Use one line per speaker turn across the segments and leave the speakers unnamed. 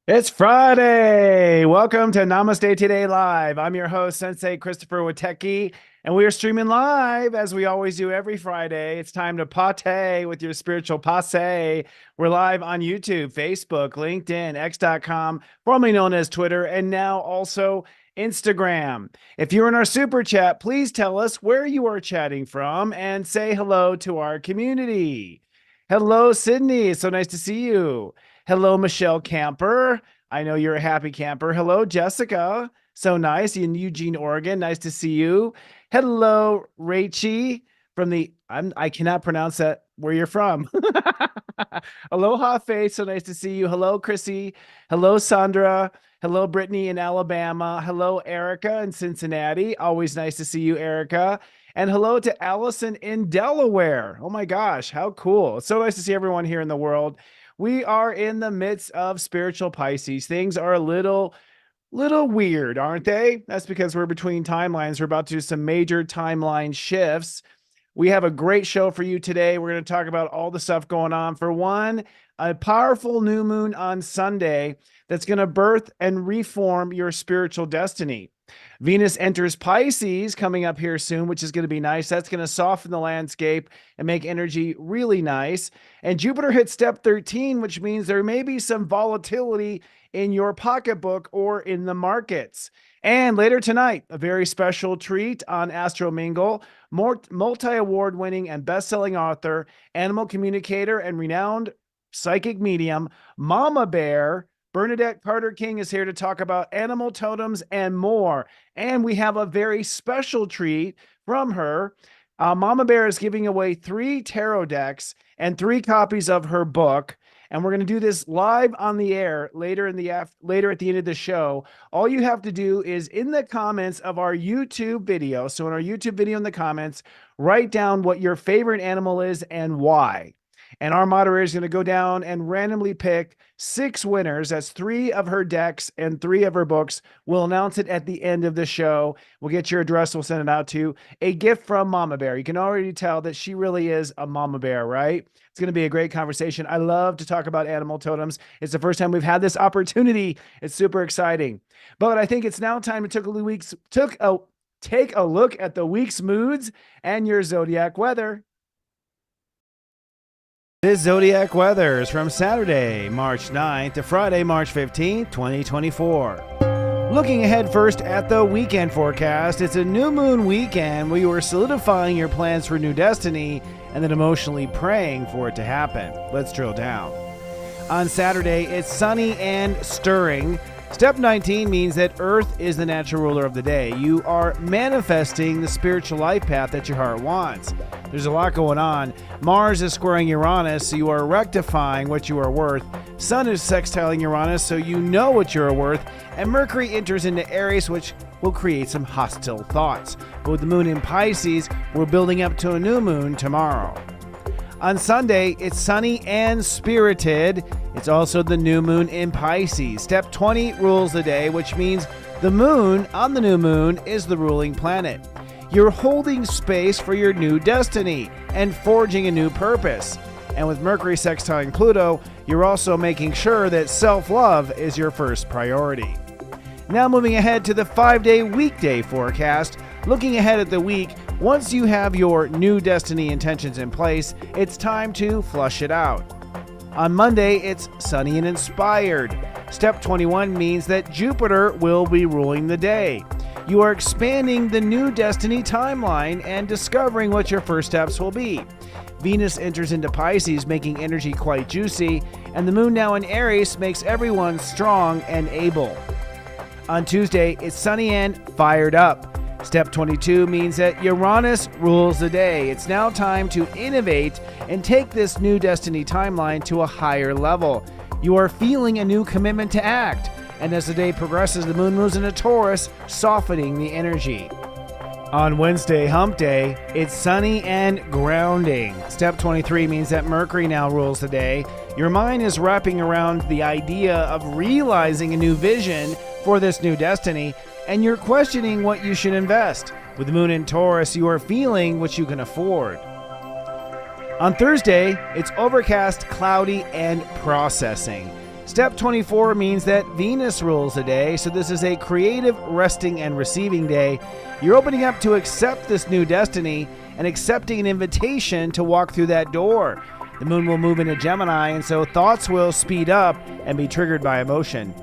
It's Friday. Welcome to Namaste Today Live. I'm your host, Sensei Christopher Witecki, and we are streaming live as we always do every Friday. It's time to pate with your spiritual passe. We're live on YouTube, Facebook, LinkedIn, X.com, formerly known as Twitter, and now also Instagram. If you're in our super chat, please tell us where you are chatting from and say hello to our community. Hello, Sydney. It's so nice to see you. Hello, Michelle Camper. I know you're a happy camper. Hello, Jessica. So nice in Eugene, Oregon. Nice to see you. Hello, Rachie from I cannot pronounce that where you're from. Aloha, Faith. So nice to see you. Hello, Chrissy. Hello, Sandra. Hello, Brittany in Alabama. Hello, Erica in Cincinnati. Always nice to see you, Erica. And hello to Allison in Delaware. Oh my gosh, how cool. It's so nice to see everyone here in the world. We are in the midst of spiritual Pisces. Things are a little weird, aren't they? That's because we're between timelines. We're about to do some major timeline shifts. We have a great show for you today. We're going to talk about all the stuff going on. For one, a powerful new moon on Sunday that's going to birth and reform your spiritual destiny. Venus enters Pisces coming up here soon, which is going to be nice. That's going to soften the landscape and make energy really nice. And Jupiter hits step 13, which means there may be some volatility in your pocketbook or in the markets. And later tonight, a very special treat on ASTRO MINGLE, multi-award winning and best-selling author, animal communicator, and renowned psychic medium, Mama Bear, Bernadette Carter King is here to talk about animal totems and more. And we have a very special treat from her. Mama Bear is giving away 3 tarot decks and 3 copies of her book. And we're going to do this live on the air later at the end of the show. All you have to do is in the comments of our YouTube video. So in our YouTube video in the comments, write down what your favorite animal is and why. And our moderator is going to go down and randomly pick 6 winners. That's 3 of her decks and 3 of her books. We'll announce it at the end of the show. We'll get your address. We'll send it out to you. A gift from Mama Bear. You can already tell that she really is a Mama Bear, right? It's going to be a great conversation. I love to talk about animal totems. It's the first time we've had this opportunity. It's super exciting. But I think it's now time to take a look at the week's moods and your zodiac weather. This zodiac weather is from Saturday, March 9th to Friday, March 15th, 2024. Looking ahead first at the weekend forecast, it's a new moon weekend where you are solidifying your plans for new destiny and then emotionally praying for it to happen. Let's drill down. On Saturday, it's sunny and stirring. Step 19 means that Earth is the natural ruler of the day. You are manifesting the spiritual life path that your heart wants. There's a lot going on. Mars is squaring Uranus, so you are rectifying what you are worth. Sun is sextiling Uranus, so you know what you are worth. And Mercury enters into Aries, which will create some hostile thoughts. But with the moon in Pisces, we're building up to a new moon tomorrow. On Sunday, it's sunny and spirited. It's also the new moon in Pisces. Step 20 rules the day, which means the moon on the new moon is the ruling planet. You're holding space for your new destiny and forging a new purpose. And with Mercury sextiling Pluto, you're also making sure that self-love is your first priority. Now moving ahead to the 5-day weekday forecast. Looking ahead at the week, once you have your new destiny intentions in place, it's time to flush it out. On Monday, it's sunny and inspired. Step 21 means that Jupiter will be ruling the day. You are expanding the new destiny timeline and discovering what your first steps will be. Venus enters into Pisces, making energy quite juicy, and the moon now in Aries makes everyone strong and able. On Tuesday, it's sunny and fired up. Step 22 means that Uranus rules the day. It's now time to innovate and take this new destiny timeline to a higher level. You are feeling a new commitment to act. And as the day progresses, the moon moves into Taurus, softening the energy. On Wednesday, hump day, it's sunny and grounding. Step 23 means that Mercury now rules the day. Your mind is wrapping around the idea of realizing a new vision for this new destiny, and you're questioning what you should invest. With the moon in Taurus, you are feeling what you can afford. On Thursday, it's overcast, cloudy, and processing. Step 24 means that Venus rules the day, so this is a creative, resting, and receiving day. You're opening up to accept this new destiny and accepting an invitation to walk through that door. The moon will move into Gemini, and so thoughts will speed up and be triggered by emotion.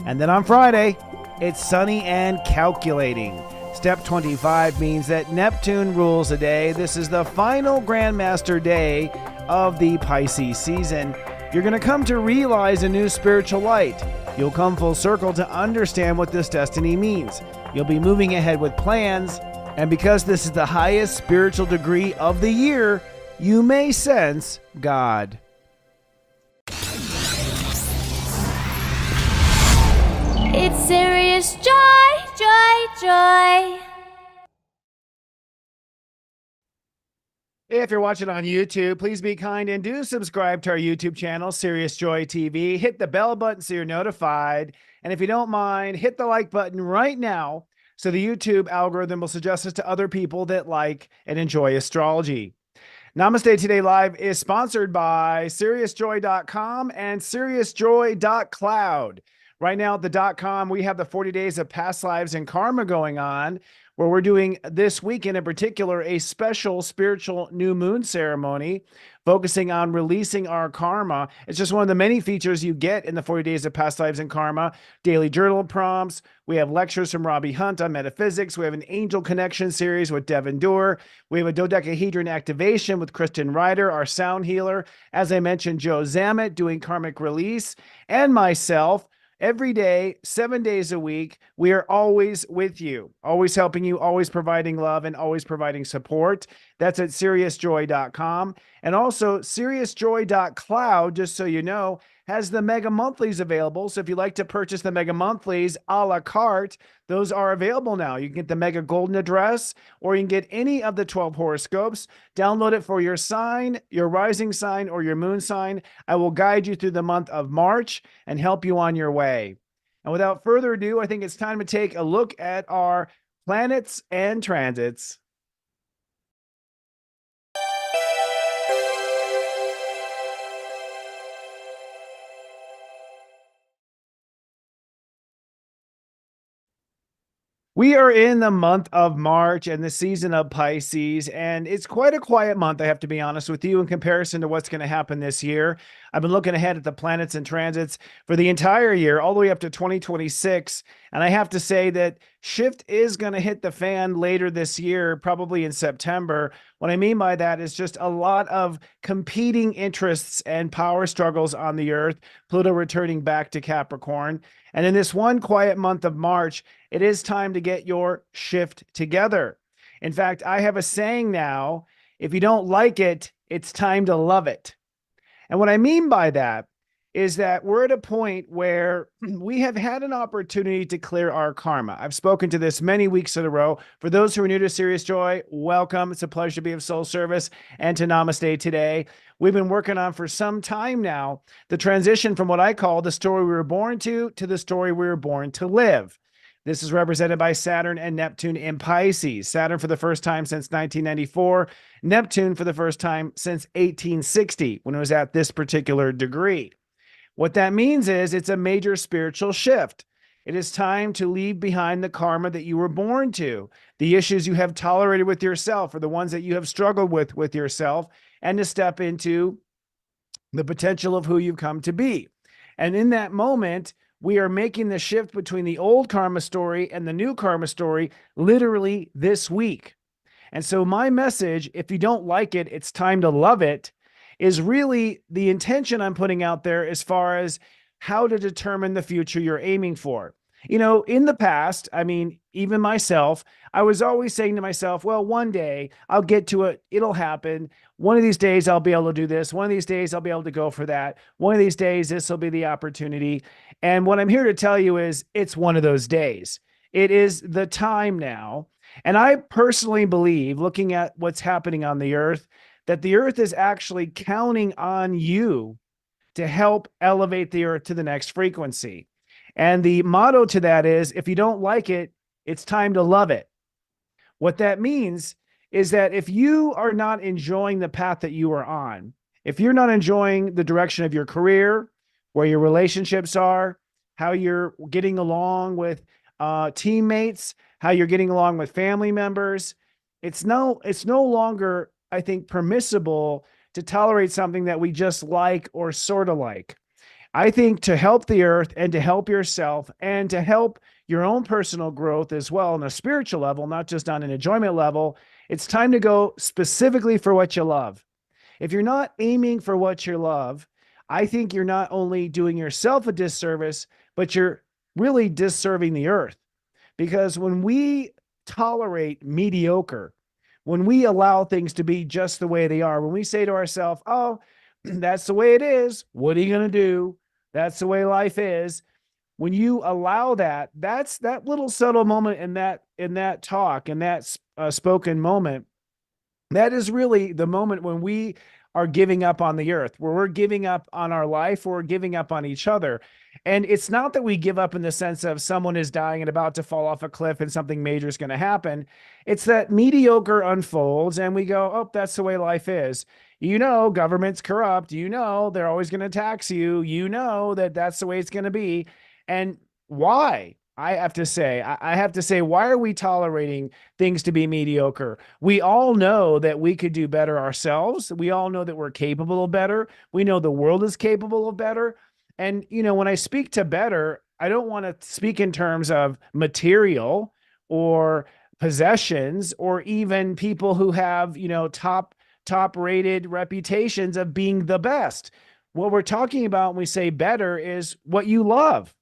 And then on Friday, it's sunny and calculating. Step 25 means that Neptune rules the day. This is the final Grandmaster day of the Pisces season. You're going to come to realize a new spiritual light. You'll come full circle to understand what this destiny means. You'll be moving ahead with plans, and because this is the highest spiritual degree of the year, you may sense God.
It's serious joy, joy, joy.
If you're watching on YouTube, please be kind and do subscribe to our YouTube channel, Serious Joy TV. Hit the bell button so you're notified. And if you don't mind, hit the like button right now so the YouTube algorithm will suggest us to other people that like and enjoy astrology. Namaste Today Live is sponsored by SeriousJoy.com and SeriousJoy.cloud. Right now at the .com, we have the 40 days of past lives and karma going on, where we're doing this weekend in particular a special spiritual new moon ceremony focusing on releasing our karma. It's just one of the many features you get in the 40 days of past lives and karma. Daily journal prompts. We have lectures from Robbie Hunt on metaphysics. We have an angel connection series with Devin Doerr. We have a dodecahedron activation with Kristen Ryder, our sound healer. As I mentioned, Joe Zammit doing karmic release, and myself. Every day, 7 days a week, we are always with you, always helping you, always providing love, and always providing support. That's at SeriousJoy.com. And also, SeriousJoy.cloud, just so you know, has the mega monthlies available. So if you'd like to purchase the mega monthlies a la carte, those are available now. You can get the mega golden address, or you can get any of the 12 horoscopes. Download it for your sign, your rising sign, or your moon sign. I will guide you through the month of March and help you on your way. And without further ado, I think it's time to take a look at our planets and transits. We are in the month of March and the season of Pisces, and it's quite a quiet month, I have to be honest with you, in comparison to what's going to happen this year. I've been looking ahead at the planets and transits for the entire year, all the way up to 2026, and I have to say that shift is going to hit the fan later this year, probably in September. What I mean by that is just a lot of competing interests and power struggles on the Earth, Pluto returning back to Capricorn. And in this one quiet month of March, it is time to get your shift together. In fact, I have a saying now, if you don't like it, it's time to love it. And what I mean by that is that we're at a point where we have had an opportunity to clear our karma. I've spoken to this many weeks in a row. For those who are new to Serious Joy, welcome. It's a pleasure to be of soul service and to Namaste Today. We've been working on for some time now the transition from what I call the story we were born to the story we were born to live. This is represented by Saturn and Neptune in Pisces. Saturn for the first time since 1994, Neptune for the first time since 1860, when it was at this particular degree. What that means is it's a major spiritual shift. It is time to leave behind the karma that you were born to, the issues you have tolerated with yourself, or the ones that you have struggled with yourself, and to step into the potential of who you've come to be. And in that moment, we are making the shift between the old karma story and the new karma story literally this week. And so my message, if you don't like it, it's time to love it, is really the intention I'm putting out there as far as how to determine the future you're aiming for. You know, in the past, I mean, even myself, I was always saying to myself, well, one day I'll get to it. It'll happen. One of these days I'll be able to do this. One of these days I'll be able to go for that. One of these days, this will be the opportunity. And what I'm here to tell you is it's one of those days. It is the time now. And I personally believe, looking at what's happening on the earth, that the earth is actually counting on you to help elevate the earth to the next frequency. And the motto to that is, if you don't like it, it's time to love it. What that means is that if you are not enjoying the path that you are on, if you're not enjoying the direction of your career, where your relationships are, how you're getting along with teammates, how you're getting along with family members. It's no longer, I think, permissible to tolerate something that we just like or sort of like. I think to help the earth and to help yourself and to help your own personal growth as well on a spiritual level, not just on an enjoyment level, it's time to go specifically for what you love. If you're not aiming for what you love, I think you're not only doing yourself a disservice, but you're really disserving the earth. Because when we tolerate mediocre, when we allow things to be just the way they are, when we say to ourselves, oh, that's the way it is, what are you going to do? That's the way life is. When you allow that, that's that little subtle moment in that talk, in that spoken moment, that is really the moment when we are giving up on the earth, where we're giving up on our life, or we're giving up on each other. And it's not that we give up in the sense of someone is dying and about to fall off a cliff and something major is going to happen. It's that mediocre unfolds and we go, oh, that's the way life is. Government's corrupt. They're always going to tax you. That that's the way it's going to be. And why? I have to say, why are we tolerating things to be mediocre? We all know that we could do better ourselves. We all know that we're capable of better. We know the world is capable of better. And, when I speak to better, I don't want to speak in terms of material or possessions or even people who have, top rated reputations of being the best. What we're talking about when we say better is what you love.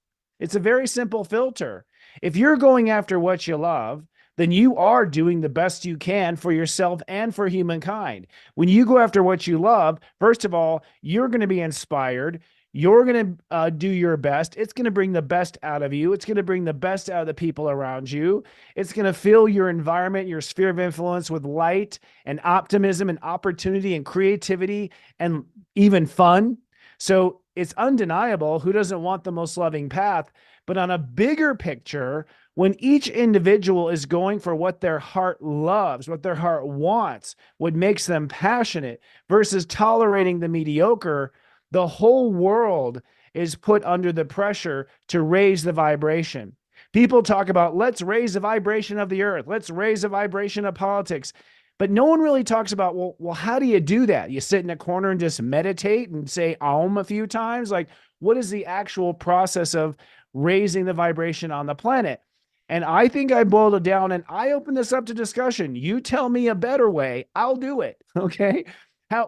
It's a very simple filter. If you're going after what you love, then you are doing the best you can for yourself and for humankind. When you go after what you love, first of all, you're going to be inspired. You're going to do your best. It's going to bring the best out of you. It's going to bring the best out of the people around you. It's going to fill your environment, your sphere of influence with light and optimism and opportunity and creativity and even fun. So it's undeniable who doesn't want the most loving path. But on a bigger picture, when each individual is going for what their heart loves, what their heart wants, what makes them passionate versus tolerating the mediocre, the whole world is put under the pressure to raise the vibration. People talk about, let's raise the vibration of the earth. Let's raise the vibration of politics. But no one really talks about, well, how do you do that? You sit in a corner and just meditate and say Om a few times? Like, what is the actual process of raising the vibration on the planet? And I think I boiled it down and I open this up to discussion. You tell me a better way, I'll do it. Okay.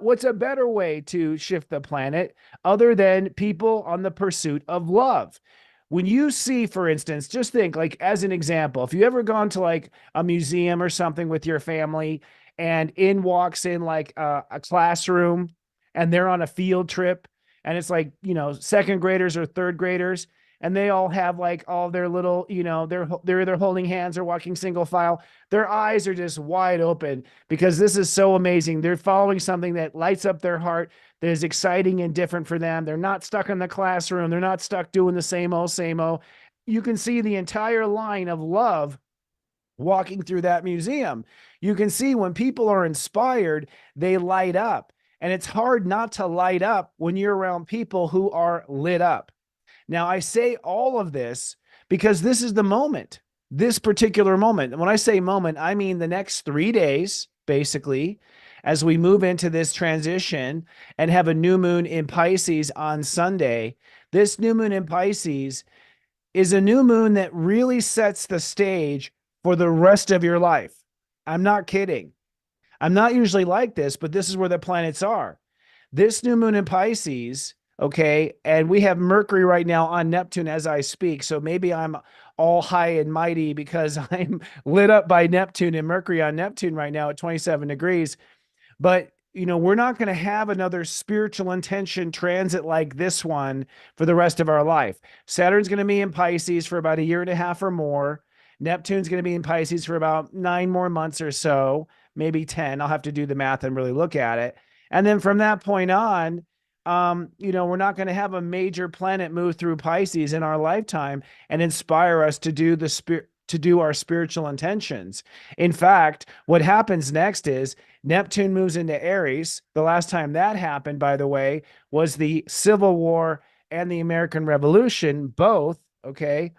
What's a better way to shift the planet other than people on the pursuit of love? When you see, for instance, just think like as an example, if you ever gone to like a museum or something with your family and in walks in like a classroom and they're on a field trip and it's like, second graders or third graders and they all have like all their little, they're either holding hands or walking single file. Their eyes are just wide open because this is so amazing. They're following something that lights up their heart, that is exciting and different for them. They're not stuck in the classroom. They're not stuck doing the same old, same old. You can see the entire line of love walking through that museum. You can see when people are inspired, they light up. And it's hard not to light up when you're around people who are lit up. Now, I say all of this because this is the moment, this particular moment. And when I say moment, I mean the next 3 days, basically, as we move into this transition and have a new moon in Pisces on Sunday. This new moon in Pisces is a new moon that really sets the stage for the rest of your life. I'm not kidding. I'm not usually like this, but this is where the planets are. This new moon in Pisces, okay, and we have Mercury right now on Neptune as I speak, so maybe I'm all high and mighty because I'm lit up by Neptune and Mercury on Neptune right now at 27 degrees. But, we're not going to have another spiritual intention transit like this one for the rest of our life. Saturn's going to be in Pisces for about a year and a half or more. Neptune's going to be in Pisces for about 9 more months or so, maybe 10. I'll have to do the math and really look at it. And then from that point on, we're not going to have a major planet move through Pisces in our lifetime and inspire us to do our spiritual intentions. In fact, what happens next is Neptune moves into Aries. The last time that happened, by the way, was the civil war and the American Revolution, both, okay,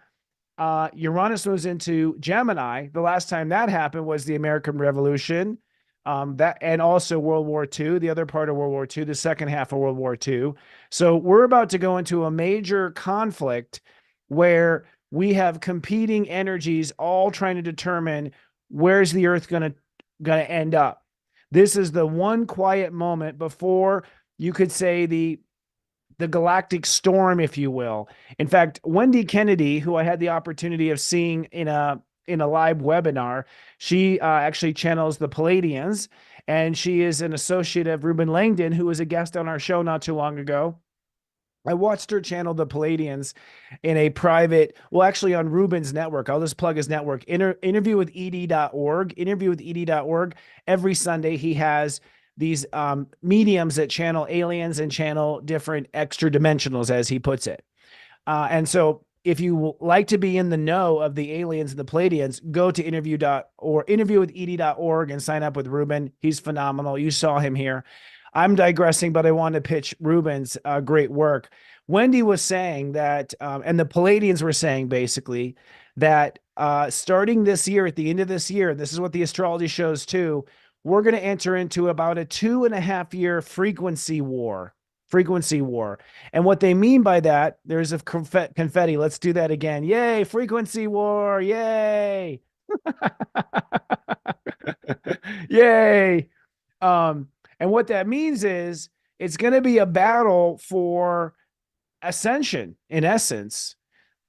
Uranus moves into Gemini. The last time that happened was the American Revolution, that and also World War II, the other part of World War II, the second half of World War II. So we're about to go into a major conflict where we have competing energies all trying to determine where's the Earth gonna end up. This is the one quiet moment before you could say the galactic storm, if you will. In fact, Wendy Kennedy, who I had the opportunity of seeing in a live webinar, she actually channels the Palladians, and she is an associate of Ruben Langdon, who was a guest on our show not too long ago. I watched her channel the Palladians in a private, well, actually on Ruben's network. I'll just plug his network, interviewwithed.org, interviewwithed.org. Every Sunday, he has these mediums that channel aliens and channel different extra dimensionals, as he puts it. And so if you like to be in the know of the aliens and the Palladians, go to interviewwithed.org and sign up with Ruben. He's phenomenal. You saw him here. I'm digressing, but I want to pitch Ruben's great work. Wendy was saying that, and the Palladians were saying basically that starting this year, at the end of this year, this is what the astrology shows too, we're going to enter into about a 2.5 year frequency war. And what they mean by that, there's a confetti. Let's do that again. Yay, frequency war. Yay. Yay. And what that means is it's going to be a battle for ascension, in essence.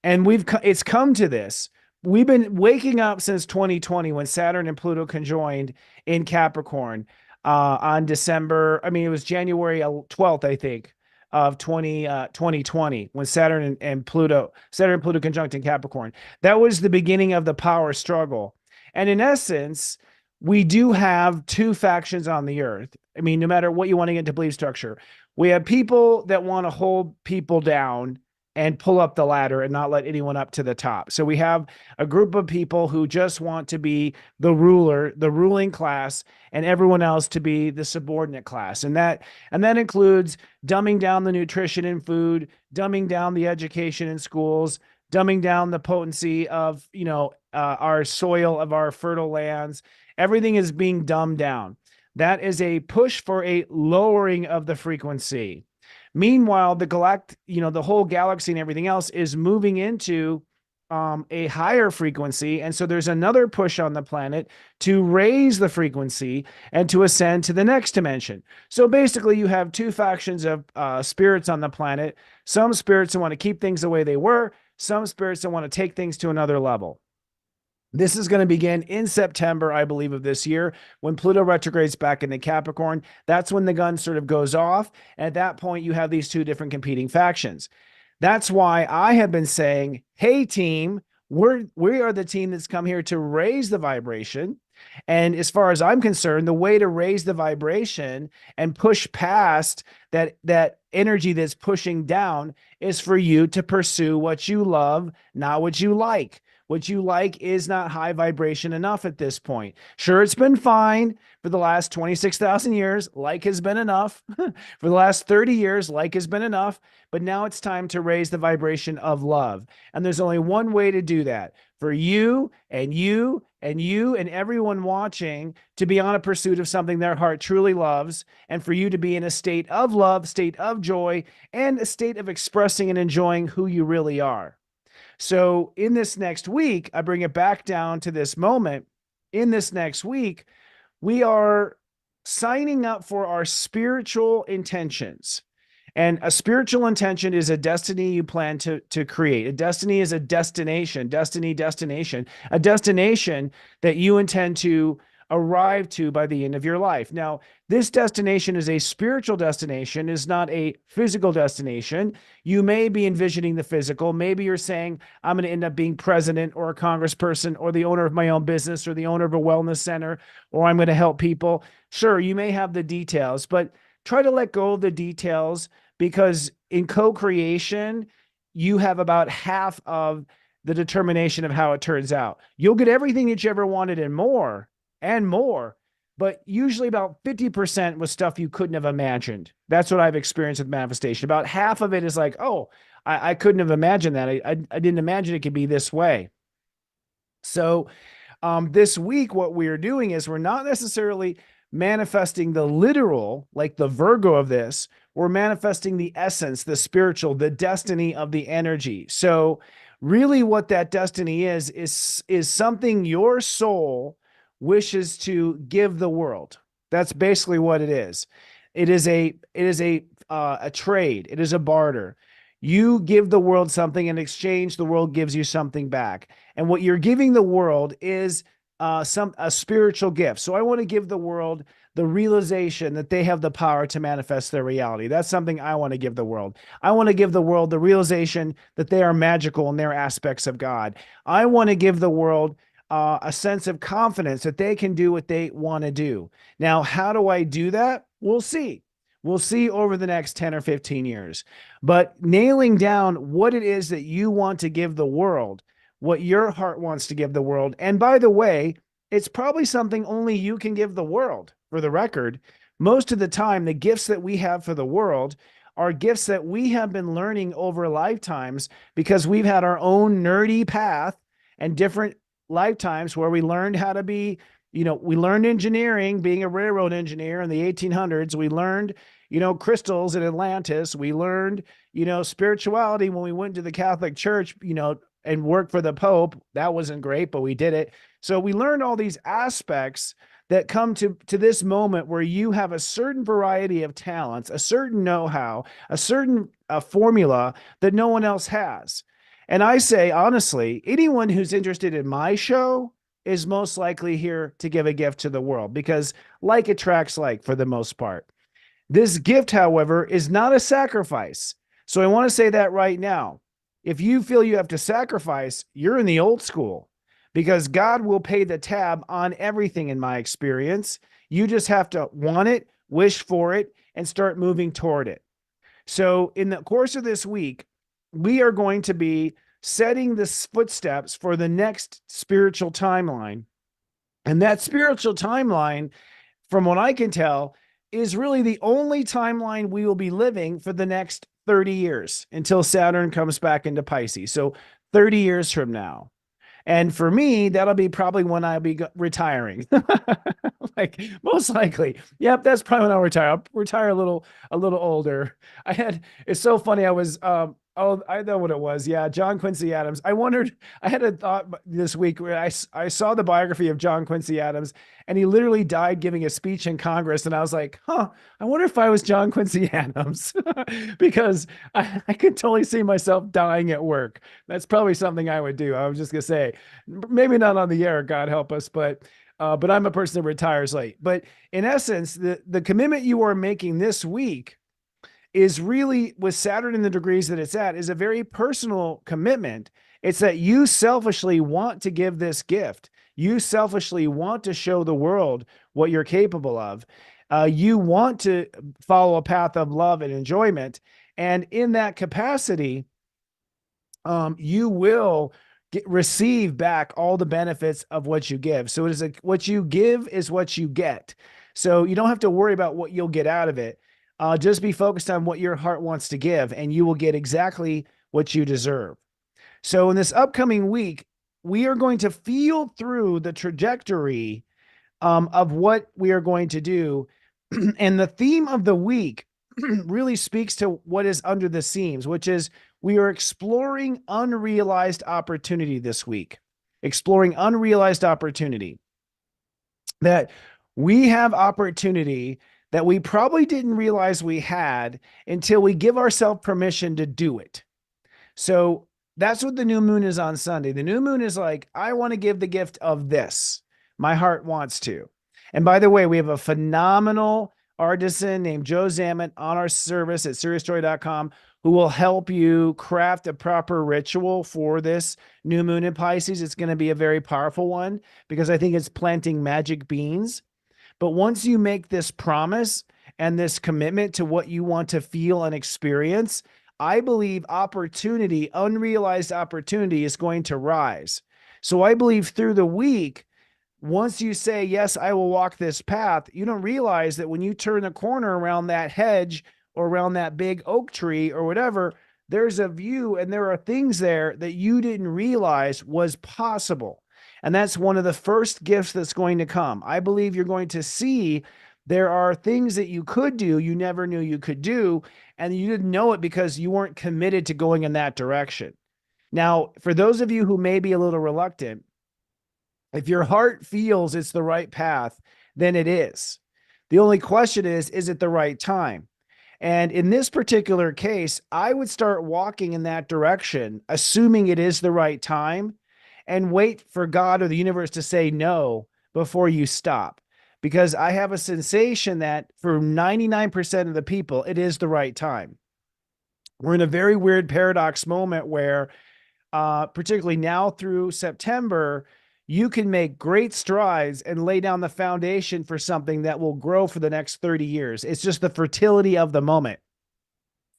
And it's come to this. We've been waking up since 2020 when Saturn and Pluto conjoined in Capricorn on December. I mean, it was January 12th, I think, of 2020 when Saturn and Pluto conjunct in Capricorn. That was the beginning of the power struggle. And in essence, we do have two factions on the earth. I mean, no matter what you want to get into belief structure, we have people that want to hold people down and pull up the ladder and not let anyone up to the top. So we have a group of people who just want to be the ruler, the ruling class, and everyone else to be the subordinate class. And that includes dumbing down the nutrition in food, dumbing down the education in schools, dumbing down the potency of, our soil, of our fertile lands. Everything is being dumbed down. That is a push for a lowering of the frequency. Meanwhile, the whole galaxy and everything else is moving into a higher frequency. And so there's another push on the planet to raise the frequency and to ascend to the next dimension. So basically you have two factions of spirits on the planet. Some spirits that want to keep things the way they were, some spirits that want to take things to another level. This is going to begin in September, I believe, of this year, when Pluto retrogrades back into Capricorn. That's when the gun sort of goes off. And at that point, you have these two different competing factions. That's why I have been saying, hey, team, we are the team that's come here to raise the vibration. And as far as I'm concerned, the way to raise the vibration and push past that energy that's pushing down is for you to pursue what you love, not what you like. What you like is not high vibration enough at this point. Sure, it's been fine for the last 26,000 years. Like has been enough. For the last 30 years, like has been enough. But now it's time to raise the vibration of love. And there's only one way to do that. For you and you and you and everyone watching to be on a pursuit of something their heart truly loves, and for you to be in a state of love, state of joy, and a state of expressing and enjoying who you really are. So in this next week, I bring it back down to this moment. In this next week, we are signing up for our spiritual intentions. And a spiritual intention is a destiny you plan to create. A destiny is a destination, destination, a destination that you intend to arrive to by the end of your life. Now, this destination is a spiritual destination, is not a physical destination. You may be envisioning the physical. Maybe you're saying, I'm going to end up being president or a congressperson or the owner of my own business or the owner of a wellness center, or I'm going to help people. Sure, you may have the details, but try to let go of the details, because in co-creation, you have about half of the determination of how it turns out. You'll get everything that you ever wanted and more, but usually about 50% was stuff you couldn't have imagined. That's what I've experienced with manifestation. About half of it is like, oh, I couldn't have imagined that. I didn't imagine it could be this way. So this week, what we're doing is we're not necessarily manifesting the literal, like the Virgo of this. We're manifesting the essence, the spiritual, the destiny of the energy. So really what that destiny is something your soul wishes to give the world. That's basically what it is. It is a trade. It is a barter. You give the world something in exchange, the world gives you something back. And what you're giving the world is a spiritual gift. So I want to give the world the realization that they have the power to manifest their reality. That's something I want to give the world. I want to give the world the realization that they are magical in their aspects of God. I want to give the world a sense of confidence that they can do what they want to do. Now, how do I do that? We'll see. We'll see over the next 10 or 15 years. But nailing down what it is that you want to give the world, what your heart wants to give the world. And by the way, it's probably something only you can give the world. For the record, most of the time, the gifts that we have for the world are gifts that we have been learning over lifetimes because we've had our own nerdy path and different lifetimes where we learned how to be, we learned engineering, being a railroad engineer in the 1800s. We learned, crystals in Atlantis. We learned, spirituality when we went to the Catholic Church, and worked for the Pope. That wasn't great, but we did it. So we learned all these aspects that come to this moment where you have a certain variety of talents, a certain know-how, a certain formula that no one else has. And I say, honestly, anyone who's interested in my show is most likely here to give a gift to the world because like attracts like for the most part. This gift, however, is not a sacrifice. So I want to say that right now. If you feel you have to sacrifice, you're in the old school because God will pay the tab on everything in my experience. You just have to want it, wish for it, and start moving toward it. So in the course of this week, we are going to be setting the footsteps for the next spiritual timeline. And that spiritual timeline, from what I can tell, is really the only timeline we will be living for the next 30 years until Saturn comes back into Pisces. So 30 years from now. And for me, that'll be probably when I'll be retiring. Like most likely. Yep, that's probably when I'll retire. I'll retire a little older. It's so funny. I know what it was. Yeah, John Quincy Adams. I had a thought this week where I saw the biography of John Quincy Adams, and he literally died giving a speech in Congress. And I was like, I wonder if I was John Quincy Adams, because I could totally see myself dying at work. That's probably something I would do. I was just gonna say, maybe not on the air, God help us, but I'm a person that retires late. But in essence, the commitment you are making this week is really, with Saturn in the degrees that it's at, is a very personal commitment. It's that you selfishly want to give this gift. You selfishly want to show the world what you're capable of. You want to follow a path of love and enjoyment. And in that capacity, you will receive back all the benefits of what you give. So it is what you give is what you get. So you don't have to worry about what you'll get out of it. Just be focused on what your heart wants to give, and you will get exactly what you deserve. So in this upcoming week, we are going to feel through the trajectory of what we are going to do. And the theme of the week really speaks to what is under the seams, which is we are exploring unrealized opportunity this week. Exploring unrealized opportunity. That we have opportunity that we probably didn't realize we had until we give ourselves permission to do it. So that's what the new moon is on Sunday. The new moon is like, I want to give the gift of this. My heart wants to. And by the way, we have a phenomenal artisan named Joe Zammit on our service at SeriousJoy.com who will help you craft a proper ritual for this new moon in Pisces. It's going to be a very powerful one because I think it's planting magic beans. But once you make this promise and this commitment to what you want to feel and experience, I believe opportunity, unrealized opportunity, is going to rise. So I believe through the week, once you say, yes, I will walk this path, you don't realize that when you turn the corner around that hedge or around that big oak tree or whatever, there's a view and there are things there that you didn't realize was possible. And that's one of the first gifts that's going to come. I believe you're going to see there are things that you could do you never knew you could do, and you didn't know it because you weren't committed to going in that direction. Now, for those of you who may be a little reluctant, if your heart feels it's the right path, then it is. The only question is it the right time? And in this particular case, I would start walking in that direction, assuming it is the right time, and wait for God or the universe to say no before you stop. Because I have a sensation that for 99% of the people, it is the right time. We're in a very weird paradox moment where particularly now through September, you can make great strides and lay down the foundation for something that will grow for the next 30 years. It's just the fertility of the moment.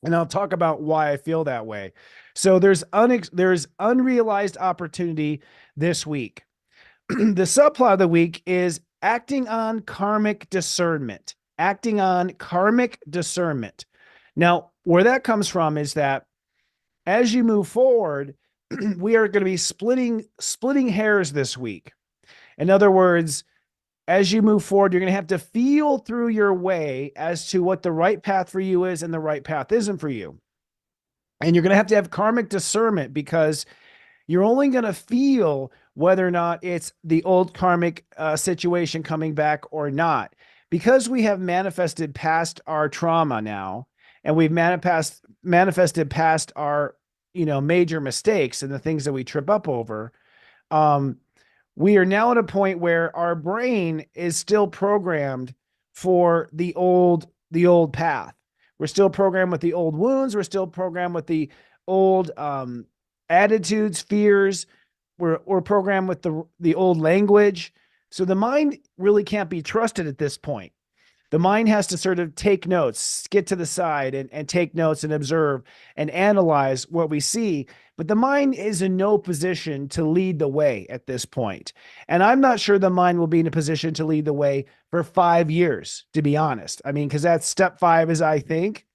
And I'll talk about why I feel that way. So there's unrealized opportunity this week. The subplot of the week is acting on karmic discernment. Acting on karmic discernment. Now, where that comes from is that as you move forward, we are going to be splitting hairs this week. In other words, as you move forward, you're going to have to feel through your way as to what the right path for you is and the right path isn't for you. And you're going to have karmic discernment because you're only going to feel whether or not it's the old karmic situation coming back or not. Because we have manifested past our trauma now, and we've manifested past our major mistakes and the things that we trip up over, we are now at a point where our brain is still programmed for the old path. We're still programmed with the old wounds. We're still programmed with the old attitudes, fears. We're programmed with the old language. So the mind really can't be trusted at this point. The mind has to sort of take notes, get to the side and take notes and observe and analyze what we see. But the mind is in no position to lead the way at this point. And I'm not sure the mind will be in a position to lead the way for 5 years, to be honest. I mean, because that's step 5 is, I think.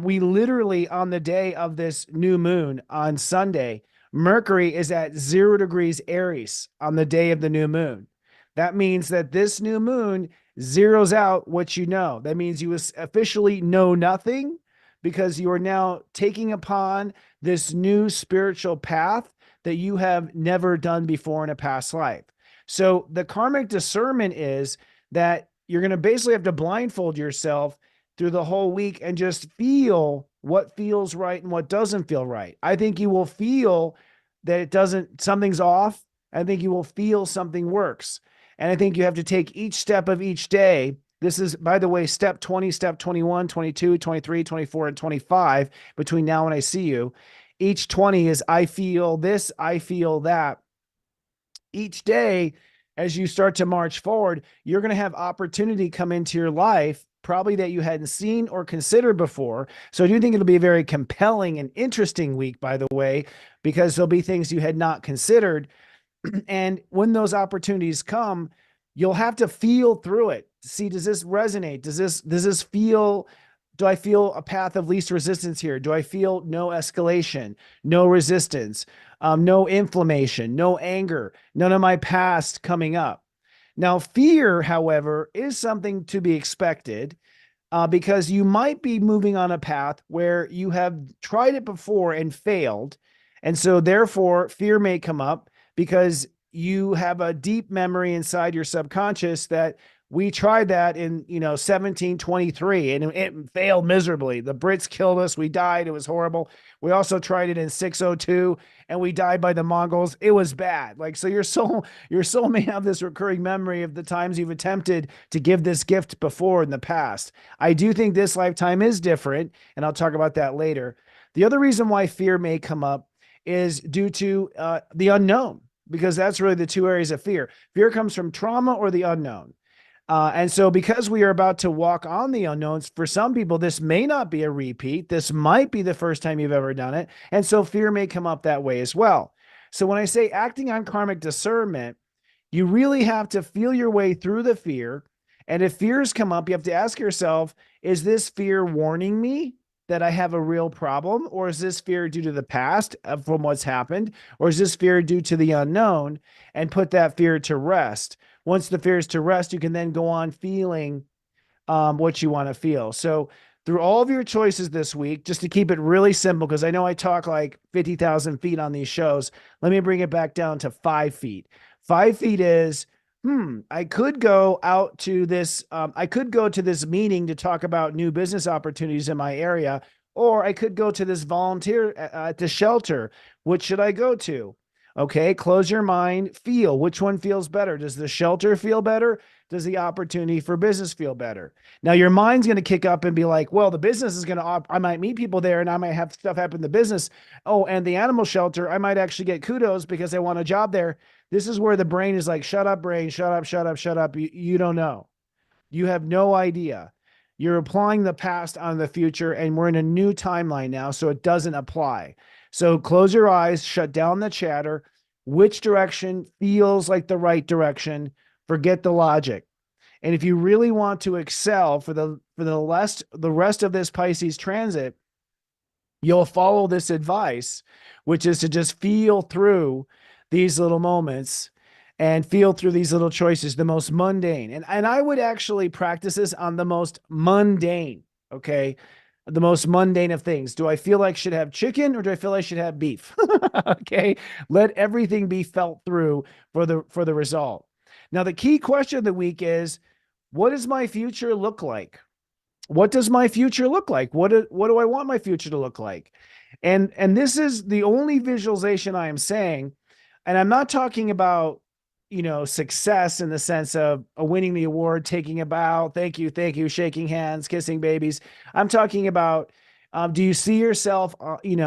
We literally, on the day of this new moon on Sunday, Mercury is at 0 degrees Aries on the day of the new moon. That means that this new moon zeroes out what you know. That means you officially know nothing because you are now taking upon this new spiritual path that you have never done before in a past life. So the karmic discernment is that you're going to basically have to blindfold yourself through the whole week and just feel what feels right and what doesn't feel right. I think you will feel that something's off. I think you will feel something works. And I think you have to take each step of each day. This is, by the way, step 20, step 21, 22, 23, 24, and 25 between now and I see you. Each 20 is I feel this, I feel that. Each day, as you start to march forward, you're going to have opportunity come into your life, probably that you hadn't seen or considered before. So I do think it'll be a very compelling and interesting week, by the way, because there'll be things you had not considered. And when those opportunities come, you'll have to feel through it. See, does this resonate? Does this feel, do I feel a path of least resistance here? Do I feel no escalation, no resistance, no inflammation, no anger, none of my past coming up? Now, fear, however, is something to be expected because you might be moving on a path where you have tried it before and failed. And so therefore, fear may come up because you have a deep memory inside your subconscious that we tried that in, 1723 and it failed miserably. The Brits killed us. We died. It was horrible. We also tried it in 602 and we died by the Mongols. It was bad. Like, so your soul may have this recurring memory of the times you've attempted to give this gift before in the past. I do think this lifetime is different, and I'll talk about that later. The other reason why fear may come up is due to the unknown, because that's really the two areas of fear. Fear comes from trauma or the unknown. And so because we are about to walk on the unknowns, for some people, this may not be a repeat. This might be the first time you've ever done it. And so fear may come up that way as well. So when I say acting on karmic discernment, You really have to feel your way through the fear. And if fears come up, you have to ask yourself, is this fear warning me that I have a real problem? Or is this fear due to the past from what's happened? Or is this fear due to the unknown? And put that fear to rest. Once the fear is to rest, you can then go on feeling what you want to feel. So through all of your choices this week, just to keep it really simple, because I know I talk like 50,000 feet on these shows, let me bring it back down to 5 feet. 5 feet is, I could go out to this, I could go to this meeting to talk about new business opportunities in my area, or I could go to this volunteer at the shelter. Which should I go to? Okay, close your mind, feel which one feels better. Does the shelter feel better? Does the opportunity for business feel better? Now, your mind's going to kick up and be like, well, the business is going to, I might meet people there and I might have stuff happen in the business. Oh, and the animal shelter, I might actually get kudos because I want a job there. This is where the brain is like, shut up, brain, shut up, shut up, shut up. You don't know. You have no idea. You're applying the past on the future, and we're in a new timeline now, so it doesn't apply. So close your eyes, shut down the chatter. Which direction feels like the right direction? Forget the logic. And if you really want to excel for the rest of this Pisces transit, you'll follow this advice, which is to just feel through these little moments and feel through these little choices, the most mundane. And I would actually practice this on the most mundane, okay? The most mundane of things. Do I feel like I should have chicken or do I feel like I should have beef? Okay? Let everything be felt through for the result. Now, the key question of the week is, what does my future look like? What does my future look like? What do I want my future to look like? And this is the only visualization I am saying. And I'm not talking about, success in the sense of winning the award, taking a bow, thank you, shaking hands, kissing babies. I'm talking about, do you see yourself, in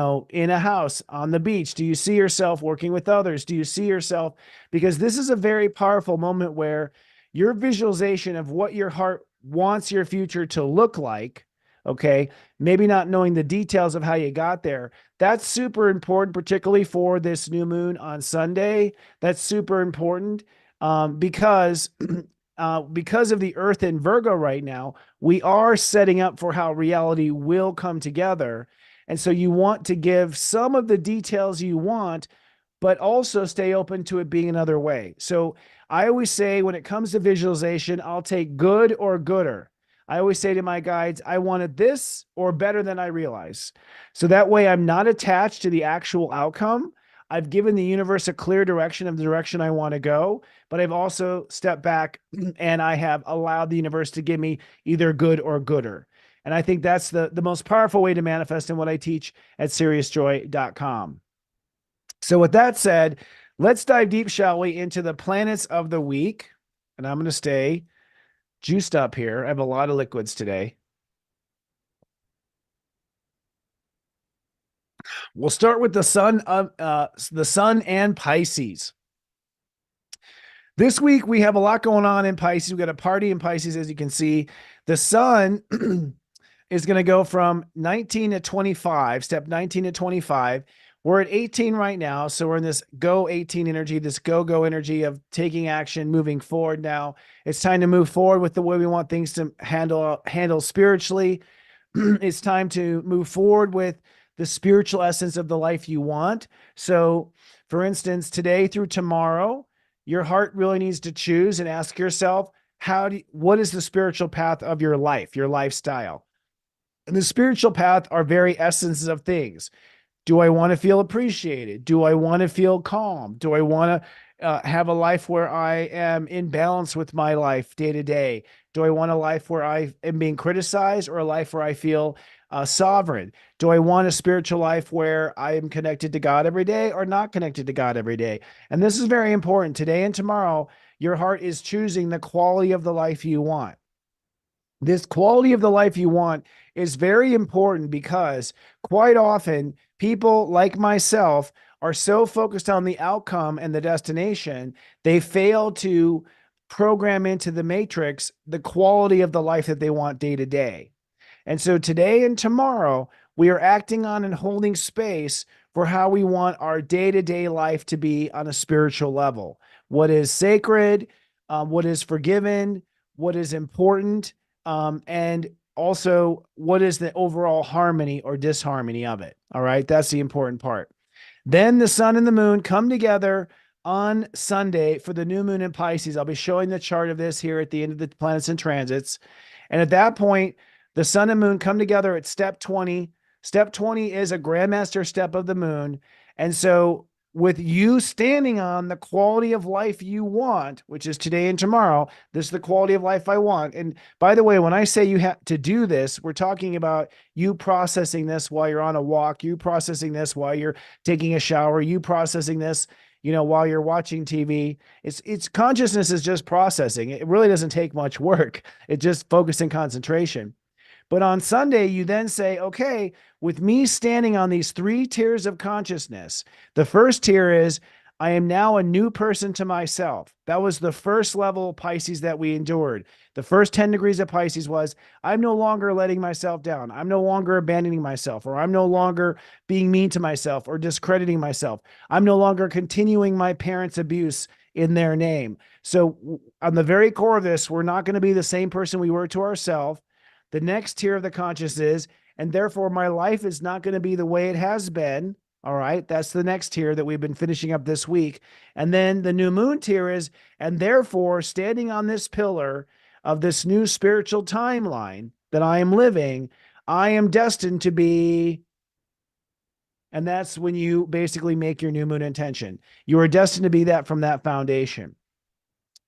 a house on the beach? Do you see yourself working with others? Do you see yourself? Because this is a very powerful moment where your visualization of what your heart wants your future to look like, okay, maybe not knowing the details of how you got there, that's super important, particularly for this new moon on Sunday. That's super important because because of the Earth in Virgo right now, we are setting up for how reality will come together. And so you want to give some of the details you want, but also stay open to it being another way. So I always say when it comes to visualization, I'll take good or gooder. I always say to my guides, I wanted this or better than I realize. So that way I'm not attached to the actual outcome. I've given the universe a clear direction of the direction I want to go, but I've also stepped back and I have allowed the universe to give me either good or gooder. And I think that's the most powerful way to manifest in what I teach at seriousjoy.com. So with that said, let's dive deep, shall we, into the planets of the week. And I'm going to stay juiced up here. I have a lot of liquids today. We'll start with the sun and Pisces. This week we have a lot going on in Pisces. We got a party in Pisces, as you can see. The sun is going to go from 19 to 25, step 19 to 25. We're at 18 right now, so we're in this go 18 energy, this go energy of taking action, moving forward now. It's time to move forward with the way we want things to handle spiritually. It's time to move forward with the spiritual essence of the life you want. So, for instance, today through tomorrow, your heart really needs to choose and ask yourself, what is the spiritual path of your life, your lifestyle? And the spiritual path are very essences of things. Do I want to feel appreciated? Do I want to feel calm? Do I want to have a life where I am in balance with my life day to day? Do I want a life where I am being criticized or a life where I feel sovereign? Do I want a spiritual life where I am connected to God every day or not connected to God every day? And this is very important. Today and tomorrow, your heart is choosing the quality of the life you want. This quality of the life you want is very important because quite often people like myself are so focused on the outcome and the destination, they fail to program into the matrix the quality of the life that they want day to day. And so today and tomorrow, we are acting on and holding space for how we want our day-to-day life to be on a spiritual level. what is sacred, what is forgiven, what is important, and also what is the overall harmony or disharmony of it. All right. That's the important part. Then the sun and the moon come together on Sunday for the new moon in Pisces. I'll be showing the chart of this here at the end of the planets and transits. And at that point, the sun and moon come together at step 20. Step 20 is a grandmaster step of the moon. And so with you standing on the quality of life you want, which is today and tomorrow, this is the quality of life I want. And by the way, when I say you have to do this, we're talking about you processing this while you're on a walk, you processing this while you're taking a shower, you processing this, while you're watching TV. It's consciousness is just processing. It really doesn't take much work. It just focus and concentration. But on Sunday, you then say, okay, with me standing on these 3 tiers of consciousness, the first tier is I am now a new person to myself. That was the first level of Pisces that we endured. The first 10 degrees of Pisces was I'm no longer letting myself down. I'm no longer abandoning myself, or I'm no longer being mean to myself or discrediting myself. I'm no longer continuing my parents' abuse in their name. So on the very core of this, we're not going to be the same person we were to ourselves. The next tier of the conscious is, and therefore my life is not going to be the way it has been. All right. That's the next tier that we've been finishing up this week. And then the new moon tier is, and therefore standing on this pillar of this new spiritual timeline that I am living, I am destined to be. And that's when you basically make your new moon intention. You are destined to be that from that foundation.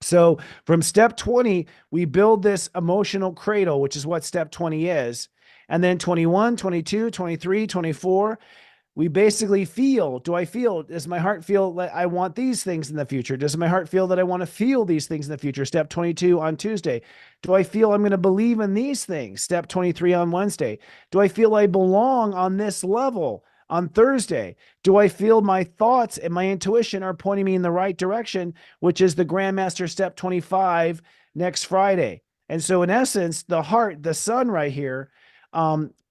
So from step 20, we build this emotional cradle, which is what step 20 is. And then 21, 22, 23, 24, we basically feel, does my heart feel that I want these things in the future? Does my heart feel that I want to feel these things in the future? Step 22 on Tuesday. Do I feel I'm going to believe in these things? Step 23 on Wednesday. Do I feel I belong on this level on Thursday? Do I feel my thoughts and my intuition are pointing me in the right direction, which is the Grandmaster step 25 next Friday? And so in essence, the heart, the sun right here,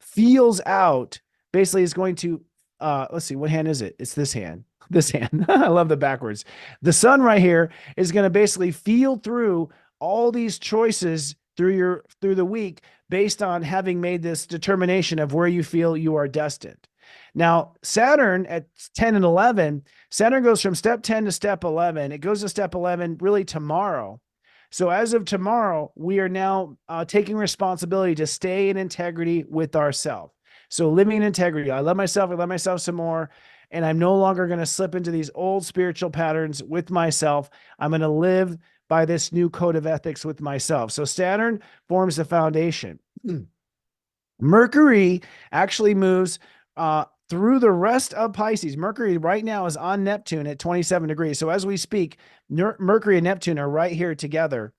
feels out, basically is going to, let's see, what hand is it? It's this hand. This hand. I love the backwards. The sun right here is going to basically feel through all these choices through the week based on having made this determination of where you feel you are destined. Now, Saturn at 10 and 11, Saturn goes from step 10 to step 11. It goes to step 11 really tomorrow. So as of tomorrow, we are now taking responsibility to stay in integrity with ourselves. So living in integrity. I love myself some more. And I'm no longer going to slip into these old spiritual patterns with myself. I'm going to live by this new code of ethics with myself. So Saturn forms the foundation. Mercury actually moves through the rest of Pisces. Mercury right now is on Neptune at 27 degrees. So as we speak, Mercury and Neptune are right here together.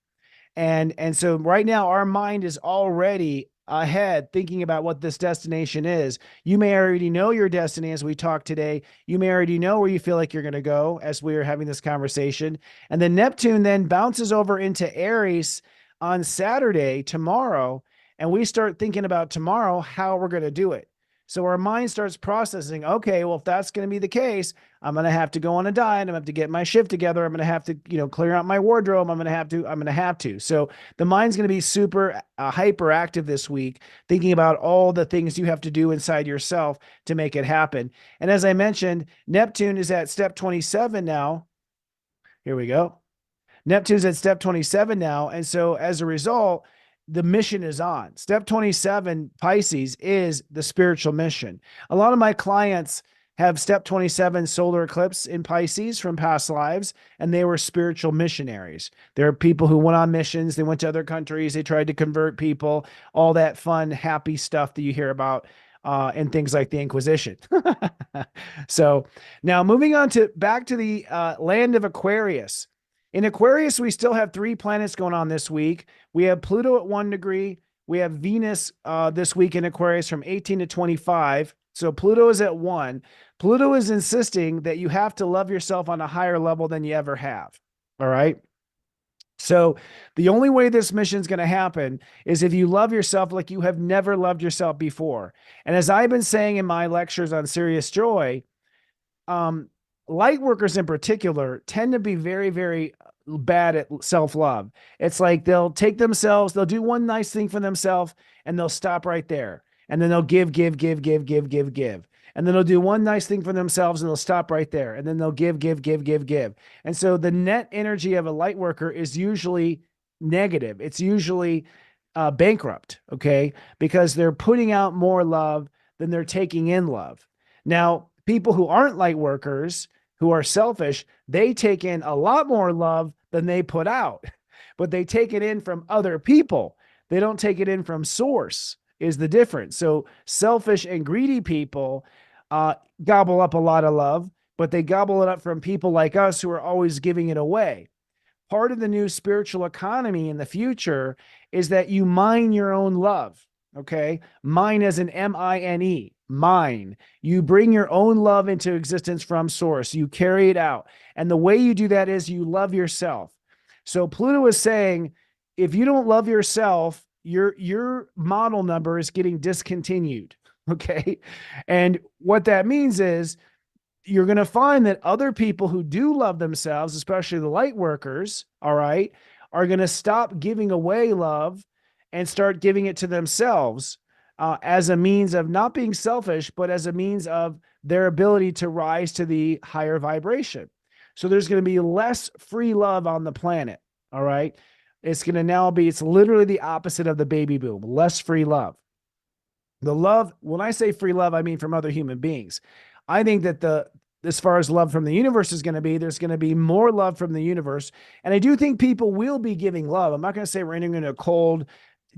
And so right now our mind is already ahead thinking about what this destination is. You may already know your destiny as we talk today. You may already know where you feel like you're going to go as we are having this conversation. And then Neptune then bounces over into Aries on Saturday, tomorrow, and we start thinking about tomorrow, how we're going to do it. So our mind starts processing, okay, well, if that's going to be the case, I'm going to have to go on a diet. I'm going to have to get my shift together. I'm going to have to, clear out my wardrobe. I'm going to have to. So the mind's going to be super hyperactive this week, thinking about all the things you have to do inside yourself to make it happen. And as I mentioned, Neptune is at step 27 now. Here we go. Neptune's at step 27 now. And so as a result, the mission is on. Step 27, Pisces, is the spiritual mission. A lot of my clients have step 27 solar eclipse in Pisces from past lives, and they were spiritual missionaries. There are people who went on missions. They went to other countries. They tried to convert people, all that fun, happy stuff that you hear about in things like the Inquisition. So now moving on back to the land of Aquarius. In Aquarius, we still have 3 planets going on this week. We have Pluto at 1 degree. We have Venus this week in Aquarius from 18 to 25. So Pluto is at 1. Pluto is insisting that you have to love yourself on a higher level than you ever have. All right. So the only way this mission is going to happen is if you love yourself like you have never loved yourself before. And as I've been saying in my lectures on Serious Joy, light workers in particular tend to be very, very bad at self-love. It's like they'll take themselves, they'll do one nice thing for themselves, and they'll stop right there. And then they'll give, give, give, give, give, give, give. And then they'll do one nice thing for themselves and they'll stop right there. And then they'll give, give, give, give, give. And so the net energy of a light worker is usually negative. It's usually bankrupt, okay? Because they're putting out more love than they're taking in love. Now, people who aren't light workers, who are selfish, they take in a lot more love than they put out, but they take it in from other people. They don't take it in from source, is the difference. So selfish and greedy people gobble up a lot of love, but they gobble it up from people like us who are always giving it away. Part of the new spiritual economy in the future is that you mine your own love. Okay. Mine as an MINE, mine. You bring your own love into existence from source. You carry it out. And the way you do that is you love yourself. So Pluto is saying, if you don't love yourself, your model number is getting discontinued. Okay. And what that means is you're going to find that other people who do love themselves, especially the light workers, all right, are going to stop giving away love and start giving it to themselves as a means of not being selfish, but as a means of their ability to rise to the higher vibration. So there's going to be less free love on the planet. All right. It's going to now be, it's literally the opposite of the baby boom, less free love. The love, when I say free love, I mean from other human beings. I think that as far as love from the universe is going to be, there's going to be more love from the universe. And I do think people will be giving love. I'm not going to say we're entering into a cold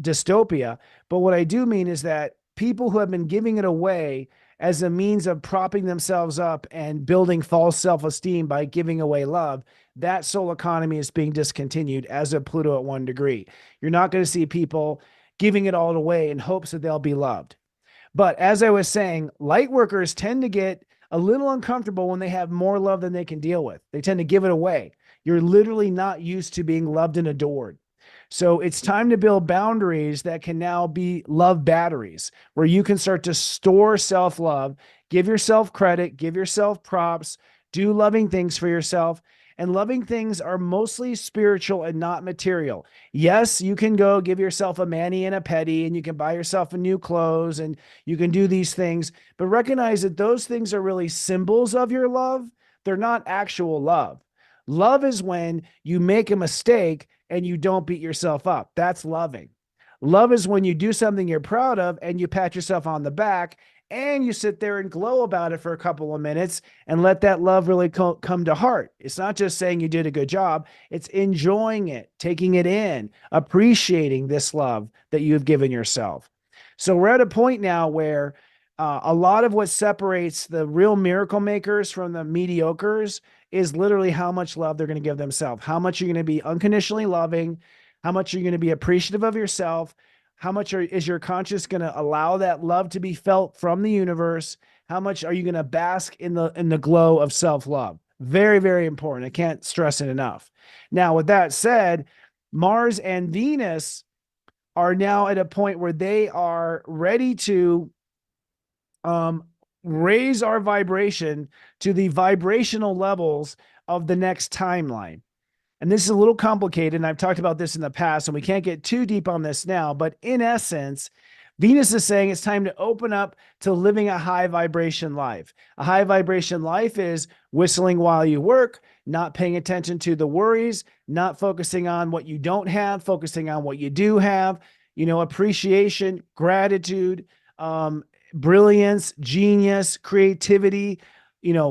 dystopia, but what I do mean is that people who have been giving it away as a means of propping themselves up and building false self-esteem by giving away love, that soul economy is being discontinued as of Pluto at 1 degree. You're not going to see people giving it all away in hopes that they'll be loved. But as I was saying, light workers tend to get a little uncomfortable when they have more love than they can deal with. They tend to give it away. You're literally not used to being loved and adored. So it's time to build boundaries that can now be love batteries, where you can start to store self-love, give yourself credit, give yourself props, do loving things for yourself. And loving things are mostly spiritual and not material. Yes, you can go give yourself a mani and a pedi, and you can buy yourself a new clothes, and you can do these things, but recognize that those things are really symbols of your love. They're not actual love. Love is when you make a mistake and you don't beat yourself up. That's loving. Love is when you do something you're proud of and you pat yourself on the back and you sit there and glow about it for a couple of minutes and let that love really come to heart. It's not just saying you did a good job. It's enjoying it, taking it in, appreciating this love that you've given yourself. So we're at a point now where a lot of what separates the real miracle makers from the mediocres is literally how much love they're going to give themselves, how much you're going to be unconditionally loving, how much you're going to be appreciative of yourself, how much is your conscious going to allow that love to be felt from the universe? How much are you going to bask in the glow of self-love? Very, very important. I can't stress it enough. Now, with that said, Mars and Venus are now at a point where they are ready to raise our vibration to the vibrational levels of the next timeline. And this is a little complicated, and I've talked about this in the past, and we can't get too deep on this now, but in essence, Venus is saying it's time to open up to living a high vibration life. A high vibration life is whistling while you work, not paying attention to the worries, not focusing on what you don't have, focusing on what you do have, appreciation, gratitude, brilliance, genius, creativity,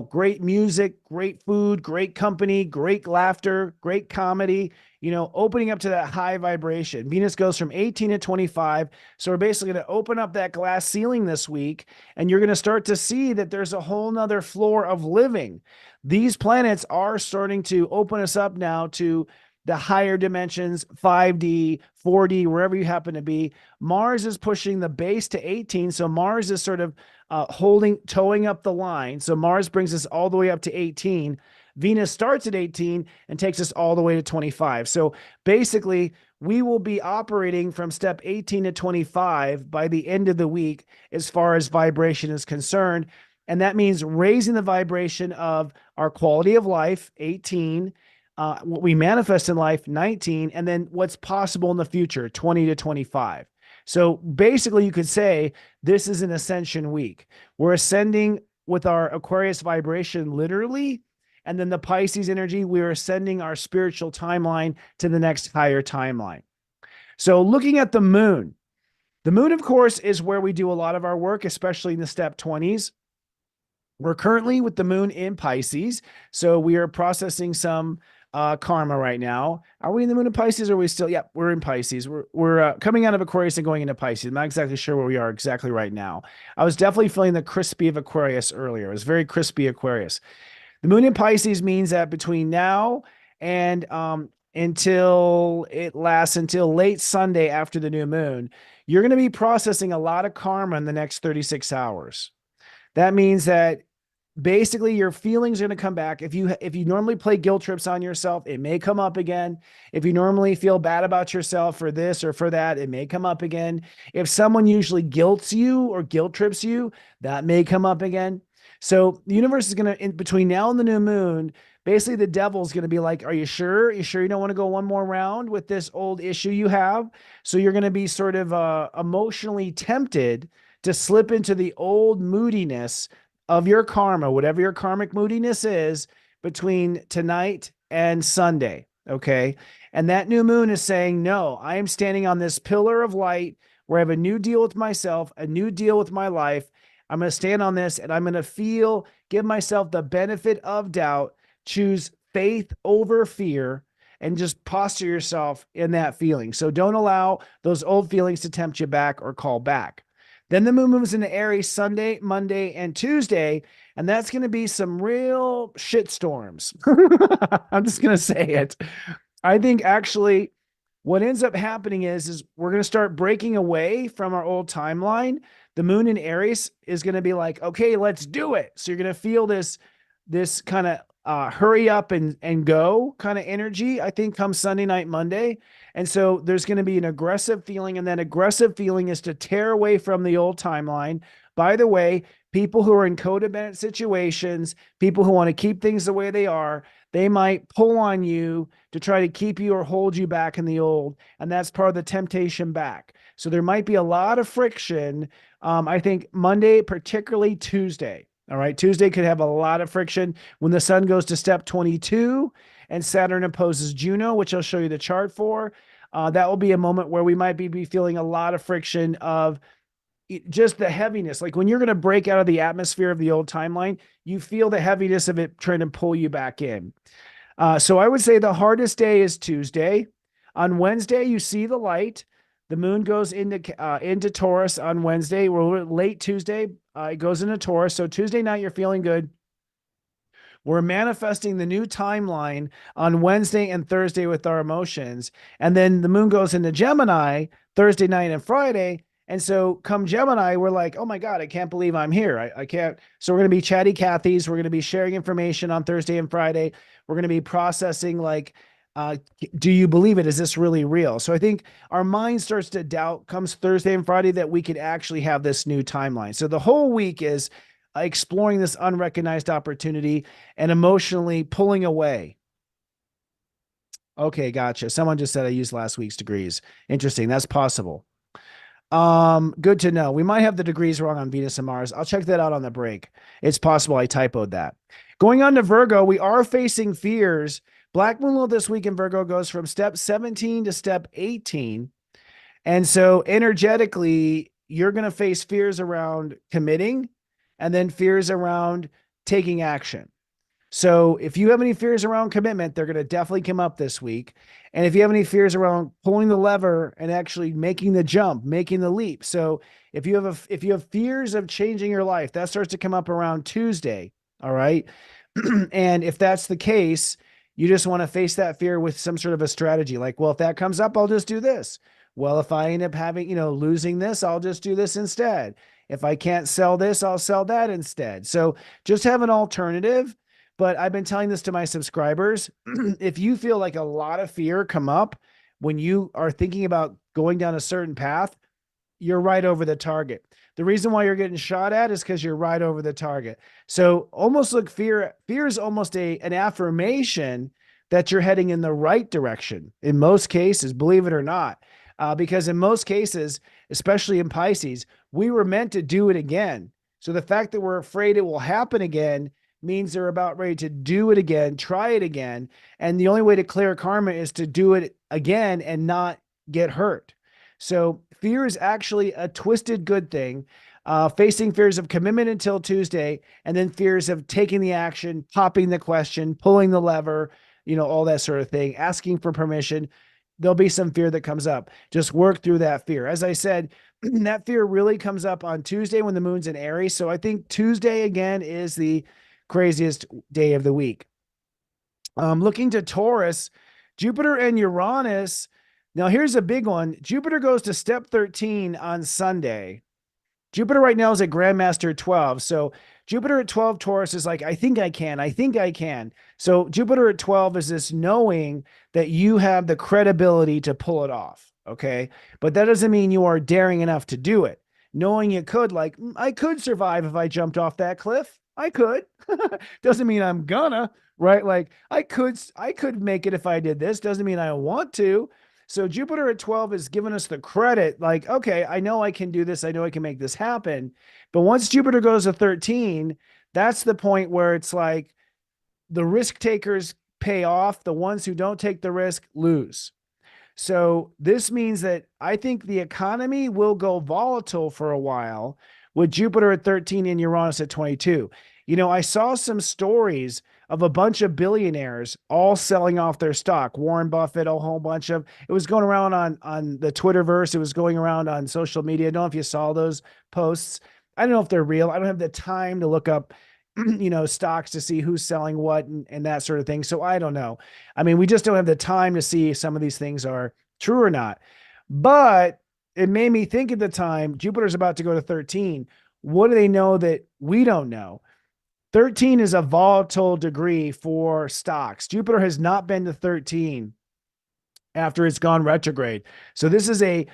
great music, great food, great company, great laughter, great comedy, opening up to that high vibration. Venus goes from 18 to 25. So we're basically going to open up that glass ceiling this week, and you're going to start to see that there's a whole nother floor of living. These planets are starting to open us up now to the higher dimensions, 5D, 4D, wherever you happen to be. Mars is pushing the base to 18. So Mars is sort of towing up the line. So Mars brings us all the way up to 18. Venus starts at 18 and takes us all the way to 25. So basically, we will be operating from step 18 to 25 by the end of the week as far as vibration is concerned. And that means raising the vibration of our quality of life, 18, what we manifest in life, 19, and then what's possible in the future, 20 to 25. So basically, you could say this is an ascension week. We're ascending with our Aquarius vibration, literally. And then the Pisces energy, we're ascending our spiritual timeline to the next higher timeline. So looking at the moon, of course, is where we do a lot of our work, especially in the step 20s. We're currently with the moon in Pisces. So we are processing some karma right now. Are we in the moon in Pisces or are we still? Yeah, we're in Pisces. We're coming out of Aquarius and going into Pisces. I'm not exactly sure where we are exactly right now. I was definitely feeling the crispy of Aquarius earlier. It was very crispy Aquarius. The moon in Pisces means that between now and until it lasts until late Sunday after the new moon, you're going to be processing a lot of karma in the next 36 hours. That means that basically your feelings are going to come back. If you normally play guilt trips on yourself, it may come up again. If you normally feel bad about yourself for this or for that, it may come up again. If someone usually guilts you or guilt trips you, that may come up again. So the universe is going to, in between now and the new moon, basically the devil's going to be like, are you sure? You sure you don't want to go one more round with this old issue you have? So you're going to be sort of emotionally tempted to slip into the old moodiness of your karma, whatever your karmic moodiness is, between tonight and Sunday. Okay. And that new moon is saying, no, I am standing on this pillar of light where I have a new deal with myself, a new deal with my life. I'm going to stand on this and I'm going to give myself the benefit of doubt, choose faith over fear, and just posture yourself in that feeling. So don't allow those old feelings to tempt you back or call back. Then the moon moves into Aries Sunday, Monday, and Tuesday, and that's going to be some real shit storms. I'm just going to say it. I think actually what ends up happening is we're going to start breaking away from our old timeline. The moon in Aries is going to be like, okay, let's do it. So you're going to feel this kind of hurry up and go kind of energy, I think, come Sunday night, Monday. And so there's going to be an aggressive feeling, and that aggressive feeling is to tear away from the old timeline. By the way, people who are in codependent situations, people who want to keep things the way they are, they might pull on you to try to keep you or hold you back in the old. And that's part of the temptation back. So there might be a lot of friction. I think Monday, particularly Tuesday. All right. Tuesday could have a lot of friction when the sun goes to step 22 and Saturn opposes Juno, which I'll show you the chart for. That will be a moment where we might be feeling a lot of friction of just the heaviness. Like when you're going to break out of the atmosphere of the old timeline, you feel the heaviness of it trying to pull you back in. So I would say the hardest day is Tuesday. On Wednesday, you see the light. The moon goes into Taurus on Wednesday. We're late Tuesday. It goes into Taurus. So Tuesday night, you're feeling good. We're manifesting the new timeline on Wednesday and Thursday with our emotions. And then the moon goes into Gemini Thursday night and Friday. And so come Gemini, we're like, oh my God, I can't believe I'm here. I can't. So we're going to be chatty Cathys. We're going to be sharing information on Thursday and Friday. We're going to be processing like, do you believe it? Is this really real? So I think our mind starts to doubt comes Thursday and Friday that we could actually have this new timeline. So the whole week is exploring this unrecognized opportunity and emotionally pulling away. Okay, gotcha. Someone just said I used last week's degrees. Interesting. That's possible. Good to know. We might have the degrees wrong on Venus and Mars. I'll check that out on the break. It's possible I typoed that. Going on to Virgo, we are facing fears. Black Moon this week in Virgo goes from step 17 to step 18. And so energetically, you're going to face fears around committing and then fears around taking action. So if you have any fears around commitment, they're going to definitely come up this week. And if you have any fears around pulling the lever and actually making the jump, making the leap. So if you have fears of changing your life, that starts to come up around Tuesday. All right. And if that's the case, you just want to face that fear with some sort of a strategy. Like, well, if that comes up, I'll just do this. Well, if I end up having, losing this, I'll just do this instead. If I can't sell this, I'll sell that instead. So just have an alternative. But I've been telling this to my subscribers. If you feel like a lot of fear come up when you are thinking about going down a certain path, you're right over the target. The reason why you're getting shot at is because you're right over the target. So almost look, fear is almost an affirmation that you're heading in the right direction in most cases, believe it or not. Because in most cases, especially in Pisces, we were meant to do it again. So the fact that we're afraid it will happen again means they're about ready to do it again, try it again. And the only way to clear karma is to do it again and not get hurt. So fear is actually a twisted good thing. Facing fears of commitment until Tuesday, and then fears of taking the action, popping the question, pulling the lever, all that sort of thing, asking for permission. There'll be some fear that comes up. Just work through that fear. As I said, that fear really comes up on Tuesday when the moon's in Aries. So I think Tuesday again is the craziest day of the week. Looking to Taurus, Jupiter and Uranus. Now, here's a big one. Jupiter goes to step 13 on Sunday. Jupiter right now is at Grandmaster 12. So Jupiter at 12 Taurus is like, I think I can. I think I can. So Jupiter at 12 is this knowing that you have the credibility to pull it off. Okay. But that doesn't mean you are daring enough to do it. Knowing you could, like, I could survive if I jumped off that cliff. I could. Doesn't mean I'm gonna, right? Like I could make it if I did this. Doesn't mean I want to. So Jupiter at 12 has given us the credit, like, okay, I know I can do this. I know I can make this happen. But once Jupiter goes to 13, that's the point where it's like the risk takers pay off. The ones who don't take the risk lose. So this means that I think the economy will go volatile for a while with Jupiter at 13 and Uranus at 22. I saw some stories of a bunch of billionaires all selling off their stock. Warren Buffett, a whole bunch of it was going around on the Twitterverse. It was going around on social media. I don't know if you saw those posts. I don't know if they're real. I don't have the time to look up, stocks to see who's selling what and that sort of thing. So I don't know. I mean, we just don't have the time to see if some of these things are true or not. But it made me think at the time, Jupiter's about to go to 13. What do they know that we don't know? 13 is a volatile degree for stocks. Jupiter has not been to 13 after it's gone retrograde. So this is a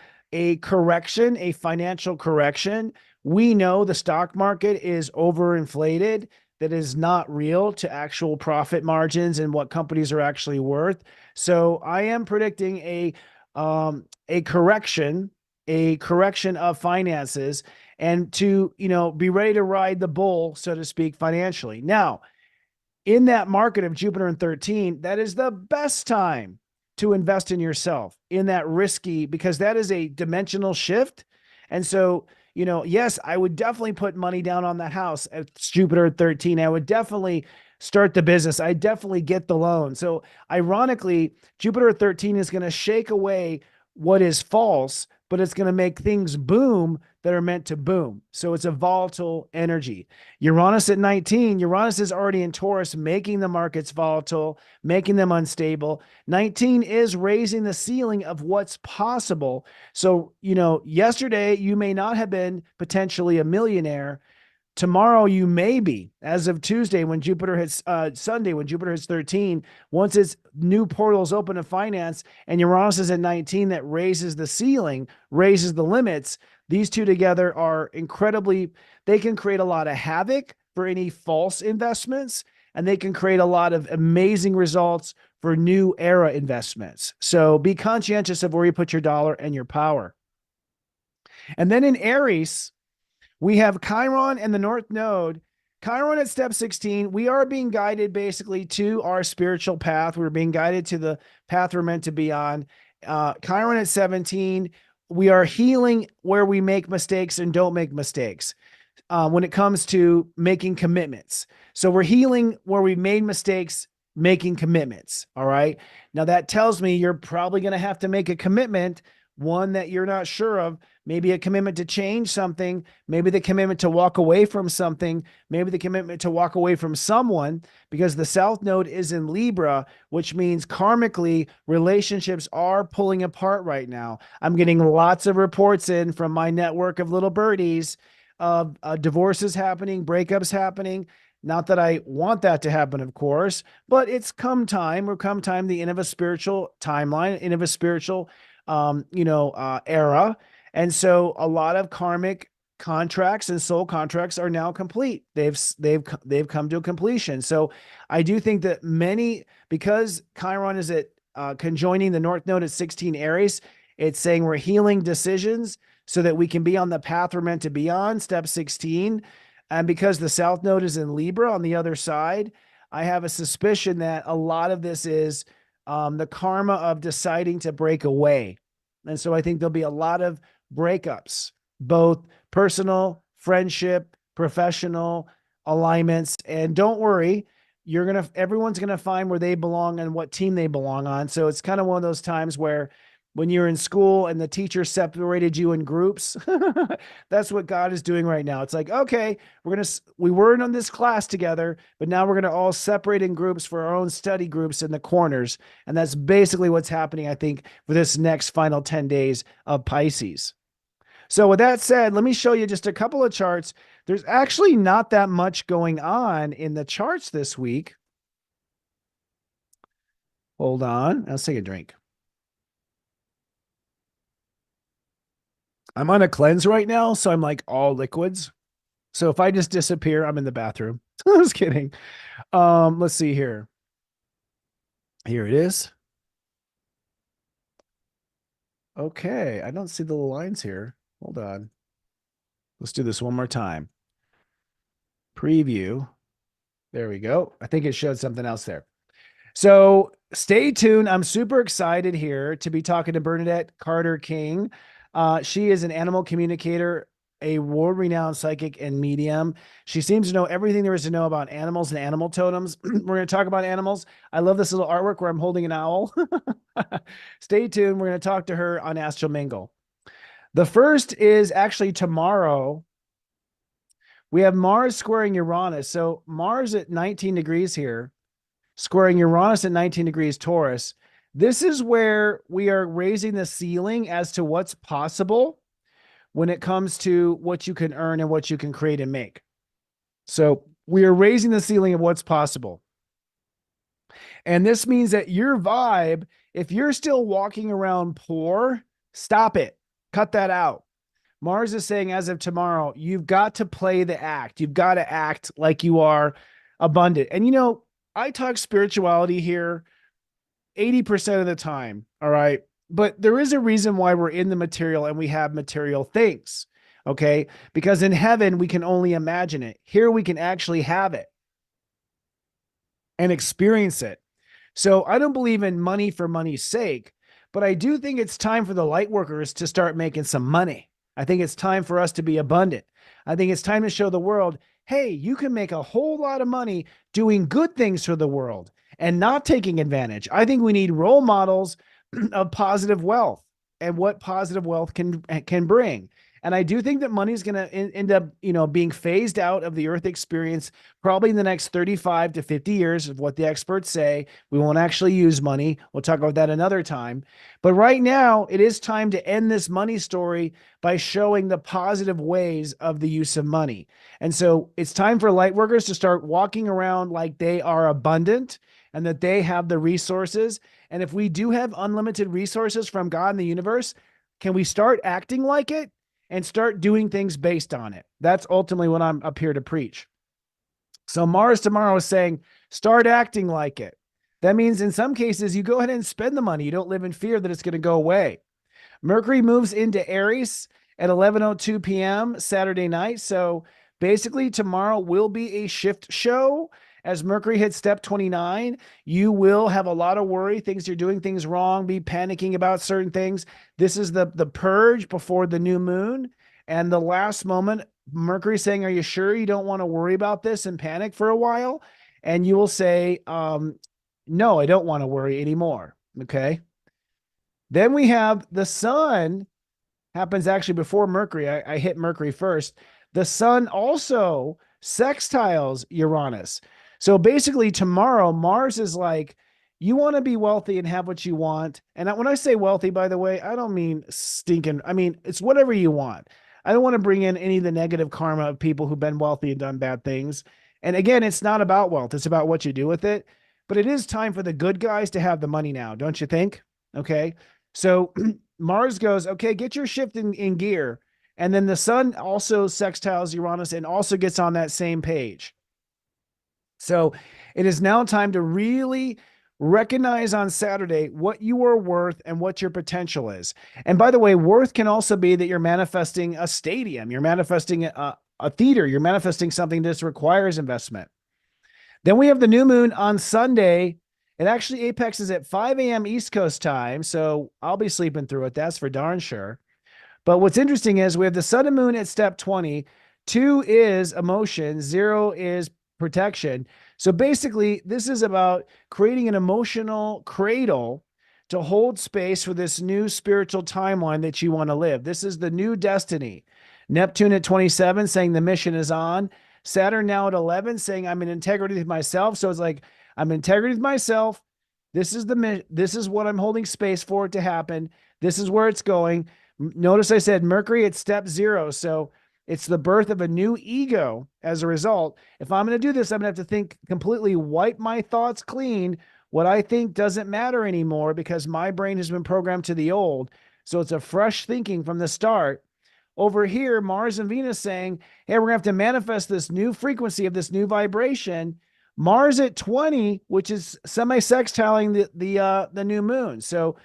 correction, a financial correction. We know the stock market is overinflated. That is not real to actual profit margins and what companies are actually worth. So I am predicting a correction of finances and to, be ready to ride the bull, so to speak, financially. Now, in that market of Jupiter and 13, that is the best time to invest in yourself in that risky, because that is a dimensional shift. And so, yes, I would definitely put money down on the house at Jupiter at 13. I would definitely start the business. I definitely get the loan. So ironically, Jupiter at 13 is going to shake away what is false, but it's going to make things boom that are meant to boom. So it's a volatile energy. Uranus at 19, Uranus is already in Taurus, making the markets volatile, making them unstable. 19 is raising the ceiling of what's possible. So, yesterday you may not have been potentially a millionaire. Tomorrow you may be, as of Tuesday when Jupiter hits Sunday, when Jupiter hits 13, once its new portals open to finance and Uranus is at 19, that raises the ceiling, raises the limits. These two together are they can create a lot of havoc for any false investments, and they can create a lot of amazing results for new era investments. So be conscientious of where you put your dollar and your power. And then in Aries, we have Chiron and the North Node. Chiron at step 16, we are being guided basically to our spiritual path. We're being guided to the path we're meant to be on. Chiron at 17, we are healing where we make mistakes and don't make mistakes when it comes to making commitments. So we're healing where we made mistakes, making commitments. All right. Now that tells me you're probably going to have to make a commitment, one that you're not sure of, maybe a commitment to change something, maybe the commitment to walk away from something, maybe the commitment to walk away from someone, because the South Node is in Libra, which means karmically relationships are pulling apart right now. I'm getting lots of reports in from my network of little birdies of divorces happening, breakups happening. Not that I want that to happen, of course, but it's come time, the end of a spiritual timeline, end of a spiritual era. And so a lot of karmic contracts and soul contracts are now complete. They've come to a completion. So I do think that many, because Chiron is at conjoining the North Node at 16 Aries, it's saying we're healing decisions so that we can be on the path we're meant to be on, step 16. And because the South Node is in Libra on the other side, I have a suspicion that a lot of this is the karma of deciding to break away. And so I think there'll be a lot of breakups, both personal, friendship, professional alignments. And don't worry, everyone's gonna find where they belong and what team they belong on. So it's kind of one of those times where when you're in school and the teacher separated you in groups, that's what God is doing right now. It's like, okay, we were in this class together, but now we're going to all separate in groups for our own study groups in the corners. And that's basically what's happening, I think, for this next final 10 days of Pisces. So with that said, let me show you just a couple of charts. There's actually not that much going on in the charts this week. Hold on. Let's take a drink. I'm on a cleanse right now, so I'm like all liquids. So if I just disappear, I'm in the bathroom. I was kidding. Let's see here. Here it is. Okay, I don't see the little lines here. Hold on. Let's do this one more time. Preview. There we go. I think it showed something else there. So stay tuned. I'm super excited here to be talking to Bernadette Carter King. She is an animal communicator, a world-renowned psychic and medium. She seems to know everything there is to know about animals and animal totems. We're going to talk about animals. I love this little artwork where I'm holding an owl. Stay tuned. We're going to talk to her on Astro Mingle. The first is actually tomorrow. We have Mars squaring Uranus. So Mars at 19 degrees here, squaring Uranus at 19 degrees Taurus. This is where we are raising the ceiling as to what's possible when it comes to what you can earn and what you can create and make. So we are raising the ceiling of what's possible. And this means that your vibe, if you're still walking around poor, stop it. Cut that out. Mars is saying as of tomorrow, you've got to play the act. You've got to act like you are abundant. And, you know, I talk spirituality here 80% of the time. All right. But there is a reason why we're in the material and we have material things. Okay. Because in heaven, we can only imagine it. Here, we can actually have it and experience it. So I don't believe in money for money's sake, but I do think it's time for the light workers to start making some money. I think it's time for us to be abundant. I think it's time to show the world, hey, you can make a whole lot of money doing good things for the world and not taking advantage. I think we need role models of positive wealth and what positive wealth can bring. And I do think that money is going to end up, being phased out of the earth experience probably in the next 35 to 50 years of what the experts say. We won't actually use money. We'll talk about that another time. But right now, it is time to end this money story by showing the positive ways of the use of money. And so it's time for light workers to start walking around like they are abundant and that they have the resources. And if we do have unlimited resources from God and the universe, can we start acting like it? And start doing things based on it. That's ultimately what I'm up here to preach. So Mars tomorrow is saying, start acting like it. That means in some cases, you go ahead and spend the money. You don't live in fear that it's going to go away. Mercury moves into Aries at 11:02 p.m. Saturday night. So basically tomorrow will be a shift show. As Mercury hits step 29, you will have a lot of worry, you're doing things wrong, be panicking about certain things. This is the purge before the new moon. And the last moment, Mercury saying, are you sure you don't want to worry about this and panic for a while? And you will say, no, I don't want to worry anymore. Okay. Then we have the sun happens actually before Mercury. I hit Mercury first. The sun also sextiles Uranus. So basically tomorrow, Mars is like, you want to be wealthy and have what you want. And when I say wealthy, by the way, I don't mean stinking. I mean, it's whatever you want. I don't want to bring in any of the negative karma of people who've been wealthy and done bad things. And again, it's not about wealth. It's about what you do with it. But it is time for the good guys to have the money now, don't you think? Okay. So Mars goes, okay, get your shift in gear. And then the sun also sextiles Uranus and also gets on that same page. So it is now time to really recognize on Saturday what you are worth and what your potential is. And by the way, worth can also be that you're manifesting a stadium, you're manifesting a theater, you're manifesting something that requires investment. Then we have the new moon on Sunday. It actually apexes at 5 a.m. East Coast time. So I'll be sleeping through it. That's for darn sure. But what's interesting is we have the sun and moon at step 20. 2 is emotion, 0 is protection. So basically, this is about creating an emotional cradle to hold space for this new spiritual timeline that you want to live. This is the new destiny. Neptune at 27 saying the mission is on. Saturn now at 11 saying I'm in integrity with myself. So it's like I'm in integrity with myself. This is what I'm holding space for it to happen. This is where it's going. Notice I said Mercury at step 0. So it's the birth of a new ego as a result. If I'm going to do this, I'm going to have to think completely, wipe my thoughts clean. What I think doesn't matter anymore because my brain has been programmed to the old. So it's a fresh thinking from the start. Over here, Mars and Venus saying, hey, we're going to have to manifest this new frequency of this new vibration. Mars at 20, which is semi-sextiling the new moon. So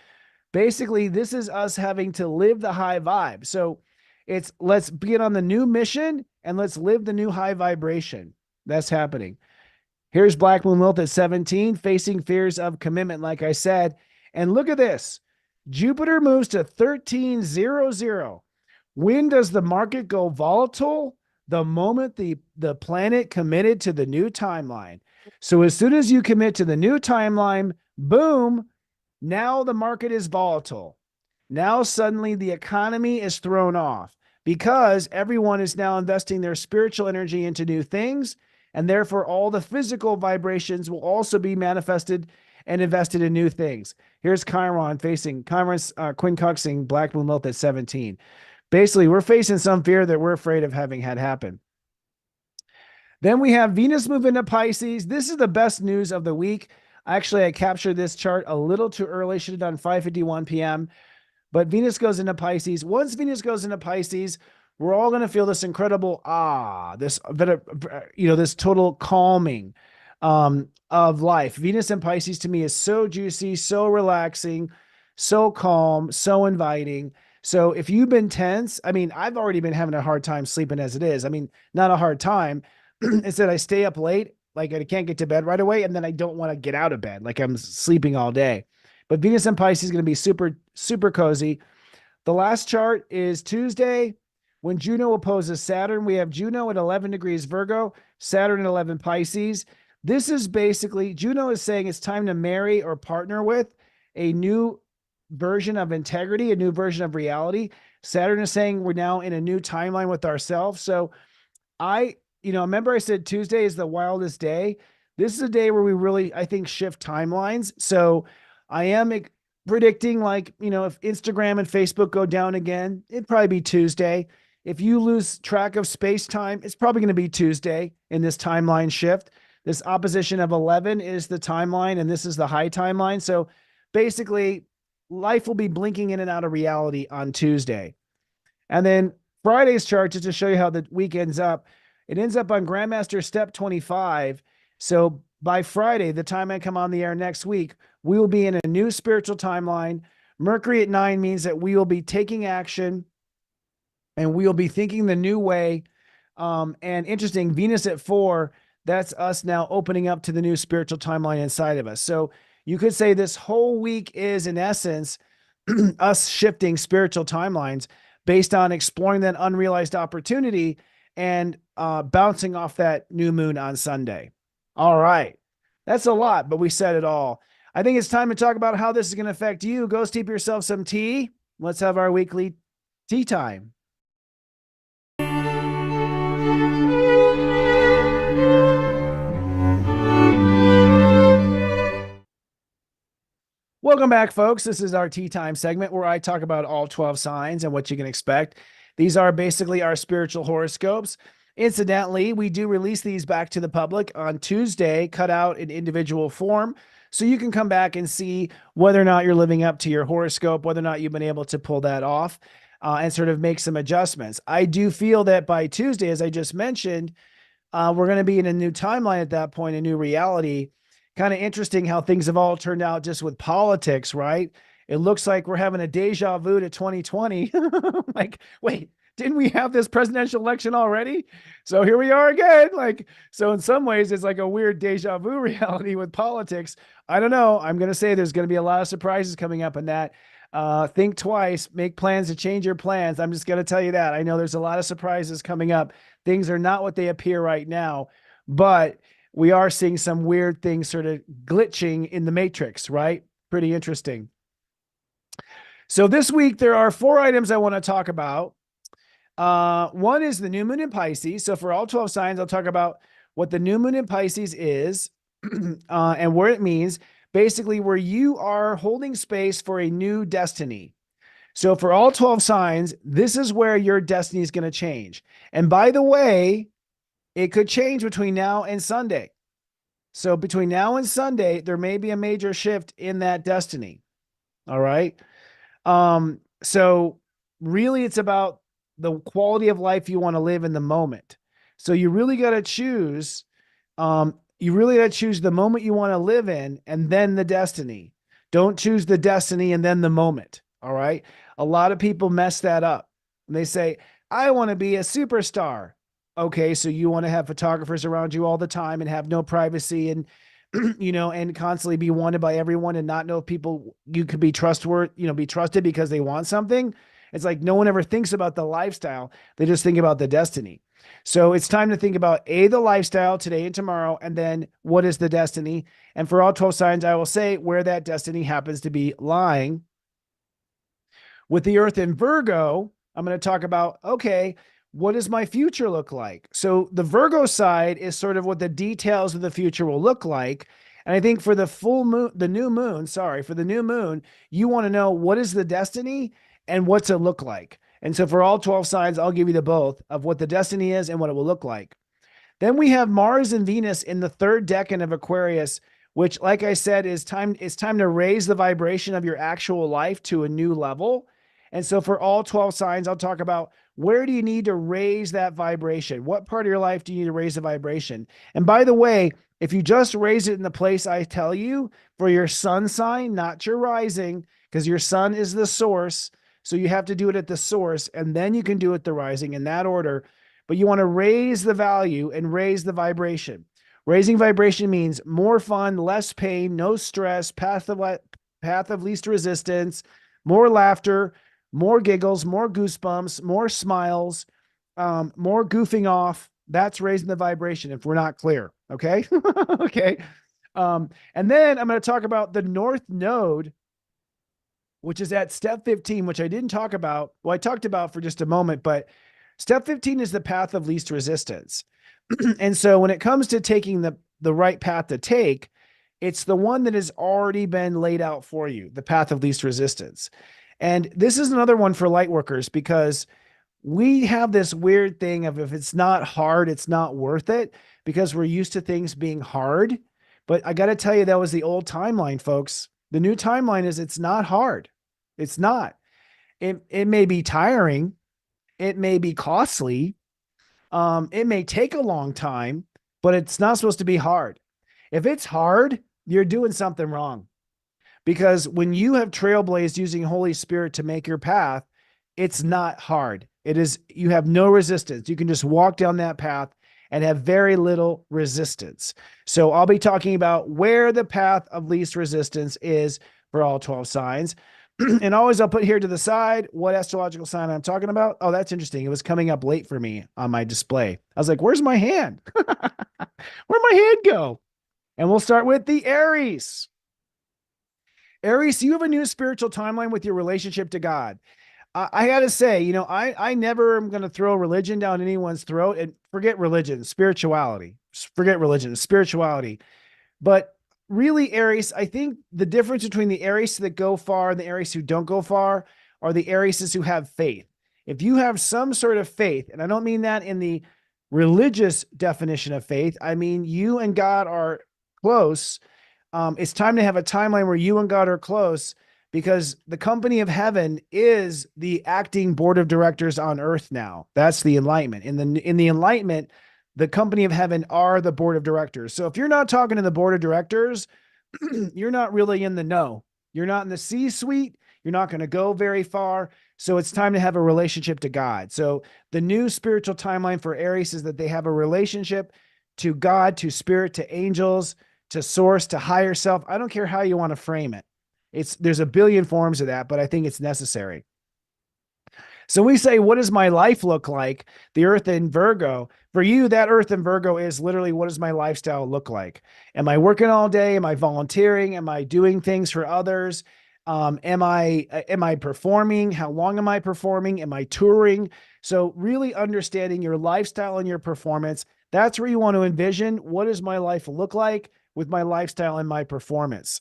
basically, this is us having to live the high vibe. So it's let's get on the new mission and let's live the new high vibration. That's happening. Here's Black Moon Lilith at 17, facing fears of commitment, like I said. And look at this. Jupiter moves to 1300. When does the market go volatile? The moment the planet committed to the new timeline. So as soon as you commit to the new timeline, boom, now the market is volatile. Now suddenly the economy is thrown off because everyone is now investing their spiritual energy into new things. And therefore, all the physical vibrations will also be manifested and invested in new things. Here's Chiron facing Chiron's quincunxing Black Moon Lilith at 17. Basically, we're facing some fear that we're afraid of having had happen. Then we have Venus move into Pisces. This is the best news of the week. Actually, I captured this chart a little too early. Should have done 5:51 p.m. But Venus goes into Pisces. Once Venus goes into Pisces, we're all going to feel this incredible this total calming of life. Venus in Pisces to me is so juicy, so relaxing, so calm, so inviting. So if you've been tense, I mean, I've already been having a hard time sleeping as it is. I mean, not a hard time. It's that I stay up late, like I can't get to bed right away, and then I don't want to get out of bed, like I'm sleeping all day. But Venus in Pisces is going to be super, super cozy. The last chart is Tuesday when Juno opposes Saturn. We have Juno at 11 degrees Virgo, Saturn at 11 Pisces. This is basically, Juno is saying it's time to marry or partner with a new version of integrity, a new version of reality. Saturn is saying we're now in a new timeline with ourselves. So remember I said Tuesday is the wildest day. This is a day where we really, I think, shift timelines. So I am predicting if Instagram and Facebook go down again, it'd probably be Tuesday. If you lose track of space time, it's probably going to be Tuesday in this timeline shift. This opposition of 11 is the timeline and this is the high timeline. So basically life will be blinking in and out of reality on Tuesday. And then Friday's chart, just to show you how the week ends up, it ends up on Grandmaster step 25. So by Friday, the time I come on the air next week, we will be in a new spiritual timeline. Mercury at 9 means that we will be taking action and we will be thinking the new way. And interesting, Venus at 4, that's us now opening up to the new spiritual timeline inside of us. So you could say this whole week is, in essence, us shifting spiritual timelines based on exploring that unrealized opportunity and bouncing off that new moon on Sunday. All right. That's a lot, but we said it all. I think it's time to talk about how this is going to affect you. Go steep yourself some tea. Let's have our weekly tea time. Welcome back, folks. This is our tea time segment where I talk about all 12 signs and what you can expect. These are basically our spiritual horoscopes. Incidentally, we do release these back to the public on Tuesday, cut out in individual form. So you can come back and see whether or not you're living up to your horoscope, whether or not you've been able to pull that off, and sort of make some adjustments. I do feel that by Tuesday, as I just mentioned, we're going to be in a new timeline at that point, a new reality. Kind of interesting how things have all turned out just with politics, right? It looks like we're having a deja vu to 2020. Like, wait, didn't we have this presidential election already? So here we are again. Like, so in some ways, it's like a weird deja vu reality with politics. I don't know. I'm going to say there's going to be a lot of surprises coming up in that. Think twice, make plans to change your plans. I'm just going to tell you that. I know there's a lot of surprises coming up. Things are not what they appear right now, but we are seeing some weird things sort of glitching in the matrix, right? Pretty interesting. So this week, there are 4 items I want to talk about. One is the new moon in Pisces. So for all 12 signs, I'll talk about what the new moon in Pisces is and what it means. Basically, where you are holding space for a new destiny. So for all 12 signs, this is where your destiny is going to change. And by the way, it could change between now and Sunday. So between now and Sunday, there may be a major shift in that destiny. All right. So really it's about the quality of life you want to live in the moment. So you really got to choose, the moment you want to live in and then the destiny. Don't choose the destiny and then the moment. All right. A lot of people mess that up and they say, I want to be a superstar. Okay. So you want to have photographers around you all the time and have no privacy and, and constantly be wanted by everyone and not know if people you could be trustworthy, be trusted because they want something. It's like no one ever thinks about the lifestyle. They just think about the destiny. So it's time to think about the lifestyle today and tomorrow, and then what is the destiny? And for all 12 signs, I will say where that destiny happens to be lying. With the Earth in Virgo, I'm going to talk about, okay, what does my future look like? So the Virgo side is sort of what the details of the future will look like. And I think for the new moon, you want to know what is the destiny and what's it look like. And so for all 12 signs, I'll give you the both of what the destiny is and what it will look like. Then we have Mars and Venus in the 3rd decan of Aquarius, which, like I said, it's time to raise the vibration of your actual life to a new level. And so for all 12 signs, I'll talk about where do you need to raise that vibration? What part of your life do you need to raise the vibration? And by the way, if you just raise it in the place I tell you for your sun sign, not your rising, because your sun is the source. So you have to do it at the source, and then you can do it the rising in that order. But you want to raise the value and raise the vibration. Raising vibration means more fun, less pain, no stress, path of least resistance, more laughter, more giggles, more goosebumps, more smiles, more goofing off. That's raising the vibration if we're not clear. Okay. Okay. And then I'm going to talk about the North Node, which is at step 15, which I didn't talk about. Well, I talked about for just a moment, but step 15 is the path of least resistance. And so when it comes to taking the right path to take, it's the one that has already been laid out for you, the path of least resistance. And this is another one for light workers because we have this weird thing of if it's not hard, it's not worth it because we're used to things being hard. But I got to tell you, that was the old timeline, folks. The new timeline is it's not hard. It's not. It may be tiring. It may be costly. It may take a long time, but it's not supposed to be hard. If it's hard, you're doing something wrong. Because when you have trailblazed using Holy Spirit to make your path, it's not hard. You have no resistance. You can just walk down that path and have very little resistance. So I'll be talking about where the path of least resistance is for all 12 signs. And always I'll put here to the side what astrological sign I'm talking about. Oh, that's interesting. It was coming up late for me on my display. I was like, where's my hand? Where'd my hand go? And we'll start with the Aries. Aries, you have a new spiritual timeline with your relationship to God. I got to say, I never am going to throw religion down anyone's throat and forget religion, spirituality, spirituality. But really, Aries, I think the difference between the Aries that go far and the Aries who don't go far are the Aries who have faith. If you have some sort of faith, and I don't mean that in the religious definition of faith, I mean you and God are close. It's time to have a timeline where you and God are close, because the company of heaven is the acting board of directors on earth now. That's the enlightenment. In the enlightenment, the company of heaven are the board of directors. So if you're not talking to the board of directors, you're not really in the know. You're not in the C-suite. You're not going to go very far. So it's time to have a relationship to God. So the new spiritual timeline for Aries is that they have a relationship to God, to spirit, to angels, to source, to higher self. I don't care how you want to frame it. There's a billion forms of that, but I think it's necessary. So we say, what does my life look like? The earth in Virgo. For you, that earth in Virgo is literally, what does my lifestyle look like? Am I working all day? Am I volunteering? Am I doing things for others? Am I performing? How long am I performing? Am I touring? So really understanding your lifestyle and your performance. That's where you want to envision, what does my life look like with my lifestyle and my performance?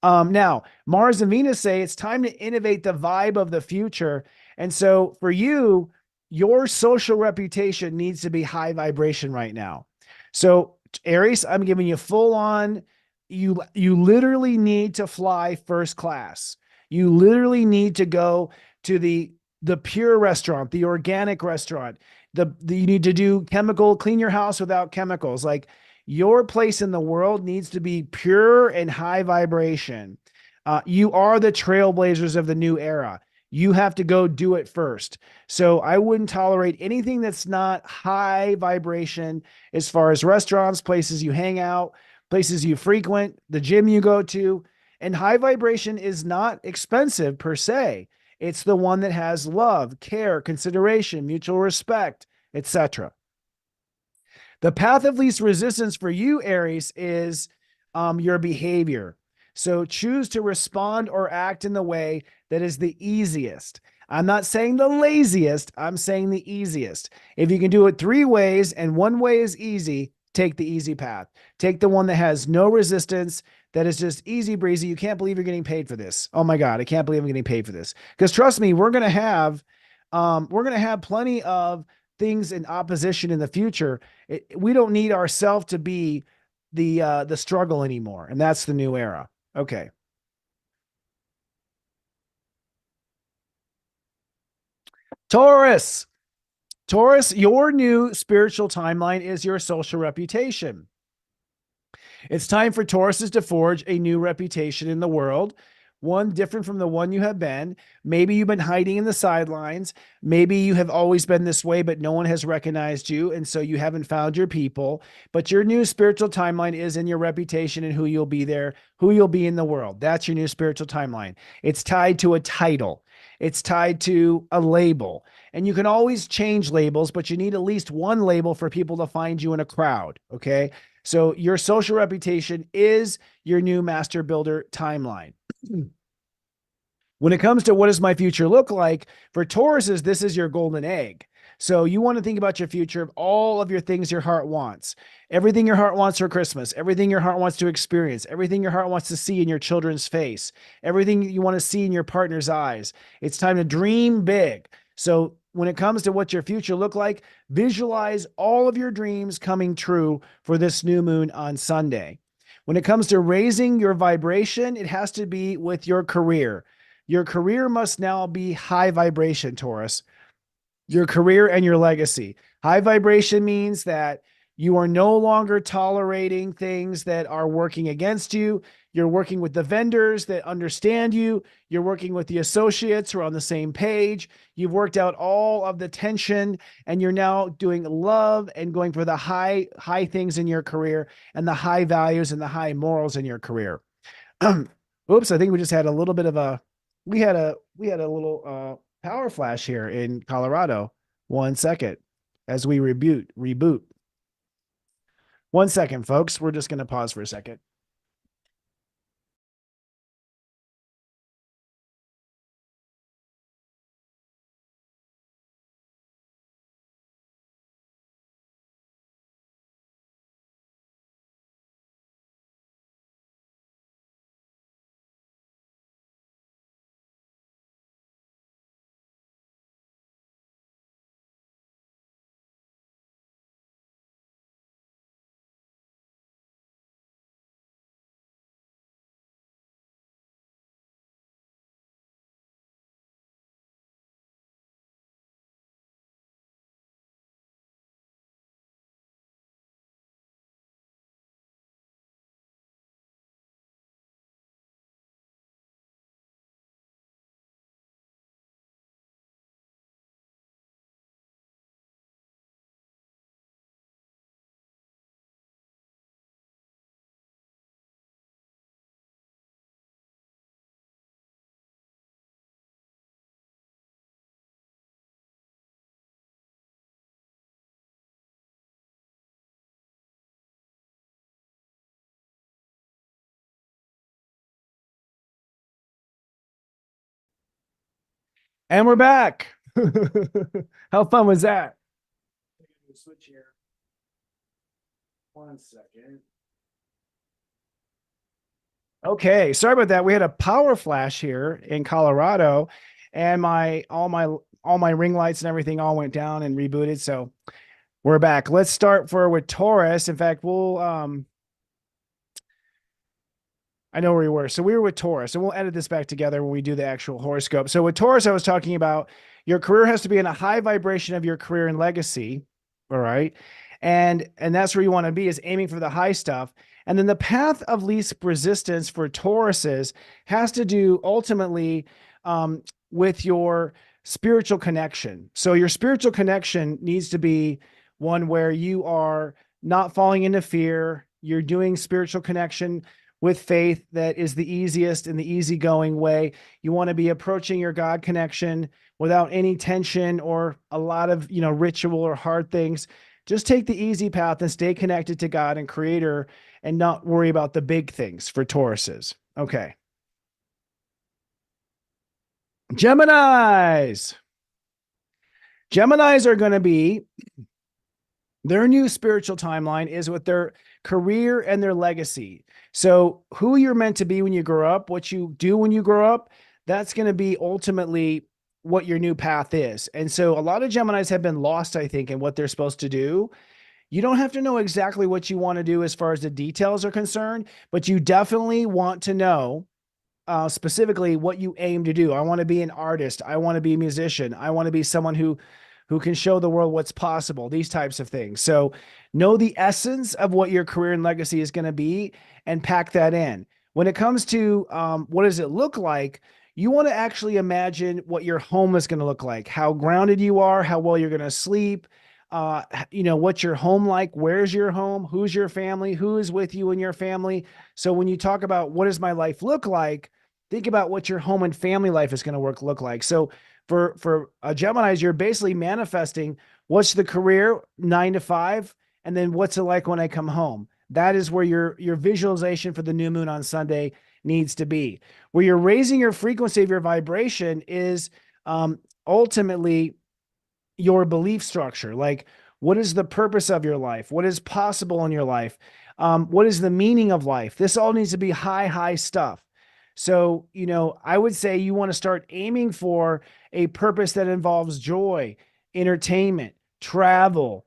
Now, Mars and Venus say it's time to innovate the vibe of the future. And so for you, your social reputation needs to be high vibration right now. So Aries, I'm giving you full on, you literally need to fly first class. You literally need to go to the pure restaurant, the organic restaurant. You need to do clean your house without chemicals. Like, your place in the world needs to be pure and high vibration. You are the trailblazers of the new era. You have to go do it first. So I wouldn't tolerate anything that's not high vibration, as far as restaurants, places you hang out, places you frequent, the gym you go to. And high vibration is not expensive per se. It's the one that has love, care, consideration, mutual respect, etc. The path of least resistance for you, Aries, is your behavior. So choose to respond or act in the way that is the easiest. I'm not saying the laziest, I'm saying the easiest. If you can do it 3 ways and 1 way is easy, take the easy path. Take the one that has no resistance, that is just easy breezy. You can't believe you're getting paid for this. Oh my God, I can't believe I'm getting paid for this. Because trust me, we're gonna have plenty of things in opposition in the future. We don't need ourselves to be the struggle anymore, and that's the new era. Okay. Taurus. Taurus, your new spiritual timeline is your social reputation. It's time for Tauruses to forge a new reputation in the world, one different from the one you have been. Maybe you've been hiding in the sidelines. Maybe you have always been this way, but no one has recognized you. And so you haven't found your people. But your new spiritual timeline is in your reputation and who you'll be there, who you'll be in the world. That's your new spiritual timeline. It's tied to a title, it's tied to a label. And you can always change labels, but you need at least one label for people to find you in a crowd. Okay. So your social reputation is your new master builder timeline. When it comes to what does my future look like, for Tauruses, this is your golden egg. So you want to think about your future of all of your things your heart wants. Everything your heart wants for Christmas, everything your heart wants to experience, everything your heart wants to see in your children's face, everything you want to see in your partner's eyes. It's time to dream big. So when it comes to what your future look like, visualize all of your dreams coming true for this new moon on Sunday. When it comes to raising your vibration, it has to be with your career. Your career must now be high vibration, Taurus. Your career and your legacy. High vibration means that you are no longer tolerating things that are working against you. You're working with the vendors that understand you. You're working with the associates who are on the same page. You've worked out all of the tension, and you're now doing love and going for the high things in your career and the high values and the high morals in your career. Oops, I think we just had a little bit of a we had a little power flash here in Colorado. 1 second as we reboot. 1 second, folks. We're just going to pause for a second. And we're back. How fun was that? Switch here. 1 second. Okay, sorry about that. We had a power flash here in Colorado, and all my ring lights and everything all went down and rebooted. So we're back. Let's start with Taurus. In fact, I know where we were. So we were with Taurus, and we'll edit this back together when we do the actual horoscope. So with Taurus, I was talking about your career has to be in a high vibration of your career and legacy. All right. And that's where you want to be, is aiming for the high stuff. And then the path of least resistance for Tauruses has to do ultimately with your spiritual connection. So your spiritual connection needs to be one where you are not falling into fear. You're doing spiritual connection with faith that is the easiest and the easygoing way. You want to be approaching your God connection without any tension or a lot of, ritual or hard things. Just take the easy path and stay connected to God and Creator and not worry about the big things for Tauruses. Okay. Geminis. Geminis are going to be, their new spiritual timeline is with their career and their legacy. So who you're meant to be when you grow up, what you do when you grow up, that's going to be ultimately what your new path is. And so a lot of Geminis have been lost, I think, in what they're supposed to do. You don't have to know exactly what you want to do as far as the details are concerned, but you definitely want to know specifically what you aim to do. I want to be an artist. I want to be a musician. I want to be someone who can show the world what's possible, these types of things. So know the essence of what your career and legacy is going to be and pack that in. When it comes to what does it look like, you want to actually imagine what your home is going to look like, how grounded you are, how well you're going to sleep, what's your home like, where's your home, who's your family, who is with you in your family. So when you talk about what does my life look like, think about what your home and family life is going to look like. So for Geminis, you're basically manifesting what's the career 9 to 5, and then what's it like when I come home. That is where your visualization for the new moon on Sunday needs to be. Where you're raising your frequency of your vibration is ultimately your belief structure. Like, what is the purpose of your life? What is possible in your life? What is the meaning of life? This all needs to be high stuff. So, I would say you want to start aiming for a purpose that involves joy, entertainment, travel,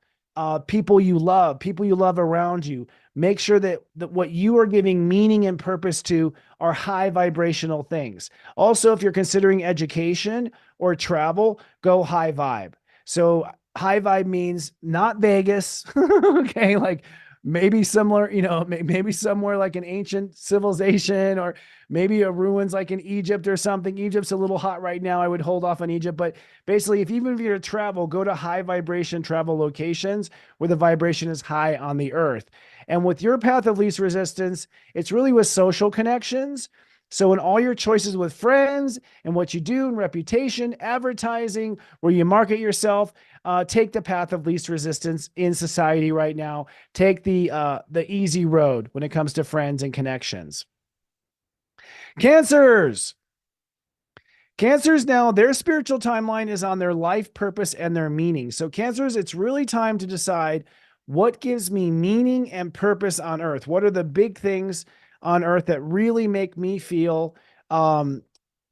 people you love around you. Make sure that what you are giving meaning and purpose to are high vibrational things. Also, if you're considering education or travel, go high vibe. So high vibe means not Vegas. Okay. Like maybe similar, maybe somewhere like an ancient civilization, or maybe a ruins like in Egypt or something. Egypt's a little hot right now. I would hold off on Egypt, but basically even if you're to travel, go to high vibration travel locations where the vibration is high on the earth. And with your path of least resistance, it's really with social connections. So in all your choices with friends and what you do in reputation, advertising, where you market yourself, take the path of least resistance in society right now. Take the easy road when it comes to friends and connections. Cancers now, their spiritual timeline is on their life purpose and their meaning. So Cancers, it's really time to decide what gives me meaning and purpose on earth. What are the big things on earth that really make me feel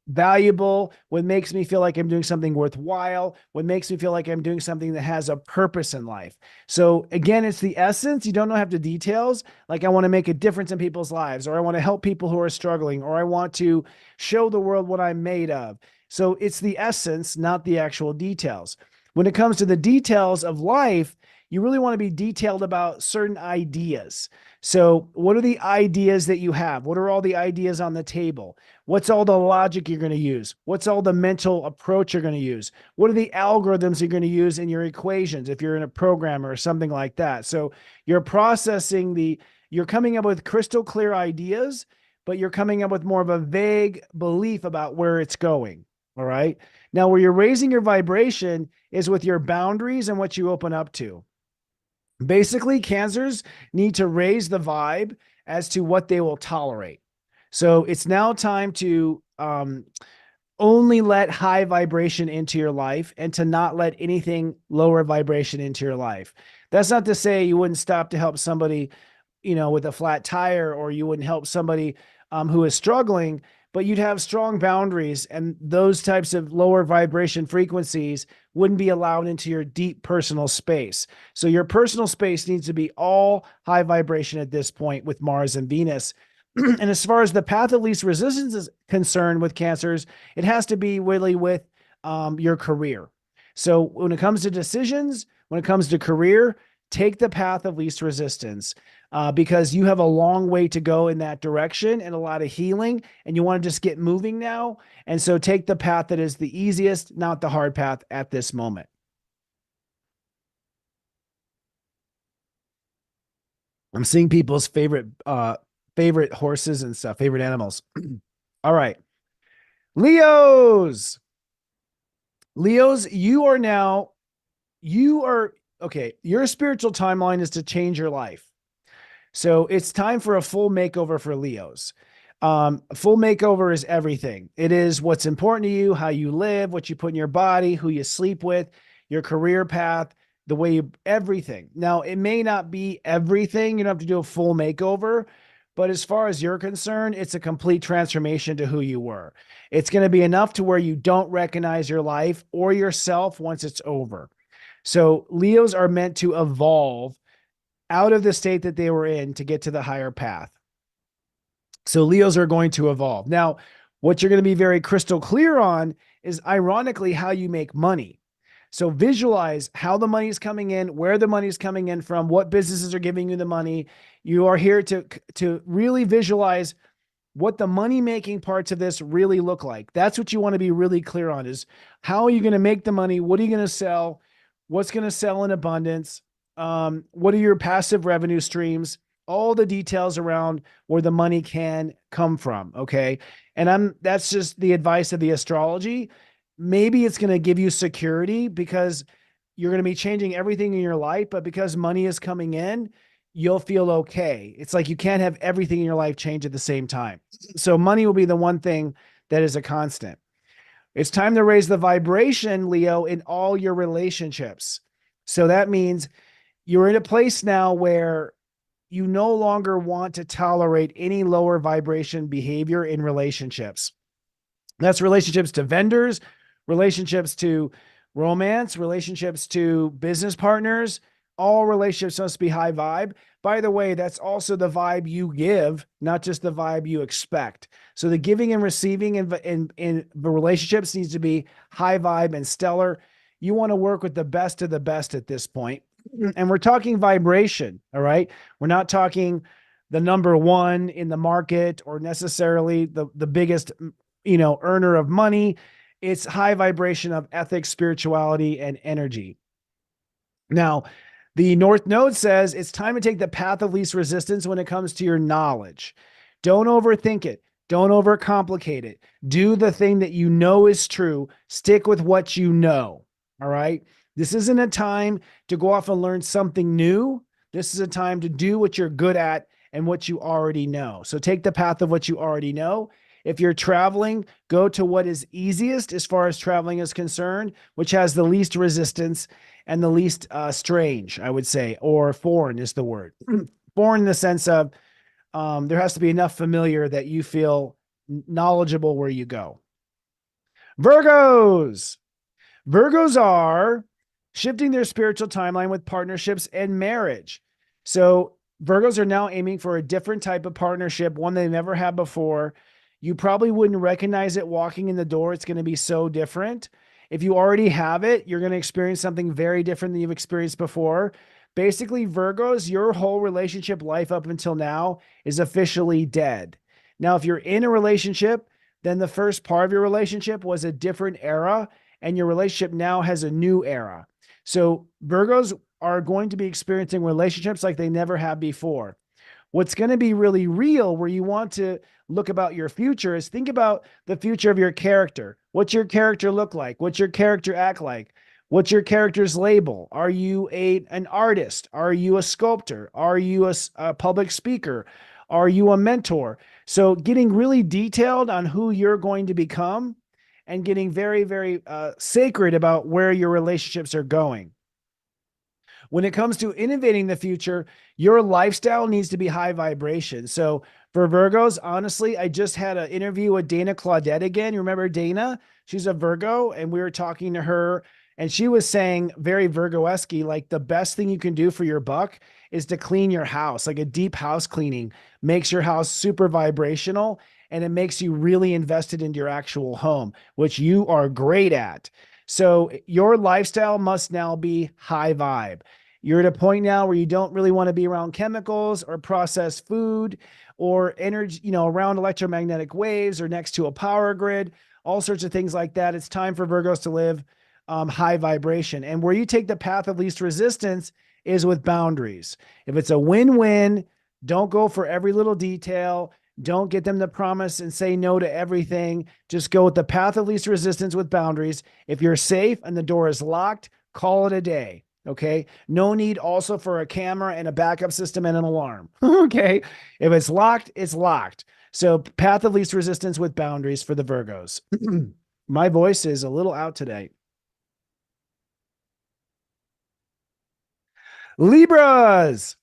valuable, what makes me feel like I'm doing something worthwhile, what makes me feel like I'm doing something that has a purpose in life. So again, it's the essence. You don't have the details. Like I want to make a difference in people's lives, or I want to help people who are struggling, or I want to show the world what I'm made of. So it's the essence, not the actual details. When it comes to the details of life, you really want to be detailed about certain ideas. So what are the ideas that you have? What are all the ideas on the table? What's all the logic you're going to use? What's all the mental approach you're going to use? What are the algorithms you're going to use in your equations if you're in a programmer or something like that? So you're you're coming up with crystal clear ideas, but you're coming up with more of a vague belief about where it's going. All right. Now, where you're raising your vibration is with your boundaries and what you open up to. Basically, Cancers need to raise the vibe as to what they will tolerate. So it's now time to only let high vibration into your life and to not let anything lower vibration into your life. That's not to say you wouldn't stop to help somebody, with a flat tire, or you wouldn't help somebody who is struggling, but you'd have strong boundaries, and those types of lower vibration frequencies wouldn't be allowed into your deep personal space. So your personal space needs to be all high vibration at this point with Mars and Venus. And as far as the path of least resistance is concerned with cancers, it has to be really with your career. So when it comes to decisions, when it comes to career, take the path of least resistance because you have a long way to go in that direction and a lot of healing, and you want to just get moving now. And so take the path that is the easiest, not the hard path at this moment. I'm seeing people's favorite horses and stuff, favorite animals. All right. Leos, you are okay. Your spiritual timeline is to change your life. So it's time for a full makeover for Leos. A full makeover is everything. It is what's important to you, how you live, what you put in your body, who you sleep with, your career path, the way you, everything. Now, it may not be everything. You don't have to do a full makeover, but as far as you're concerned, it's a complete transformation to who you were. It's going to be enough to where you don't recognize your life or yourself once it's over. So Leos are meant to evolve out of the state that they were in to get to the higher path. So Leos are going to evolve. Now, what you're going to be very crystal clear on is ironically how you make money. So visualize how the money is coming in, where the money is coming in from, what businesses are giving you the money. You are here to really visualize what the money-making parts of this really look like. That's what you want to be really clear on, is how are you going to make the money? What are you going to sell? What's going to sell in abundance? What are your passive revenue streams? All the details around where the money can come from. Okay. And that's just the advice of the astrology. Maybe it's going to give you security because you're going to be changing everything in your life, but because money is coming in, you'll feel okay. It's like you can't have everything in your life change at the same time. So money will be the one thing that is a constant. It's time to raise the vibration, Leo, in all your relationships. So that means you're in a place now where you no longer want to tolerate any lower vibration behavior in relationships. That's relationships to vendors, relationships to romance, relationships to business partners. All relationships must be high vibe. By the way, that's also the vibe you give, not just the vibe you expect. So the giving and receiving in the relationships needs to be high vibe and stellar. You want to work with the best of the best at this point. And we're talking vibration, all right? We're not talking the number one in the market or necessarily the biggest, earner of money. It's high vibration of ethics, spirituality, and energy. Now, the North Node says it's time to take the path of least resistance when it comes to your knowledge. Don't overthink it. Don't overcomplicate it. Do the thing that you know is true. Stick with what you know, all right? This isn't a time to go off and learn something new. This is a time to do what you're good at and what you already know. So take the path of what you already know. If you're traveling, go to what is easiest as far as traveling is concerned, which has the least resistance and the least strange, I would say, or foreign is the word. Foreign in the sense of there has to be enough familiar that you feel knowledgeable where you go. Virgos are shifting their spiritual timeline with partnerships and marriage. So Virgos are now aiming for a different type of partnership, one they never had before. You probably wouldn't recognize it walking in the door. It's going to be so different. If you already have it, you're going to experience something very different than you've experienced before. Basically, Virgos, your whole relationship life up until now is officially dead. Now, if you're in a relationship, then the first part of your relationship was a different era, and your relationship now has a new era. So Virgos are going to be experiencing relationships like they never have before. What's going to be really real, where you want to look about your future, is think about the future of your character. What's your character look like? What's your character act like? What's your character's label? Are you an artist? Are you a sculptor? Are you a public speaker? Are you a mentor? So getting really detailed on who you're going to become and getting very, very sacred about where your relationships are going. When it comes to innovating the future, your lifestyle needs to be high vibration. So for Virgos, honestly, I just had an interview with Dana Claudette again. You remember Dana? She's a Virgo, and we were talking to her, and she was saying very Virgo-esque, like the best thing you can do for your buck is to clean your house. Like a deep house cleaning makes your house super vibrational, and it makes you really invested into your actual home, which you are great at. So your lifestyle must now be high vibe. You're at a point now where you don't really want to be around chemicals or processed food or energy, around electromagnetic waves or next to a power grid, all sorts of things like that. It's time for Virgos to live high vibration. And where you take the path of least resistance is with boundaries. If it's a win-win, don't go for every little detail. Don't get them to promise and say no to everything. Just go with the path of least resistance with boundaries. If you're safe and the door is locked, call it a day. Okay. No need also for a camera and a backup system and an alarm. Okay. If it's locked, it's locked. So path of least resistance with boundaries for the Virgos. My voice is a little out today. Libras.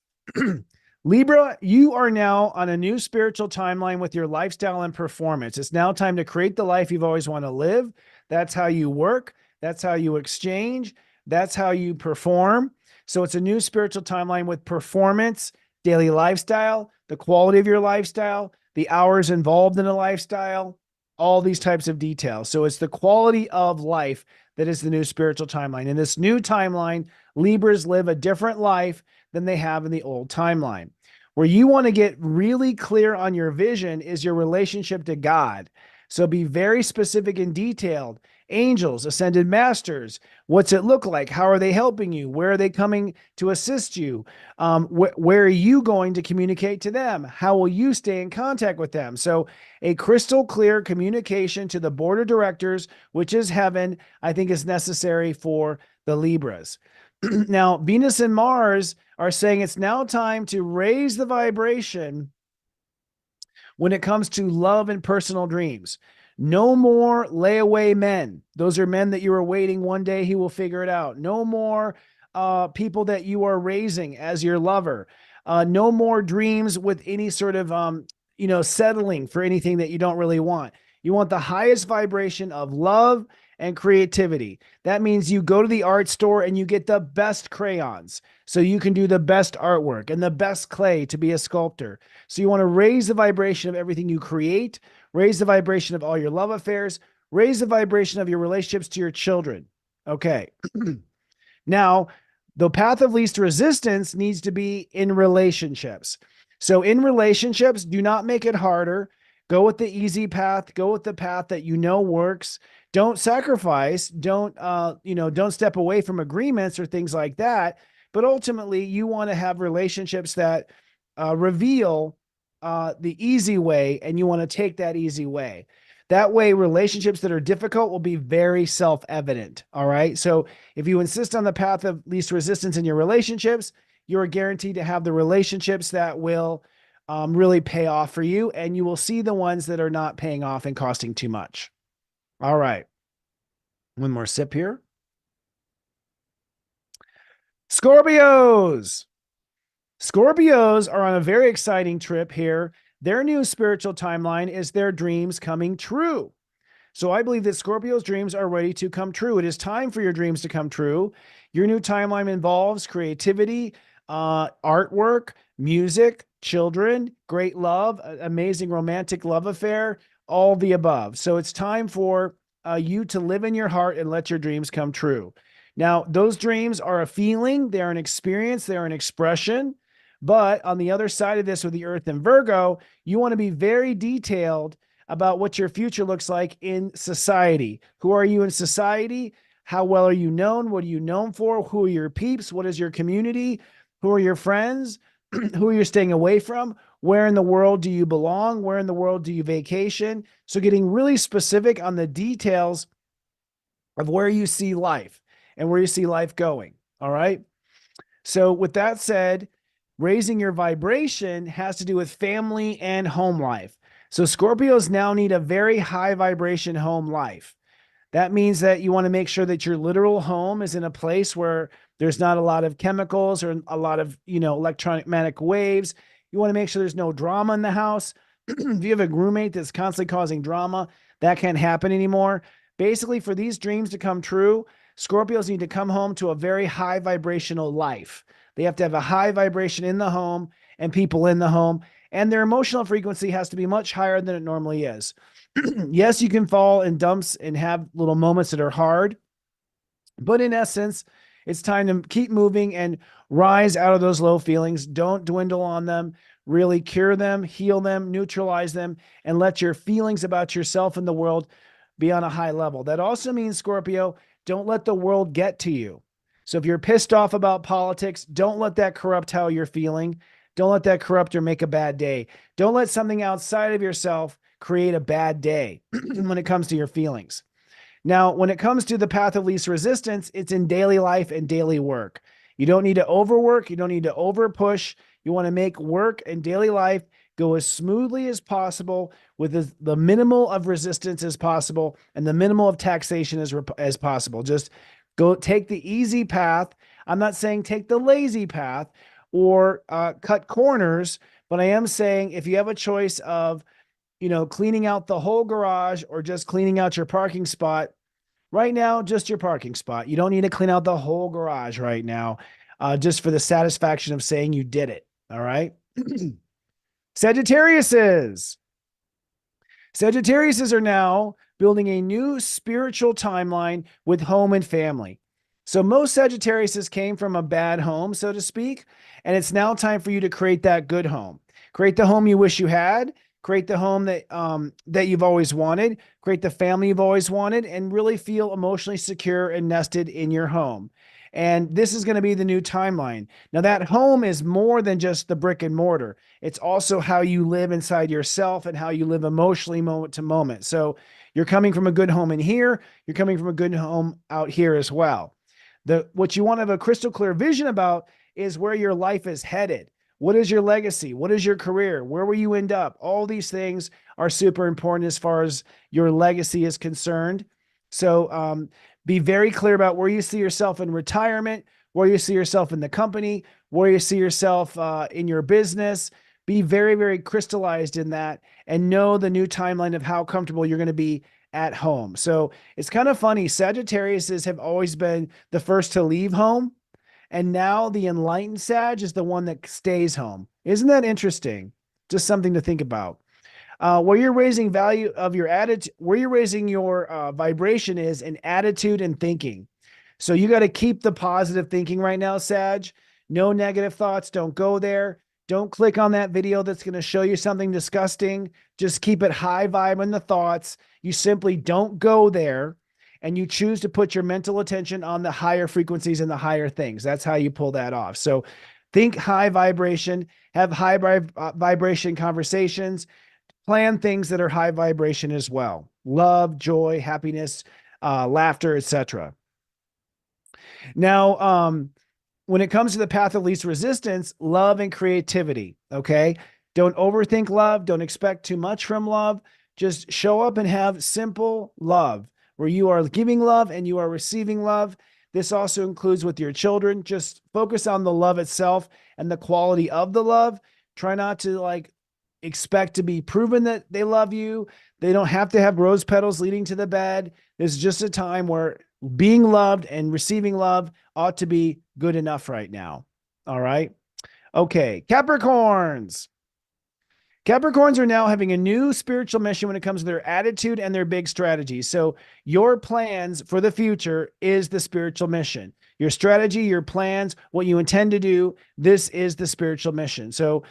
Libra, you are now on a new spiritual timeline with your lifestyle and performance. It's now time to create the life you've always wanted to live. That's how you work. That's how you exchange. That's how you perform. So it's a new spiritual timeline with performance, daily lifestyle, the quality of your lifestyle, the hours involved in a lifestyle, all these types of details. So it's the quality of life that is the new spiritual timeline. In this new timeline, Libras live a different life than they have in the old timeline. Where you want to get really clear on your vision is your relationship to God. So be very specific and detailed. Angels, ascended masters, what's it look like? How are they helping you? Where are they coming to assist you? Where are you going to communicate to them? How will you stay in contact with them? So a crystal clear communication to the board of directors, which is heaven, I think is necessary for the Libras. Now, Venus and Mars are saying it's now time to raise the vibration when it comes to love and personal dreams. No more layaway men. Those are men that you are waiting one day he will figure it out. No more people that you are raising as your lover. No more dreams with any sort of, settling for anything that you don't really want. You want the highest vibration of love and creativity. That means you go to the art store and you get the best crayons so you can do the best artwork and the best clay to be a sculptor. So you want to raise the vibration of everything you create, raise the vibration of all your love affairs, raise the vibration of your relationships to your children. Okay. Now, the path of least resistance needs to be in relationships. So in relationships, do not make it harder. Go with the easy path. Go with the path that you know works. Don't sacrifice. Don't step away from agreements or things like that. But ultimately, you want to have relationships that reveal the easy way, and you want to take that easy way. That way, relationships that are difficult will be very self-evident. All right. So if you insist on the path of least resistance in your relationships, you're guaranteed to have the relationships that will really pay off for you, and you will see the ones that are not paying off and costing too much. All right. One more sip here. Scorpios. Scorpios are on a very exciting trip here. Their new spiritual timeline is their dreams coming true. So I believe that Scorpio's dreams are ready to come true. It is time for your dreams to come true. Your new timeline involves creativity, artwork, music, children, great love, amazing romantic love affair, all the above. So it's time for you to live in your heart and let your dreams come true. Now, those dreams are a feeling, they're an experience, they're an expression. But on the other side of this with the Earth and Virgo, you want to be very detailed about what your future looks like in society. Who are you in society? How well are you known? What are you known for? Who are your peeps? What is your community? Who are your friends? Who are you staying away from? Where in the world do you belong? Where in the world do you vacation? So getting really specific on the details of where you see life and where you see life going. All right. So with that said, raising your vibration has to do with family and home life. So Scorpios now need a very high vibration home life. That means that you want to make sure that your literal home is in a place where there's not a lot of chemicals or a lot of, electromagnetic waves. You want to make sure there's no drama in the house. If you have a roommate that's constantly causing drama, that can't happen anymore. Basically, for these dreams to come true, Scorpios need to come home to a very high vibrational life. They have to have a high vibration in the home and people in the home, and their emotional frequency has to be much higher than it normally is. Yes, you can fall in dumps and have little moments that are hard, but in essence, it's time to keep moving and rise out of those low feelings. Don't dwindle on them. Really cure them, heal them, neutralize them, and let your feelings about yourself and the world be on a high level. That also means, Scorpio, don't let the world get to you. So if you're pissed off about politics, don't let that corrupt how you're feeling. Don't let that corrupt or make a bad day. Don't let something outside of yourself create a bad day when it comes to your feelings. Now, when it comes to the path of least resistance, it's in daily life and daily work. You don't need to overwork. You don't need to overpush. You want to make work and daily life go as smoothly as possible with the minimal of resistance as possible and the minimal of taxation as possible. Just go take the easy path. I'm not saying take the lazy path or cut corners, but I am saying if you have a choice of, cleaning out the whole garage or just cleaning out your parking spot, right now, just your parking spot. You don't need to clean out the whole garage right now, just for the satisfaction of saying you did it. All right. Sagittariuses are now building a new spiritual timeline with home and family. So most Sagittariuses came from a bad home, so to speak, and it's now time for you to create that good home. Create the home you wish you had. Create the home that you've always wanted. Create the family you've always wanted, and really feel emotionally secure and nested in your home. And this is going to be the new timeline. Now, that home is more than just the brick and mortar. It's also how you live inside yourself and how you live emotionally moment to moment. So you're coming from a good home in here. You're coming from a good home out here as well. What you want to have a crystal clear vision about is where your life is headed. What is your legacy? What is your career? Where will you end up? All these things are super important as far as your legacy is concerned. So be very clear about where you see yourself in retirement, where you see yourself in the company, where you see yourself in your business. Be very, very crystallized in that and know the new timeline of how comfortable you're going to be at home. So it's kind of funny. Sagittariuses have always been the first to leave home. And now the enlightened Sag is the one that stays home. Isn't that interesting? Just something to think about. Where you're raising value of your attitude, where you're raising your vibration is in attitude and thinking. So you got to keep the positive thinking right now, Sag. No negative thoughts. Don't go there. Don't click on that video that's going to show you something disgusting. Just keep it high vibe in the thoughts. You simply don't go there. And you choose to put your mental attention on the higher frequencies and the higher things. That's how you pull that off. So think high vibration, have high vibration conversations, plan things that are high vibration as well. Love, joy, happiness, laughter, etc. Now, when it comes to the path of least resistance, love and creativity, okay? Don't overthink love. Don't expect too much from love. Just show up and have simple love, where you are giving love and you are receiving love. This also includes with your children. Just focus on the love itself and the quality of the love. Try not to expect to be proven that they love you. They don't have to have rose petals leading to the bed. This is just a time where being loved and receiving love ought to be good enough right now. All right. Okay. Capricorns. Capricorns are now having a new spiritual mission when it comes to their attitude and their big strategies. So your plans for the future is the spiritual mission. Your strategy, your plans, what you intend to do, this is the spiritual mission. So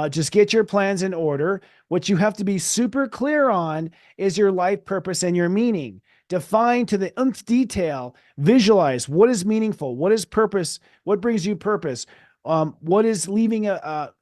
just get your plans in order. What you have to be super clear on is your life purpose and your meaning. Define to the nth detail, visualize what is meaningful, what is purpose, what brings you purpose, what is leaving a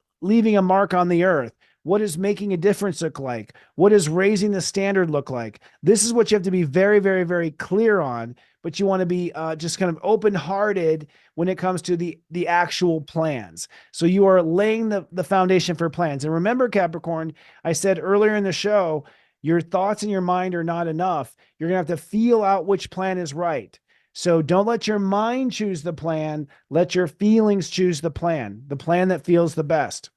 mark on the earth. What does making a difference look like? What does raising the standard look like? This is what you have to be very, very, very clear on, but you want to be just kind of open-hearted when it comes to the actual plans. So you are laying the foundation for plans. And remember, Capricorn, I said earlier in the show, Your thoughts in your mind are not enough. You're going to have to feel out which plan is right. So don't let your mind choose the plan. Let your feelings choose the plan that feels the best.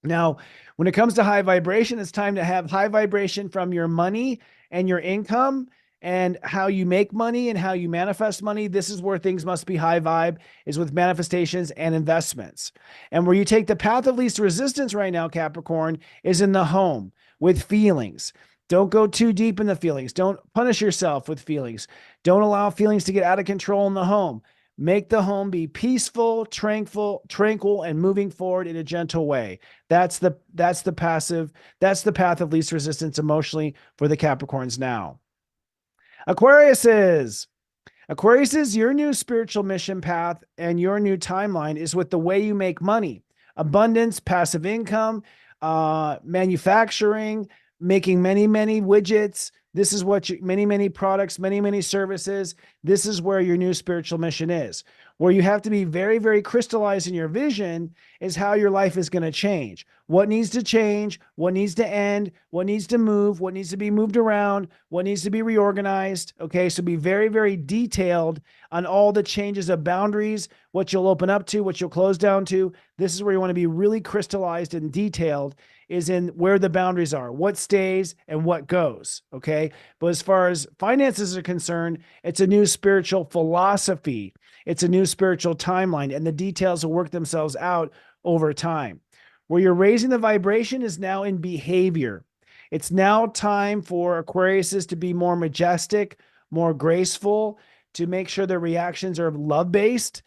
Now, when it comes to high vibration, it's time to have high vibration from your money and your income and how you make money and how you manifest money. This is where things must be high vibe, is with manifestations and investments. And where you take the path of least resistance right now, Capricorn, is in the home with feelings. Don't go too deep in the feelings. Don't punish yourself with feelings. Don't allow feelings to get out of control in the home. Make the home be peaceful, tranquil, and moving forward in a gentle way. That's the path of least resistance emotionally for the Capricorns now. Aquarius, your new spiritual mission path and your new timeline is with the way you make money, abundance, passive income, manufacturing, making many, many widgets. This is what many products, many services. This is where your new spiritual mission is. Where you have to be very, very crystallized in your vision is how your life is going to change. What needs to change, what needs to end, what needs to move, what needs to be moved around, what needs to be reorganized. Okay, so be very, very detailed on all the changes of boundaries, what you'll open up to, what you'll close down to. This is where you want to be really crystallized and detailed, is in where the boundaries are, what stays and what goes. Okay, but as far as finances are concerned, it's a new spiritual philosophy. It's a new spiritual timeline, and the details will work themselves out over time. Where you're raising the vibration is now in behavior. It's now time for Aquariuses to be more majestic, more graceful, to make sure their reactions are love-based.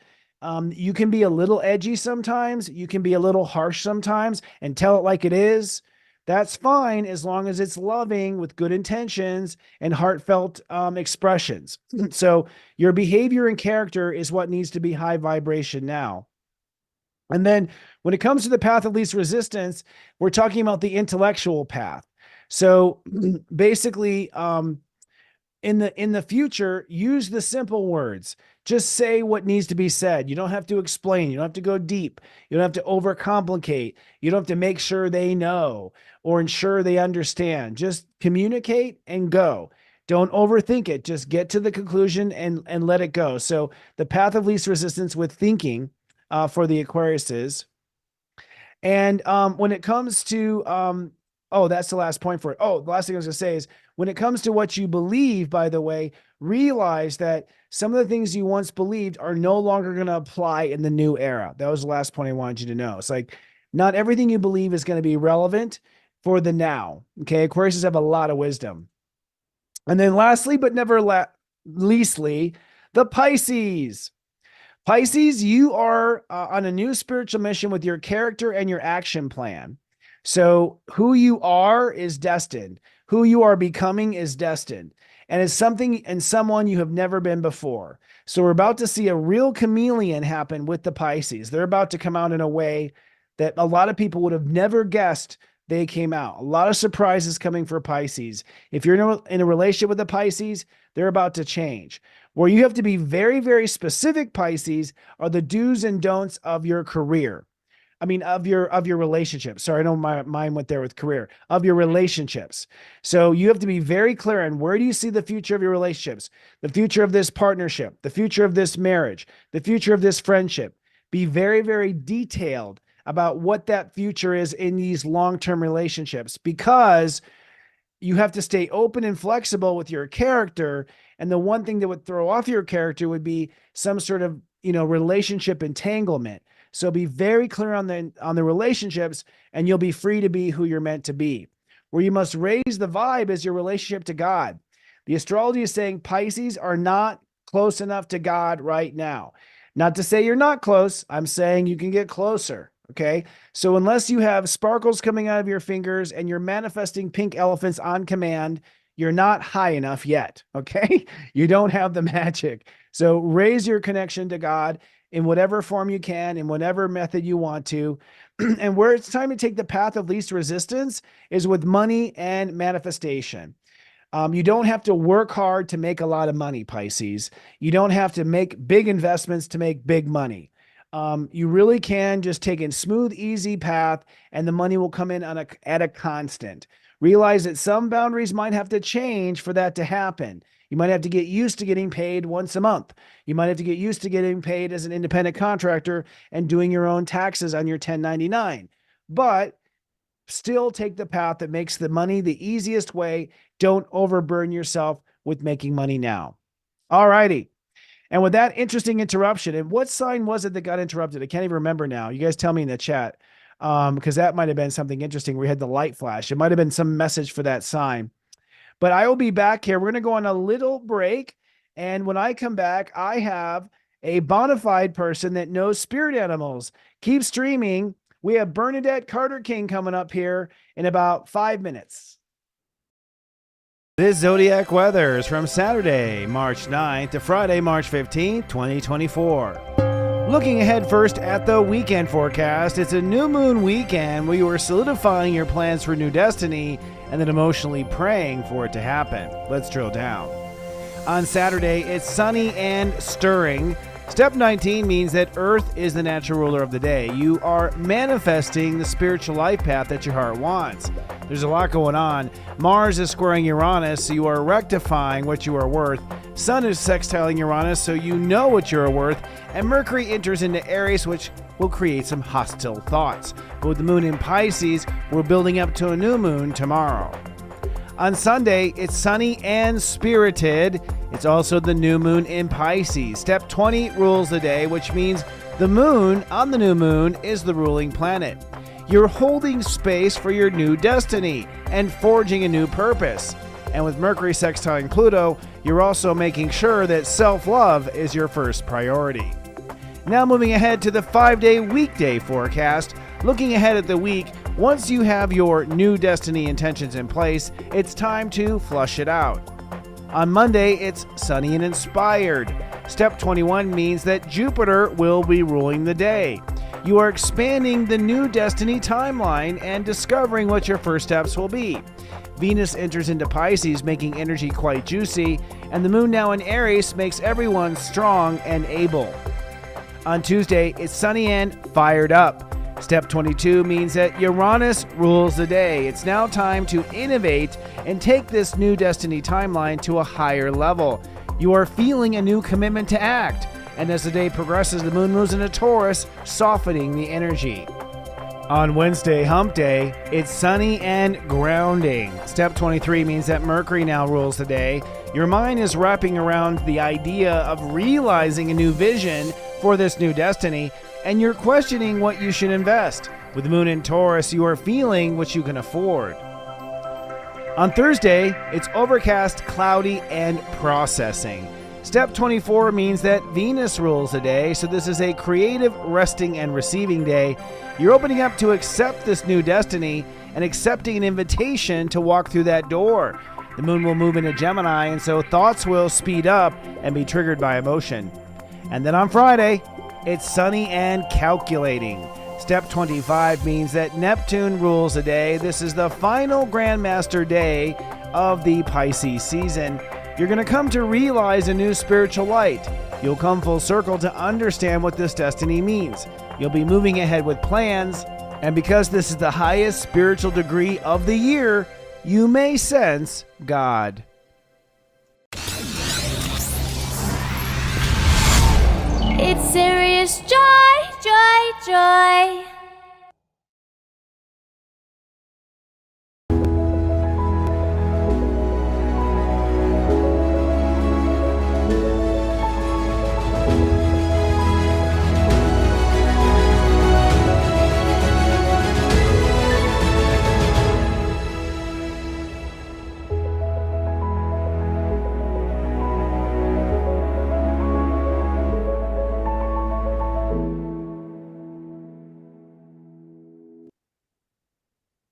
You can be a little edgy sometimes. You can be a little harsh sometimes and tell it like it is. That's fine as long as it's loving with good intentions and heartfelt expressions. So your behavior and character is what needs to be high vibration now. And then when it comes to the path of least resistance, we're talking about the intellectual path. So basically, in the future, use the simple words. Just say what needs to be said. You don't have to explain. You don't have to go deep. You don't have to overcomplicate. You don't have to make sure they know or ensure they understand. Just communicate and go. Don't overthink it. Just get to the conclusion and let it go. So the path of least resistance with thinking for the Aquariuses. And when it comes to, that's the last point for it. Oh, the last thing I was going to say is when it comes to what you believe, by the way, realize that some of the things you once believed are no longer going to apply in the new era. That was the last point I wanted you to know. It's like not everything you believe is going to be relevant for the now. Okay. Aquariuses have a lot of wisdom. And then lastly, but never leastly, the Pisces. Pisces, you are on a new spiritual mission with your character and your action plan. So who you are is destined. Who you are becoming is destined. And it's something and someone you have never been before. So we're about to see a real chameleon happen with the Pisces. They're about to come out in a way that a lot of people would have never guessed they came out. A lot of surprises coming for Pisces. If you're in a relationship with the Pisces, they're about to change. Where you have to be very, very specific, Pisces, are the do's and don'ts of your career. I mean, of your relationship. Sorry, I know my mind went there with career. Of your relationships. So you have to be very clear on where do you see the future of your relationships, the future of this partnership, the future of this marriage, the future of this friendship. Be very, very detailed about what that future is in these long-term relationships, because you have to stay open and flexible with your character. And the one thing that would throw off your character would be some sort of, relationship entanglement. So be very clear on the relationships, and you'll be free to be who you're meant to be. Where you must raise the vibe is your relationship to God. The astrology is saying Pisces are not close enough to God right now. Not to say you're not close. I'm saying you can get closer. Okay. So unless you have sparkles coming out of your fingers and you're manifesting pink elephants on command, you're not high enough yet. Okay. You don't have the magic. So raise your connection to God in whatever form you can, in whatever method you want to. And where it's time to take the path of least resistance is with money and manifestation. You don't have to work hard to make a lot of money, Pisces. You don't have to make big investments to make big money. You really can just take a smooth, easy path, and the money will come in at a constant. Realize that some boundaries might have to change for that to happen. You might have to get used to getting paid once a month. You might have to get used to getting paid as an independent contractor and doing your own taxes on your 1099. But still take the path that makes the money the easiest way. Don't overburden yourself with making money now. All righty. And with that interesting interruption, and what sign was it that got interrupted? I can't even remember now. You guys tell me in the chat, because that might have been something interesting. We had the light flash. It might have been some message for that sign. But I will be back here. We're going to go on a little break. And when I come back, I have a bona fide person that knows spirit animals. Keep streaming. We have Bernadette Carter King coming up here in about 5 minutes. This Zodiac weather is from Saturday, March 9th to Friday, March 15th, 2024. Looking ahead first at the weekend forecast, it's a new moon weekend where you are solidifying your plans for new destiny and then emotionally praying for it to happen. Let's drill down. On Saturday, it's sunny and stirring. Step 19 means that Earth is the natural ruler of the day. You are manifesting the spiritual life path that your heart wants. There's a lot going on. Mars is squaring Uranus, so you are rectifying what you are worth. Sun is sextiling Uranus, so you know what you are worth. And Mercury enters into Aries, which will create some hostile thoughts. But with the moon in Pisces, we're building up to a new moon tomorrow. On Sunday, it's sunny and spirited. It's also the new moon in Pisces. Step 20 rules the day, which means the moon on the new moon is the ruling planet. You're holding space for your new destiny and forging a new purpose. And with Mercury sextiling Pluto, you're also making sure that self-love is your first priority. Now moving ahead to the 5-day weekday forecast. Looking ahead at the week, once you have your new destiny intentions in place, it's time to flush it out. On Monday, it's sunny and inspired. Step 21 means that Jupiter will be ruling the day. You are expanding the new destiny timeline and discovering what your first steps will be. Venus enters into Pisces, making energy quite juicy, and the moon now in Aries makes everyone strong and able. On Tuesday, it's sunny and fired up. Step 22 means that Uranus rules the day. It's now time to innovate and take this new destiny timeline to a higher level. You are feeling a new commitment to act, and as the day progresses, the moon moves into Taurus, softening the energy. On Wednesday, hump day, it's sunny and grounding. Step 23 means that Mercury now rules the day. Your mind is wrapping around the idea of realizing a new vision for this new destiny, and you're questioning what you should invest. With the moon in Taurus, you are feeling what you can afford. On Thursday, it's overcast, cloudy, and processing. Step 24 means that Venus rules the day, so this is a creative resting and receiving day. You're opening up to accept this new destiny and accepting an invitation to walk through that door. The moon will move into Gemini, and so thoughts will speed up and be triggered by emotion. And then on Friday, it's sunny and calculating. Step 25 means that Neptune rules the day. This is the final Grandmaster day of the Pisces season. You're going to come to realize a new spiritual light. You'll come full circle to understand what this destiny means. You'll be moving ahead with plans, and because this is the highest spiritual degree of the year, you may sense God.
It's serious joy, joy, joy.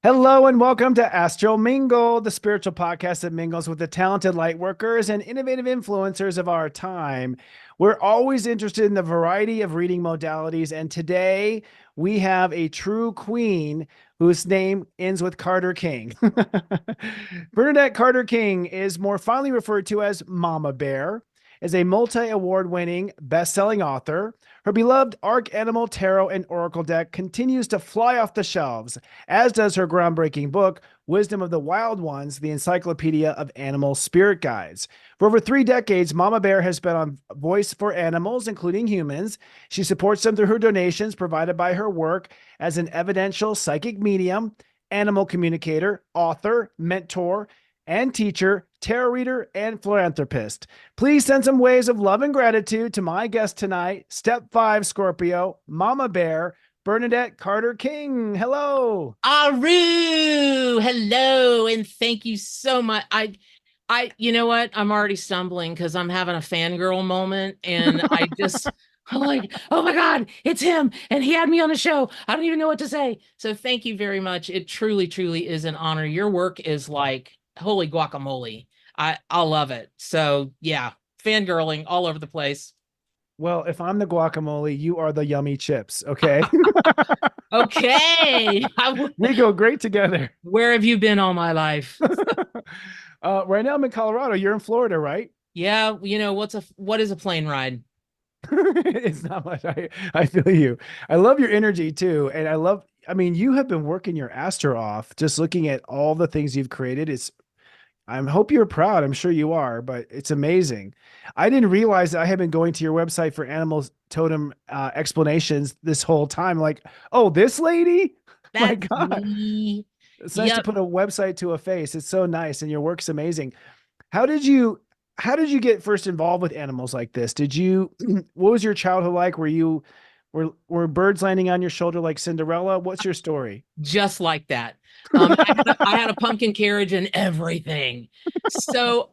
Hello and welcome to ASTRO Mingle, the spiritual podcast that mingles with the talented light workers and innovative influencers of our time. We're always interested in the variety of reading modalities, and today we have a true queen whose name ends with Carter King. Bernadette Carter King is more fondly referred to as Mama Bear, is a multi-award winning best-selling author. Her beloved Arc Animal Tarot and Oracle deck continues to fly off the shelves, as does her groundbreaking book, Wisdom of the Wild Ones, the Encyclopedia of Animal Spirit Guides. For over 3 decades, Mama Bear has been on voice for animals, including humans. She supports them through her donations provided by her work as an evidential psychic medium, animal communicator, author, mentor, and teacher, tarot reader, and philanthropist. Please send some waves of love and gratitude to my guest tonight, Step 5 Scorpio, Mama Bear, Bernadette Carter King. Hello.
Aru, hello, and thank you so much. You know what? I'm already stumbling because I'm having a fangirl moment, and I'm like, oh my God, it's him, and he had me on the show. I don't even know what to say. So thank you very much. It truly, truly is an honor. Your work is like, holy guacamole. I love it. So yeah, fangirling all over the place.
Well, if I'm the guacamole, you are the yummy chips, okay?
Okay.
We go great together.
Where have you been all my life?
Right now I'm in Colorado. You're in Florida, right?
Yeah, you know, what is a plane ride?
It's not much. I feel you. I love your energy too. And I mean, you have been working your Astro off just looking at all the things you've created. I hope you're proud. I'm sure you are, but it's amazing. I didn't realize that I had been going to your website for animal totem explanations this whole time. Like, oh, this lady? My
That's
God.
me.
It's nice to
Yep.
put a website to a face. It's so nice, and your work's amazing. How did you how did you get first involved with animals like this? Did you what was your childhood like? Were birds landing on your shoulder like Cinderella? What's your story?
Just like that. I had a pumpkin carriage and everything. So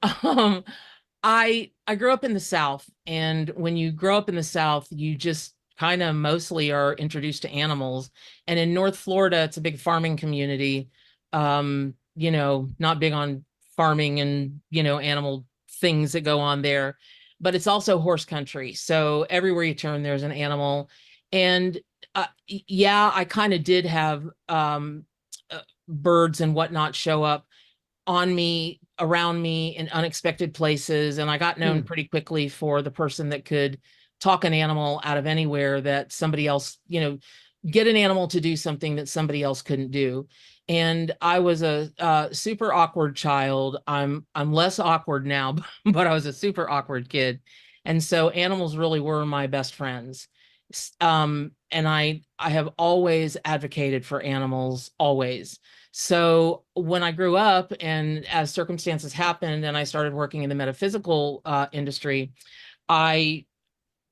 I grew up in the South, and when you grow up in the South, you just kind of mostly are introduced to animals. And in North Florida, it's a big farming community. You know, not big on farming and, you know, animal things that go on there, but it's also horse country. So everywhere you turn, there's an animal. And yeah, I kind of did have birds and whatnot show up on me, around me in unexpected places. And I got known
Hmm.
pretty quickly for the person that could talk an animal out of anywhere that somebody else, you know, get an animal to do something that somebody else couldn't do. And I was a super awkward child. I'm less awkward now, but I was a super awkward kid. And so animals really were my best friends. And I have always advocated for animals, always. So when I grew up and as circumstances happened and I started working in the metaphysical industry, I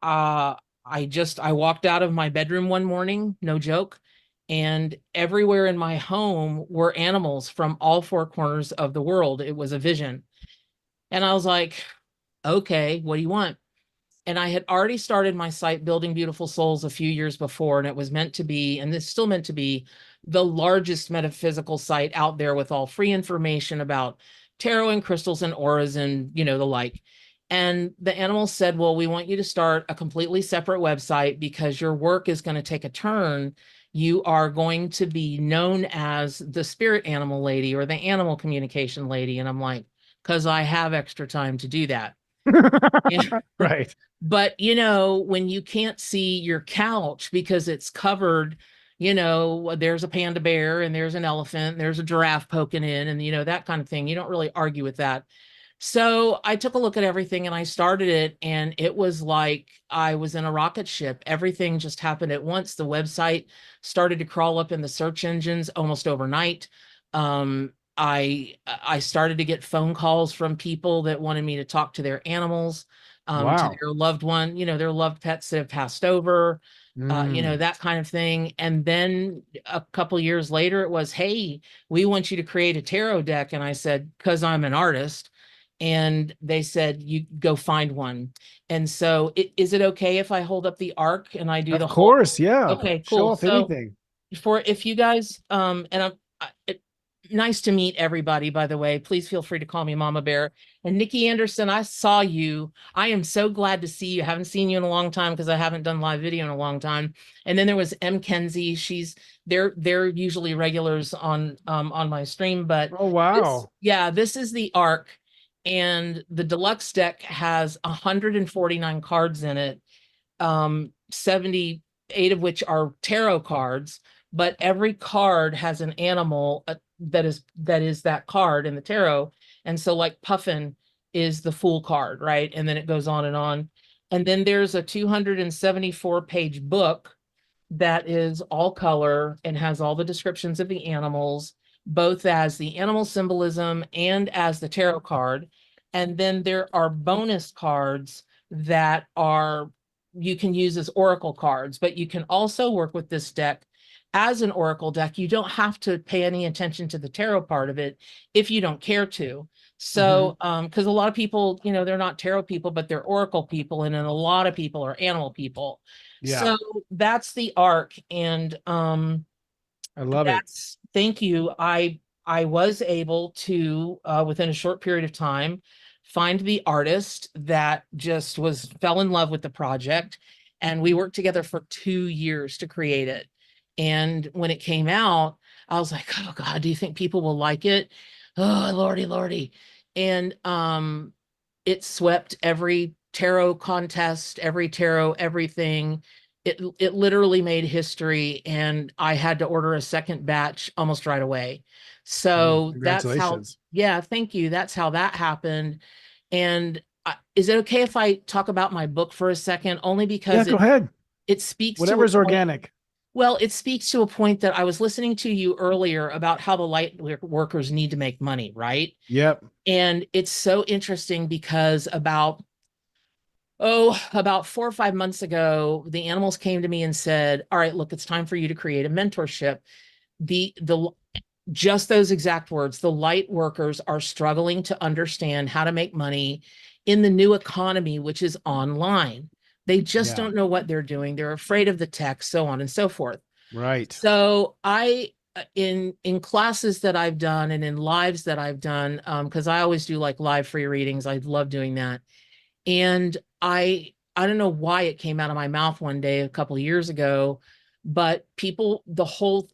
uh I walked out of my bedroom one morning, no joke, and everywhere in my home were animals from all 4 corners of the world. It was a vision. And I was like, okay, what do you want? And I had already started my site Building Beautiful Souls a few years before, and it was meant to be, and this still meant to be, the largest metaphysical site out there with all free information about tarot and crystals and auras and, you know, the like. And the animals said, well, we want you to start a completely separate website because your work is going to take a turn. You are going to be known as the spirit animal lady or the animal communication lady. And I'm like, because I have extra time to do that. Yeah.
Right.
But, you know, when you can't see your couch because it's covered, you know, there's a panda bear and there's an elephant, and there's a giraffe poking in, and, you know, that kind of thing. You don't really argue with that. So I took a look at everything and I started it, and it was like I was in a rocket ship. Everything just happened at once. The website started to crawl up in the search engines almost overnight. I started to get phone calls from people that wanted me to talk to their animals, to
Wow.
their loved one, you know, their loved pets that have passed over, you know,
Mm.
that kind of thing. And then a couple years later, it was, hey, we want you to create a tarot deck. And I said, because I'm an artist. And they said, you go find one. And so is it okay if I hold up the arc and I do
Of
the whole?
course, yeah.
Okay,
Show
cool.
off
So
anything.
for if you guys and nice to meet everybody, by the way. Please feel free to call me Mama Bear. And Nikki Anderson, I saw you. I am so glad to see you. I haven't seen you in a long time because I haven't done live video in a long time. And then there was M Kenzie. They're usually regulars on my stream, but
Oh, wow.
this is the arc. And the deluxe deck has 149 cards in it, 78 of which are tarot cards, but every card has an animal that is that card in the tarot. And so like Puffin is the Fool card, right? And then it goes on and on. And then there's a 274-page book that is all color and has all the descriptions of the animals, both as the animal symbolism and as the tarot card. And then there are bonus cards that are you can use as oracle cards, but you can also work with this deck as an oracle deck. You don't have to pay any attention to the tarot part of it if you don't care to. So, because a lot of people, you know, they're not tarot people, but they're oracle people, and then a lot of people are animal people.
Yeah.
So that's the arc, and
I love it.
thank you. I was able to within a short period of time find the artist that just fell in love with the project, and we worked together for 2 years to create it. And when it came out, I was like, oh God, do you think people will like it? Oh, Lordy, Lordy. And it swept every tarot contest, every tarot, everything. It literally made history, and I had to order a second batch almost right away. So that's how,
Congratulations.
yeah, thank you. That's how that happened. And is it okay if I talk about my book for a second? Only because
Yeah, go ahead.
it speaks
Whatever's
to a point.
organic.
Well, it speaks to a point that I was listening to you earlier about how the light workers need to make money, right?
Yep.
And it's so interesting because about 4 or 5 months ago, the animals came to me and said, all right, look, it's time for you to create a mentorship. The just those exact words, the light workers are struggling to understand how to make money in the new economy, which is online. They just don't know what they're doing. They're afraid of the tech, so on and so forth.
Right.
So I, in classes that I've done and in lives that I've done, because I always do like live free readings. I love doing that. And I don't know why it came out of my mouth one day a couple of years ago, but people, the whole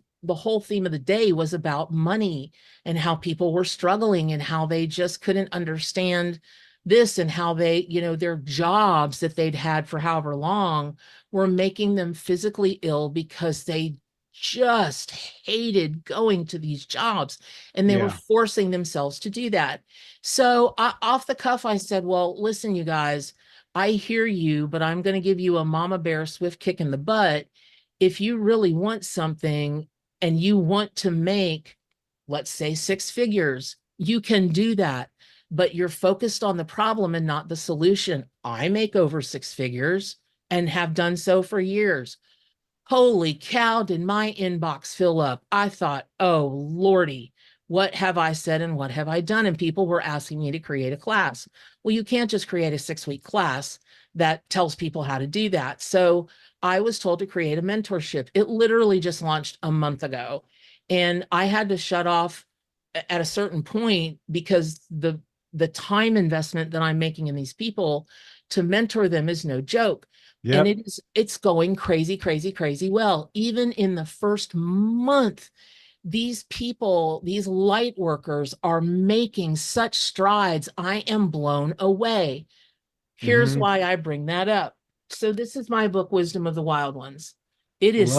theme of the day was about money and how people were struggling and how they just couldn't understand this, and how they, you know, their jobs that they'd had for however long were making them physically ill because they just hated going to these jobs, and they were forcing themselves to do that. So off the cuff, I said, well, listen, you guys, I hear you, but I'm going to give you a mama bear swift kick in the butt. If you really want something and you want to make, let's say, 6 figures, you can do that, but you're focused on the problem and not the solution. I make over 6 figures and have done so for years. Holy cow, did my inbox fill up. I thought, oh, Lordy, what have I said and what have I done? And people were asking me to create a class. Well, you can't just create a 6-week class that tells people how to do that. So I was told to create a mentorship. It literally just launched a month ago. And I had to shut off at a certain point because the time investment that I'm making in these people to mentor them is no joke.
Yep.
And it's going crazy, crazy, crazy well. Even in the first month, these people, these light workers are making such strides. I am blown away. Here's why I bring that up. So this is my book, Wisdom of the Wild Ones. It is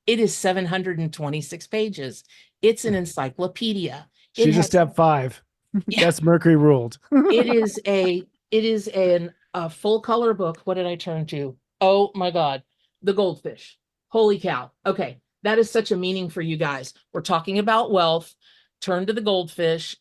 it is 726 pages. It's an encyclopedia.
She's a step 5.
Yeah.
That's Mercury ruled.
it is a full color book. What did I turn to? Oh my God, the goldfish. Holy cow. Okay. That is such a meaning for you guys. We're talking about wealth. Turn to the goldfish.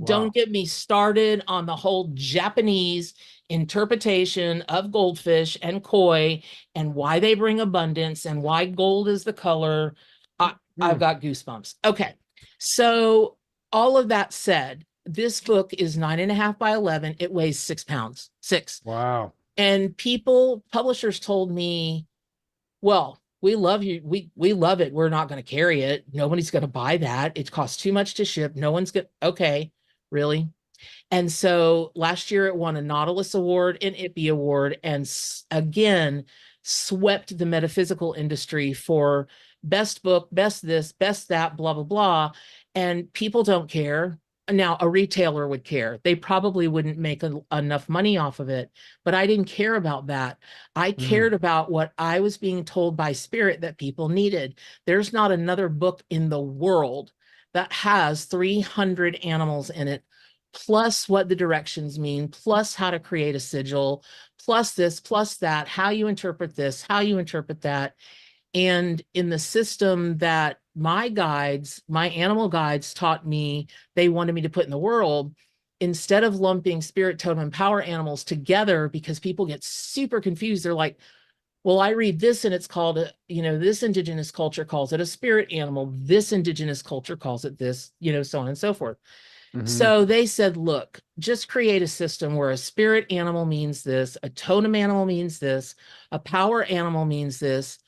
Don't get me started on the whole Japanese interpretation of goldfish and koi and why they bring abundance and why gold is the color. I've got goosebumps. Okay. So all of that said, this book is 9.5 by 11. It weighs 6 pounds. 6.
Wow.
And publishers told me, well, we love you. We love it. We're not going to carry it. Nobody's going to buy that. It costs too much to ship. No one's going to, okay, really? And so last year it won a Nautilus Award, an IPPY Award, and again, swept the metaphysical industry for best book, best this, best that, blah, blah, blah. And people don't care. now a retailer would care. They probably wouldn't make enough money off of it, but I didn't care about that. I cared about what I was being told by spirit that people needed. There's not another book in the world that has 300 animals in it, plus what the directions mean, plus how to create a sigil, plus this, plus that, how you interpret this, how you interpret that. And in the system that my guides, my animal guides taught me, they wanted me to put in the world, instead of lumping spirit, totem, and power animals together, because people get super confused. They're like, well, I read this and it's called, this indigenous culture calls it a spirit animal. This indigenous culture calls it this, so on and so forth. So they said, look, just create a system where a spirit animal means this, a totem animal means this, a power animal means this.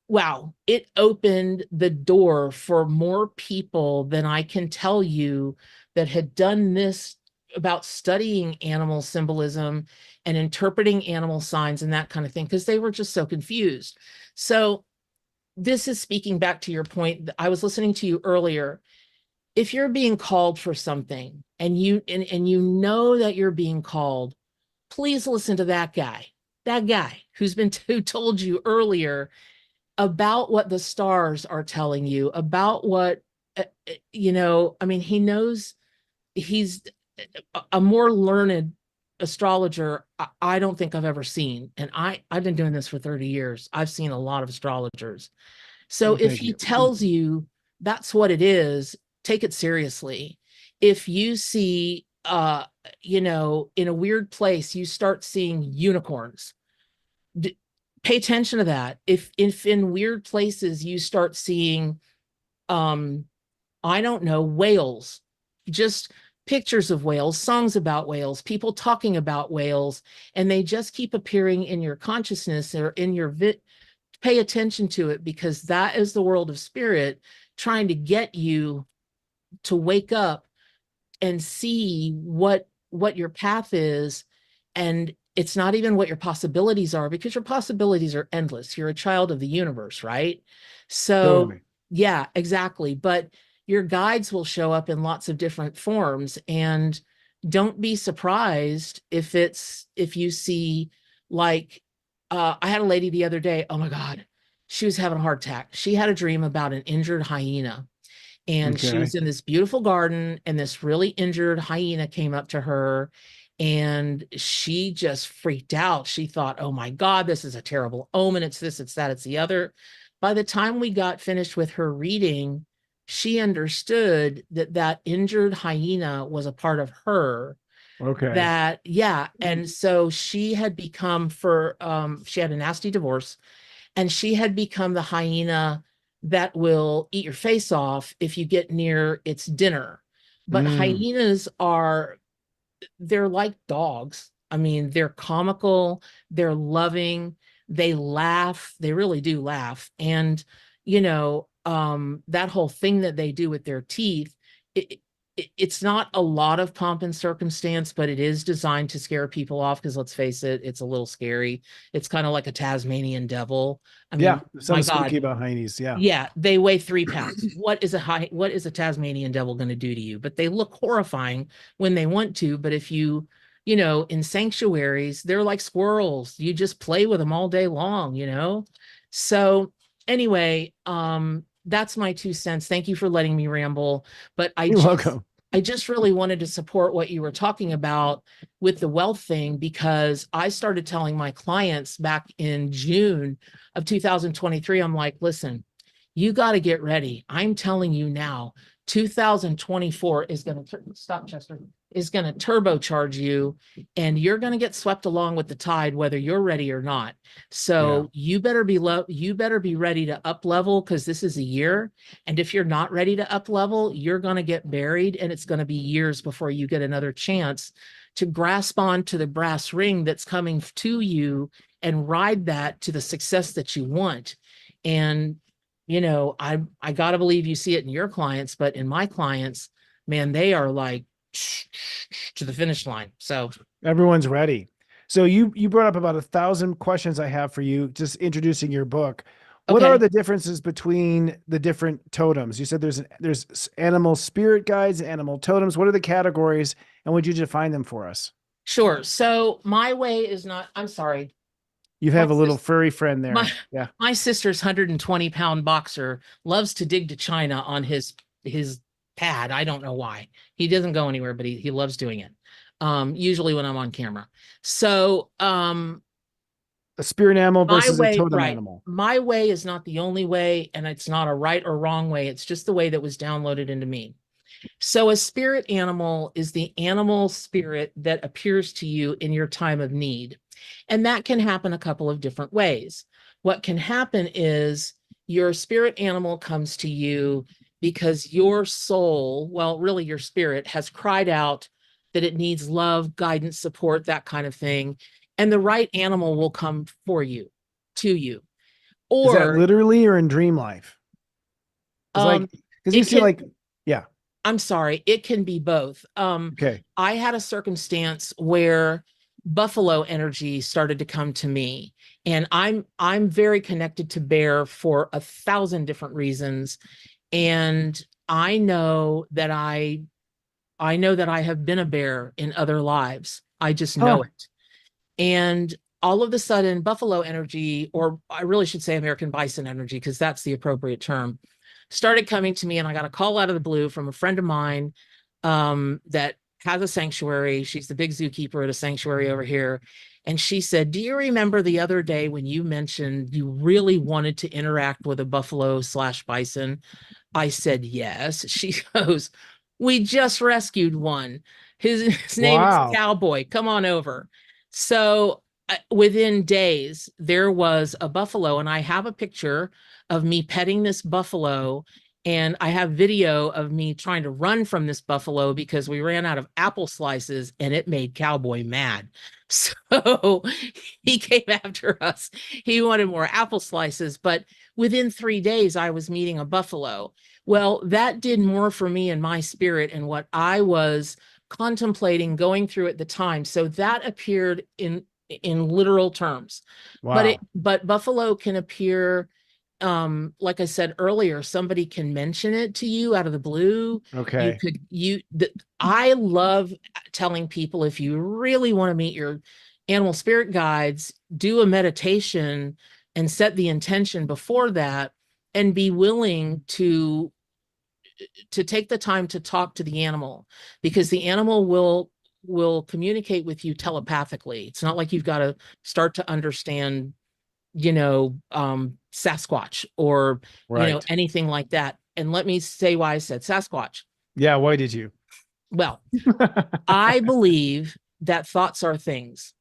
Wow, it opened the door for more people than I can tell you that had done this about studying animal symbolism and interpreting animal signs and that kind of thing, because they were just so confused. So this is speaking back to your point. I was listening to you earlier. If you're being called for something and you know that you're being called, please listen to that guy who told you earlier about what the stars are telling you, about what, he knows. He's a more learned astrologer I don't think I've ever seen. And I've been doing this for 30 years. I've seen a lot of astrologers. So if he tells you that's what it is, take it seriously. If you see, in a weird place, you start seeing unicorns, pay attention to that. If in weird places you start seeing, I don't know, whales, just pictures of whales, songs about whales, people talking about whales, and they just keep appearing in your consciousness or in your pay attention to it, because that is the world of spirit trying to get you to wake up and see what your path is. And it's not even what your possibilities are, because your possibilities are endless. You're a child of the universe, right? So totally. Yeah, exactly. But your guides will show up in lots of different forms, and don't be surprised if you see, like, I had a lady the other day, oh my God, she was having a heart attack. She had a dream about an injured hyena. And she was in this beautiful garden, and this really injured hyena came up to her, and she just freaked out. She thought, oh my God, this is a terrible omen. It's this, it's that, it's the other. By the time we got finished with her reading, she understood that injured hyena was a part of her. And so she had become, she had a nasty divorce, and she had become the hyena that will eat your face off if you get near its dinner. But hyenas they're like dogs. I mean, they're comical, they're loving, they laugh, they really do laugh. And, that whole thing that they do with their teeth, it's not a lot of pomp and circumstance, but it is designed to scare people off, because let's face it, it's a little scary. It's kind of like a Tasmanian devil. I mean,
something spooky about hyenas.
Yeah, they weigh 3 pounds. What is a Tasmanian devil going to do to you? But they look horrifying when they want to. But if you in sanctuaries, they're like squirrels. You just play with them all day long, So anyway, that's my 2 cents. Thank you for letting me ramble. But
You're welcome.
I just really wanted to support what you were talking about with the wealth thing, because I started telling my clients back in June of 2023, I'm like, listen, you got to get ready. I'm telling you now, 2024 is going to stop, Chester, is going to turbocharge you, and you're going to get swept along with the tide, whether you're ready or not. So you better be ready to up level, because this is a year. And if you're not ready to up level, you're going to get buried, and it's going to be years before you get another chance to grasp on to the brass ring that's coming to you and ride that to the success that you want. And I got to believe you see it in your clients, but in my clients, man, they are like to the finish line. So
everyone's ready. So you brought up about 1,000 questions I have for you, just introducing your book. What are
Okay.
the differences between the different totems? You said there's animal spirit guides, animal totems. What are the categories, and would you define them for us?
Sure. So my way is not, I'm sorry.
You
My
have a little
sis-
furry friend
my
there. Yeah.
my sister's 120-pound boxer loves to dig to China on his pad. I don't know why. He doesn't go anywhere, but he loves doing it. Usually when I'm on camera. So
A spirit animal
my
versus a
way,
totem
right.
animal.
My way is not the only way, and it's not a right or wrong way. It's just the way that was downloaded into me. So a spirit animal is the animal spirit that appears to you in your time of need. And that can happen a couple of different ways. What can happen is your spirit animal comes to you because your soul, well, really your spirit, has cried out that it needs love, guidance, support, that kind of thing. And the right animal will come for you, to you.
Is that
Or
literally or in dream life? Because
um,
because you
it
see
can,
yeah.
I'm sorry, it can be both.
Okay.
I had a circumstance where buffalo energy started to come to me, and I'm very connected to bear for 1,000 different reasons, and I know that I have been a bear in other lives. I just know
Huh.
it. And all of a sudden, buffalo energy, or I really should say American bison energy, because that's the appropriate term, started coming to me. And I got a call out of the blue from a friend of mine that has a sanctuary. She's the big zookeeper at a sanctuary over here. And she said, "Do you remember the other day when you mentioned you really wanted to interact with a buffalo slash bison?" I said, "Yes." She goes, "We just rescued one. His name is
Wow.
Cowboy. Come on over." So within days, there was a buffalo, and I have a picture of me petting this buffalo. And I have video of me trying to run from this buffalo because we ran out of apple slices and it made Cowboy mad. So he came after us. He wanted more apple slices. But within 3 days, I was meeting a buffalo. Well, that did more for me in my spirit and what I was contemplating going through at the time. So that appeared in literal terms.
Wow.
But buffalo can appear, like I said earlier, somebody can mention it to you out of the blue. You
Okay.
could I love telling people, if you really want to meet your animal spirit guides, do a meditation and set the intention before that, and be willing to take the time to talk to the animal, because the animal will communicate with you telepathically. It's not like you've got to start to understand, Sasquatch or,
Right.
anything like that. And let me say why I said Sasquatch.
Yeah. Why did you?
Well, I believe that thoughts are things.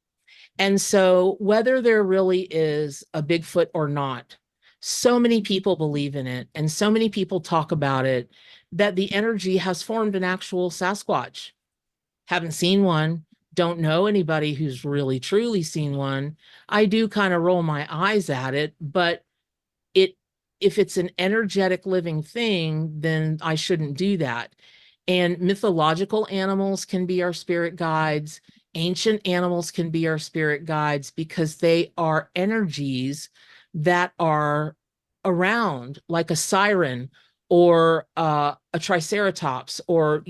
And so, whether there really is a Bigfoot or not, so many people believe in it and so many people talk about it that the energy has formed an actual Sasquatch. Haven't seen one, don't know anybody who's really truly seen one. I do kind of roll my eyes at it, but it if it's an energetic living thing, then I shouldn't do that. And mythological animals can be our spirit guides. Ancient animals can be our spirit guides because they are energies that are around, like a siren or a triceratops, or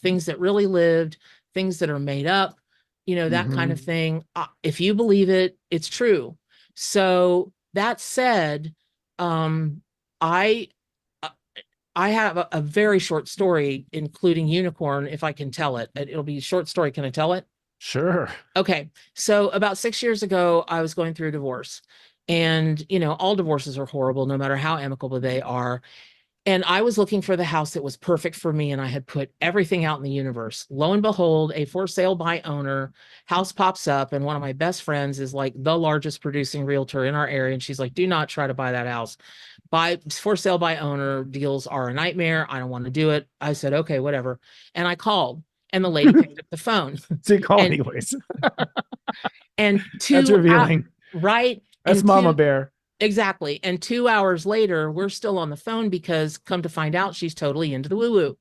things that really lived, things that are made up, that kind of
Hmm.
thing. If you believe it, it's true. So that said, um, I uh, I have a very short story, including unicorn, if I can tell it. It'll be a short story. Can I tell it?
Sure.
Okay. So about 6 years ago, I was going through a divorce. And, all divorces are horrible, no matter how amicable they are. And I was looking for the house that was perfect for me. And I had put everything out in the universe. Lo and behold, a for sale by owner house pops up. And one of my best friends is like the largest producing realtor in our area. And she's like, "Do not try to buy that house. Buy for sale by owner deals are a nightmare. I don't want to do it." I said, "Okay, whatever." And I called, and the lady picked up the phone.
So you call
and
anyways.
and
That's
two out
revealing.
right
That's
and
Mama
two
Bear.
exactly. And 2 hours later, we're still on the phone because, come to find out, she's totally into the woo-woo.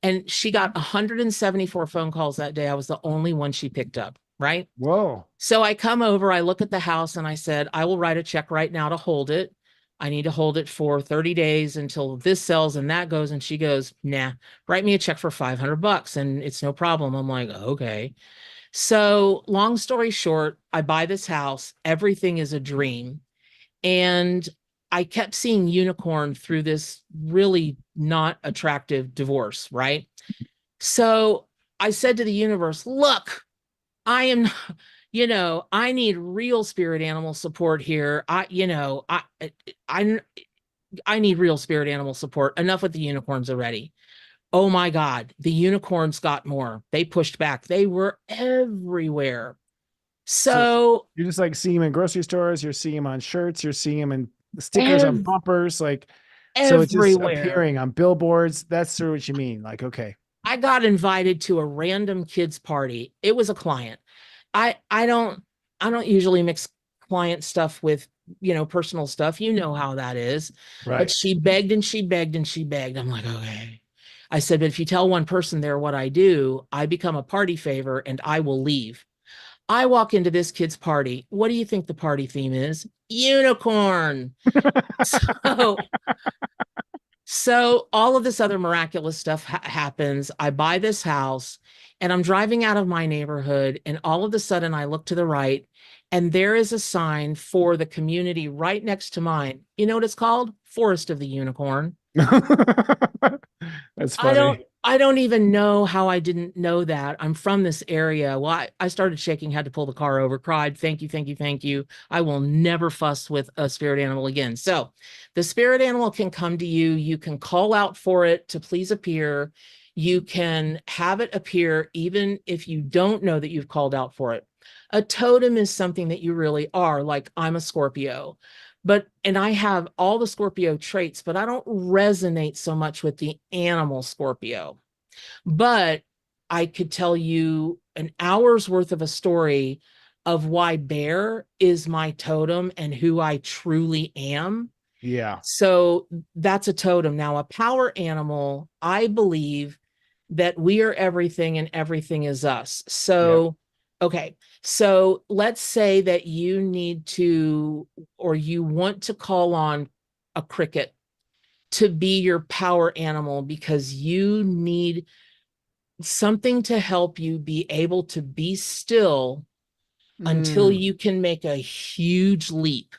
And she got 174 phone calls that day. I was the only one she picked up, right?
Whoa.
So I come over, I look at the house, and I said, "I will write a check right now to hold it. I need to hold it for 30 days until this sells and that goes. And she goes, nah, write me a check for $500 and it's no problem. I'm like, okay. So long story short, I buy this house. Everything is a dream. And I kept seeing unicorn through this really not attractive divorce, right? So I said to the universe, look, I am, I need real spirit animal support here. I, I need real spirit animal support. Enough with the unicorns already. Oh my God, the unicorns got more. They pushed back. They were everywhere.
So
So
you just like see them in grocery stores, you're seeing them on shirts, you're seeing them in stickers on
ev-
bumpers, like so it's just
everywhere.
appearing on billboards. That's sort of what you mean. Like, okay.
I got invited to a random kids party. It was a client. I don't usually mix client stuff with, personal stuff. You know how that is. But
Right.
she begged and she begged and she begged. I'm like, okay. I said, but if you tell one person there what I do, I become a party favor and I will leave. I walk into this kid's party. What do you think the party theme is? Unicorn. So so all of this other miraculous stuff happens. I buy this house and I'm driving out of my neighborhood, and all of a sudden I look to the right and there is a sign for the community right next to mine. You know what it's called? Forest of the Unicorn.
That's
I don't
funny.
I don't even know how I didn't know that. I'm from this area. Well, I started shaking, had to pull the car over, cried, thank you, thank you, thank you. I will never fuss with a spirit animal again. So the spirit animal can come to you. You can call out for it to please appear. You can have it appear even if you don't know that you've called out for it. A totem is something that you really are, like I'm a Scorpio. And I have all the Scorpio traits, but I don't resonate so much with the animal Scorpio. But I could tell you an hour's worth of a story of why bear is my totem and who I truly am.
Yeah.
So that's a totem. Now, a power animal, I believe that we are everything and everything is us.
Yep.
So, okay. So let's say that you need to, or you want to call on a cricket to be your power animal because you need something to help you be able to be still until
Mm.
you can make a huge leap.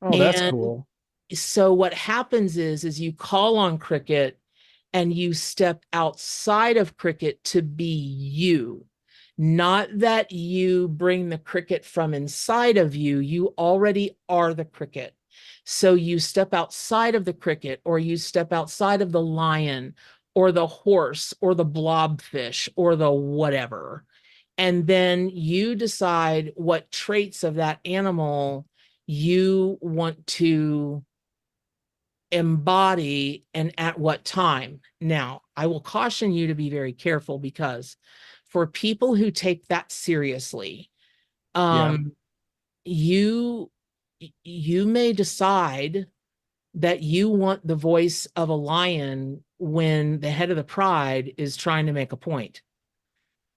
Oh, that's
And
cool.
so what happens is you call on cricket and you step outside of cricket to be you. Not that you bring the cricket from inside of you, you already are the cricket. So you step outside of the cricket, or you step outside of the lion, or the horse, or the blobfish, or the whatever. And then you decide what traits of that animal you want to embody and at what time. Now, I will caution you to be very careful because for people who take that seriously,
Yeah.
um, you you may decide that you want the voice of a lion when the head of the pride is trying to make a point.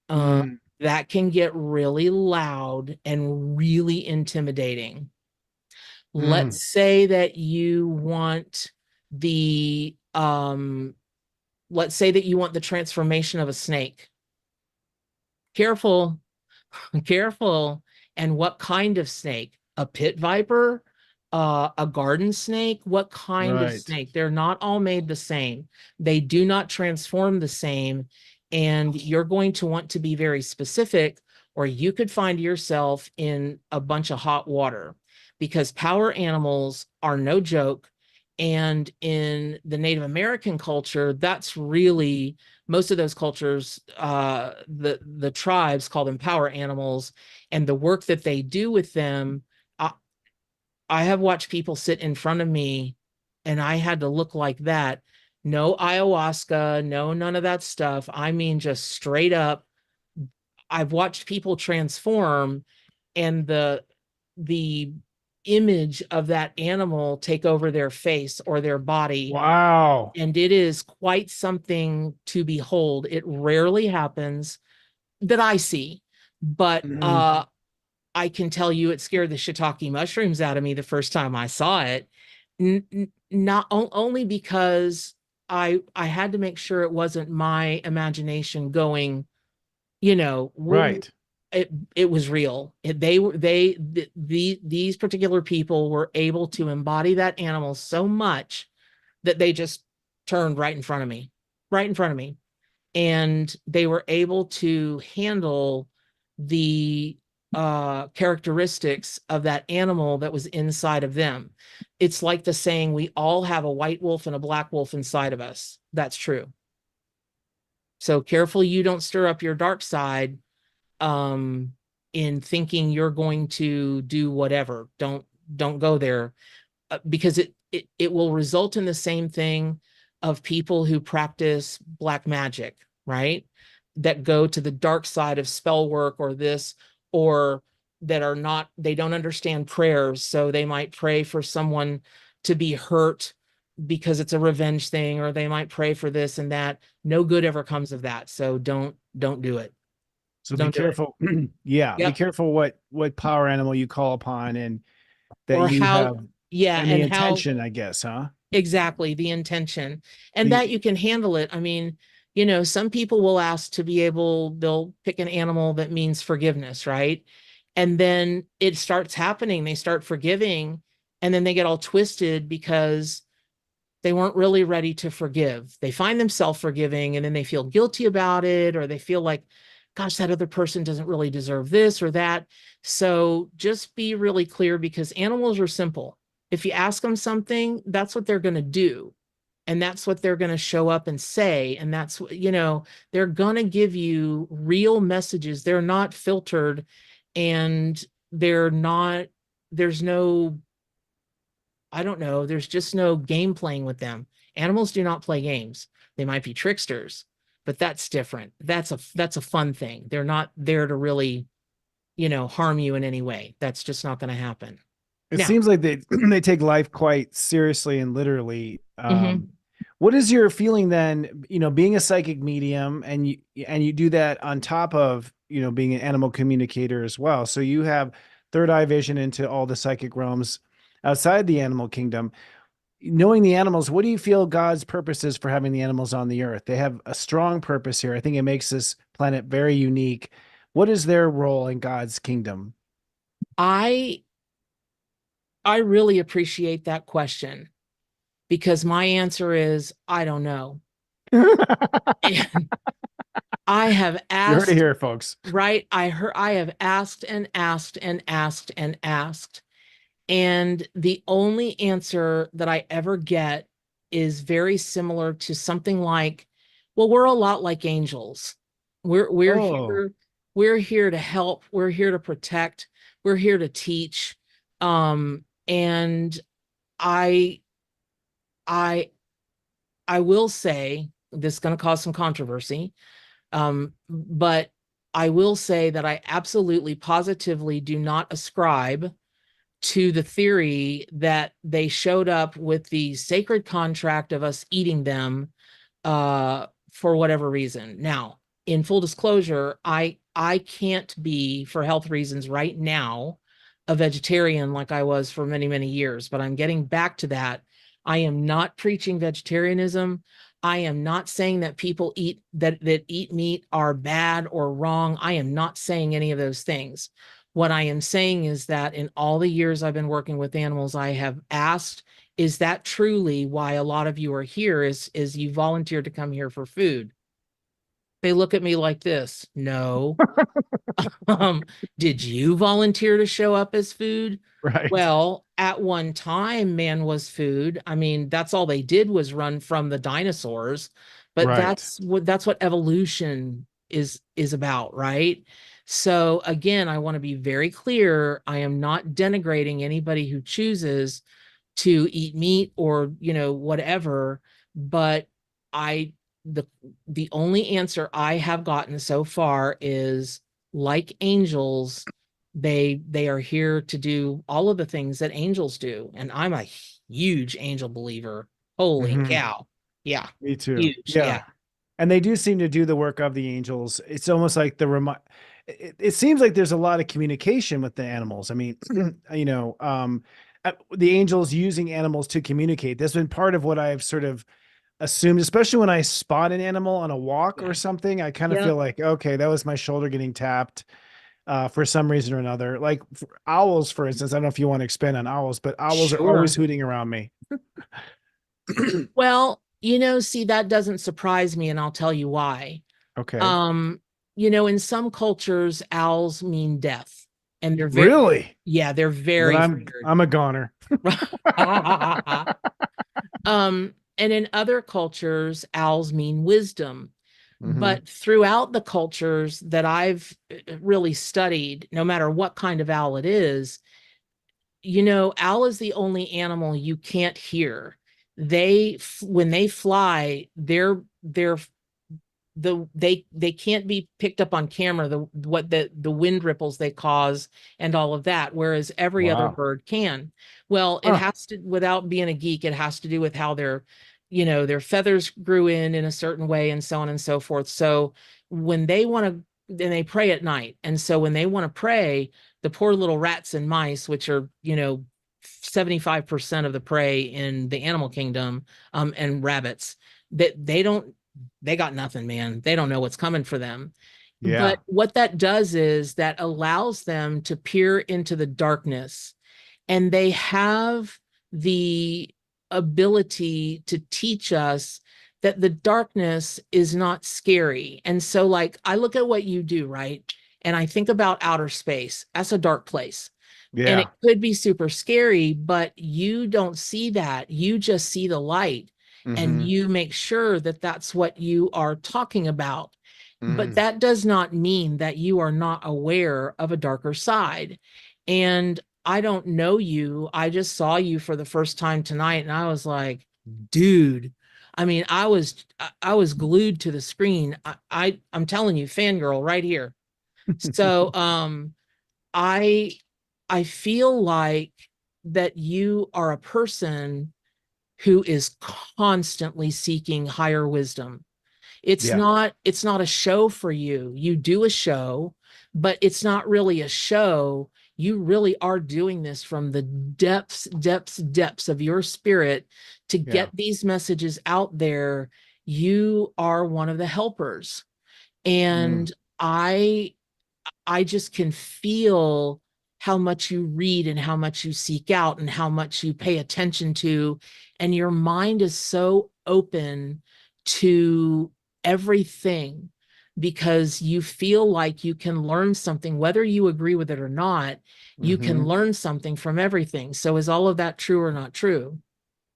Uh,
Mm.
that can get really loud and really intimidating.
Mm.
Let's say that you want the let's say that you want the transformation of a snake. Careful, careful. And what kind of snake? A pit viper? A garden snake? What kind of
Right.
snake? They're not all made the same. They do not transform the same. And you're going to want to be very specific, or you could find yourself in a bunch of hot water because power animals are no joke. And in the Native American culture, that's really most of those cultures, the tribes call them power animals, and the work that they do with them. I, I have watched people sit in front of me, and I had to look like that. No ayahuasca, no none of that stuff. I mean, just straight up. I've watched people transform, and the image of that animal take over their face or their body,
Wow.
and it is quite something to behold. It rarely happens that I see, but
Mm.
I can tell you it scared the shiitake mushrooms out of me the first time I saw it. Not only because I had to make sure it wasn't my imagination going, you know,
Right.
it was real. These particular people were able to embody that animal so much that they just turned right in front of me, right in front of me. And they were able to handle the characteristics of that animal that was inside of them. It's like the saying, we all have a white wolf and a black wolf inside of us. That's true. So careful you don't stir up your dark side in thinking you're going to do whatever. Don't go there, because it will result in the same thing of people who practice black magic, right? That go to the dark side of spell work or this, or that are not, they don't understand prayers. So they might pray for someone to be hurt because it's a revenge thing, or they might pray for this and that. No good ever comes of that. So don't do it.
So be
Don't do it.
careful. Yeah, be
Yep.
careful what power animal you call upon, and that
Or
you
how,
have,
yeah,
and the
and how
intention, I guess, huh?
exactly the intention, and
The
that you can handle it. I mean, you know, some people will ask to be able, they'll pick an animal that means forgiveness, right? And then it starts happening. They start forgiving, and then they get all twisted because they weren't really ready to forgive. They find themselves forgiving, and then they feel guilty about it, or they feel like, gosh, that other person doesn't really deserve this or that. So just be really clear, because animals are simple. If you ask them something, that's what they're going to do. And that's what they're going to show up and say. And that's what, you know, they're going to give you real messages. They're not filtered, and they're not, there's no, I don't know, there's just no game playing with them. Animals do not play games. They might be tricksters, but that's different. That's a fun thing. They're not there to really, you know, harm you in any way. That's just not going to happen.
It
Now,
seems like they they take life quite seriously and literally.
mhm.
What is your feeling then? You know, being a psychic medium, and you do that on top of, you know, being an animal communicator as well. So you have third eye vision into all the psychic realms outside the animal kingdom. Knowing the animals, what do you feel God's purpose is for having the animals on the earth? They have a strong purpose here. I think it makes this planet very unique. What is their role in God's kingdom?
I I really appreciate that question, because my answer is I don't know. And I have
You heard it
asked,
here, folks.
right? I have asked and asked and asked and asked. And the only answer that I ever get is very similar to something like, well, we're a lot like angels. We're
Oh,
here, we're here to help, we're here to protect, we're here to teach. And I I I will say this is going to cause some controversy. But I will say that I absolutely positively do not ascribe to the theory that they showed up with the sacred contract of us eating them for whatever reason. Now, in full disclosure, I can't be, for health reasons right now, a vegetarian like I was for many, many years, but I'm getting back to that. I am not preaching vegetarianism. I am not saying that people that eat meat are bad or wrong. I am not saying any of those things. What I am saying is that in all the years I've been working with animals, I have asked, is that truly why a lot of you are here? Is you volunteered to come here for food? They look at me like this. No. Um, did you volunteer to show up as food?
right,
Well, at one time, man was food. I mean, that's all they did was run from the dinosaurs. But
right.
that's what evolution is about, right? So again, I want to be very clear. I am not denigrating anybody who chooses to eat meat or, you know, whatever, but I the the only answer I have gotten so far is, like angels, they are here to do all of the things that angels do, and I'm a huge angel believer. Holy
Mhm.
cow. Yeah.
Me too.
Huge. Yeah.
Yeah. And they do seem to do the work of the angels. It's almost like it seems like there's a lot of communication with the animals. I mean, the angels using animals to communicate. That's been part of what I've sort of assumed, especially when I spot an animal on a walk or
Yeah.
something. I kind of
Yeah.
feel like, okay, that was my shoulder getting tapped for some reason or another. Like for owls, for instance. I don't know if you want to expand on owls, but owls are always
Sure.
hooting around me.
Well, see, that doesn't surprise me, and I'll tell you why.
Okay.
Um, in some cultures, owls mean death, and they're very,
Really?
yeah, they're
Then
very feared.
I'm a goner.
And in other cultures, owls mean wisdom.
Hmm.
But throughout the cultures that I've really studied, no matter what kind of owl it is, owl is the only animal you can't hear. When they fly, they can't be picked up on camera, the wind ripples they cause and all of that, whereas every other
Wow.
bird can. Well, it
Huh.
has to, without being a geek, it has to do with how their feathers grew in a certain way, and so on and so forth. So when they want to, then they pray at night, and so when they want to pray, the poor little rats and mice, which are 75% of the prey in the animal kingdom, and rabbits, that they got nothing, man. They don't know what's coming for them.
Yeah.
But what that does is that allows them to peer into the darkness, and they have the ability to teach us that the darkness is not scary. And so, like, I look at what you do, right? And I think about outer space. That's a dark place. And it
Yeah.
could be super scary, but you don't see that. You just see the light, and
Hmm.
you make sure that that's what you are talking about. But
Hmm.
that does not mean that you are not aware of a darker side. And I don't know you. I just saw you for the first time tonight, and I was like, dude. I mean, I was glued to the screen. I'm telling you, fangirl right here. So I I feel like that you are a person who is constantly seeking higher wisdom. It's
Yeah.
not it's not a show for you. You do a show, but it's not really a show. You really are doing this from the depths of your spirit to
Yeah.
get these messages out there. You are one of the helpers.
Mm.
And I just can feel how much you read and how much you seek out and how much you pay attention to. And your mind is so open to everything because you feel like you can learn something, whether you agree with it or not, you can
Hmm.
learn something from everything. So is all of that true or not true?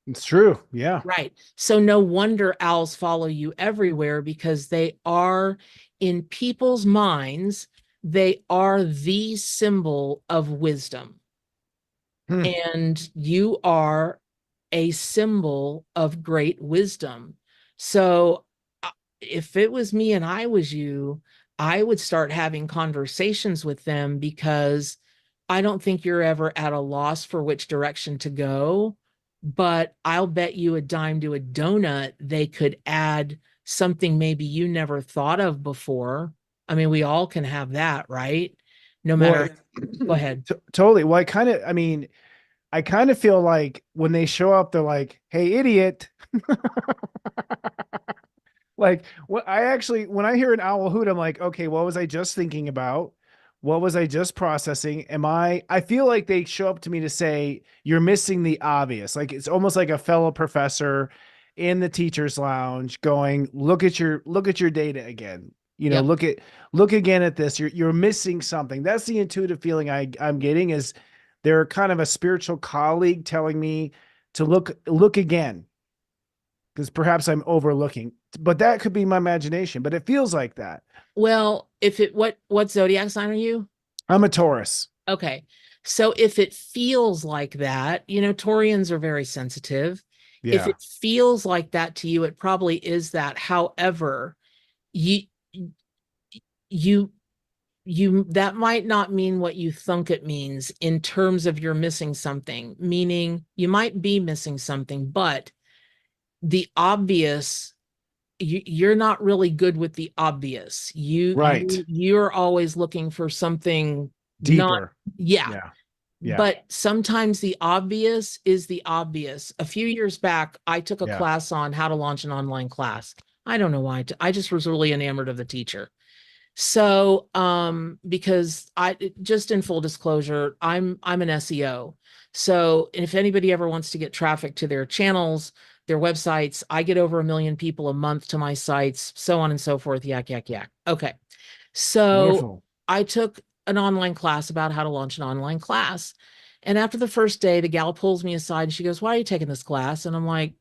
It's true. Yeah.
Right. So no wonder owls follow you everywhere, because they are, in people's minds, they are the symbol of wisdom.
Hmm.
And you are a symbol of great wisdom. So if it was me and I was you, I would start having conversations with them, because I don't think you're ever at a loss for which direction to go. But I'll bet you a dime to a donut they could add something maybe you never thought of before. I mean, we all can have that, right? No
Well,
matter, go ahead.
totally. Well, I mean, I kind of feel like when they show up, they're like, "Hey, idiot." Like what I actually, when I hear an owl hoot, I'm like, okay, what was I just thinking about? What was I just processing? I feel like they show up to me to say, you're missing the obvious. Like it's almost like a fellow professor in the teacher's lounge going, look at your data again.
Yep.
Look again at this. You're missing something. That's the intuitive feeling I'm getting is they're kind of a spiritual colleague telling me to look again because perhaps I'm overlooking, but that could be my imagination, but it feels like that.
Well, if it what zodiac sign are you?
I'm a Taurus.
Okay. So if it feels like that, Taurians are very sensitive. If
Yeah.
it feels like that to you, it probably is that. However, you you that might not mean what you think it means in terms of you're missing something, meaning you might be missing something, but the obvious you're not really good with the obvious.
Right.
You're always looking for something not,
Deeper.
yeah.
Yeah. Yeah.
But sometimes the obvious is the obvious. A few years back, I took a
Yeah.
class on how to launch an online class. I don't know why. I just was really enamored of the teacher. So, because just in full disclosure, I'm an SEO. So if anybody ever wants to get traffic to their channels, their websites, I get over 1 million people a month to my sites, so on and so forth. Yak, yak, yak. Okay. So
Wonderful.
I took an online class about how to launch an online class. And after the first day, the gal pulls me aside and she goes, "Why are you taking this class?" And I'm like,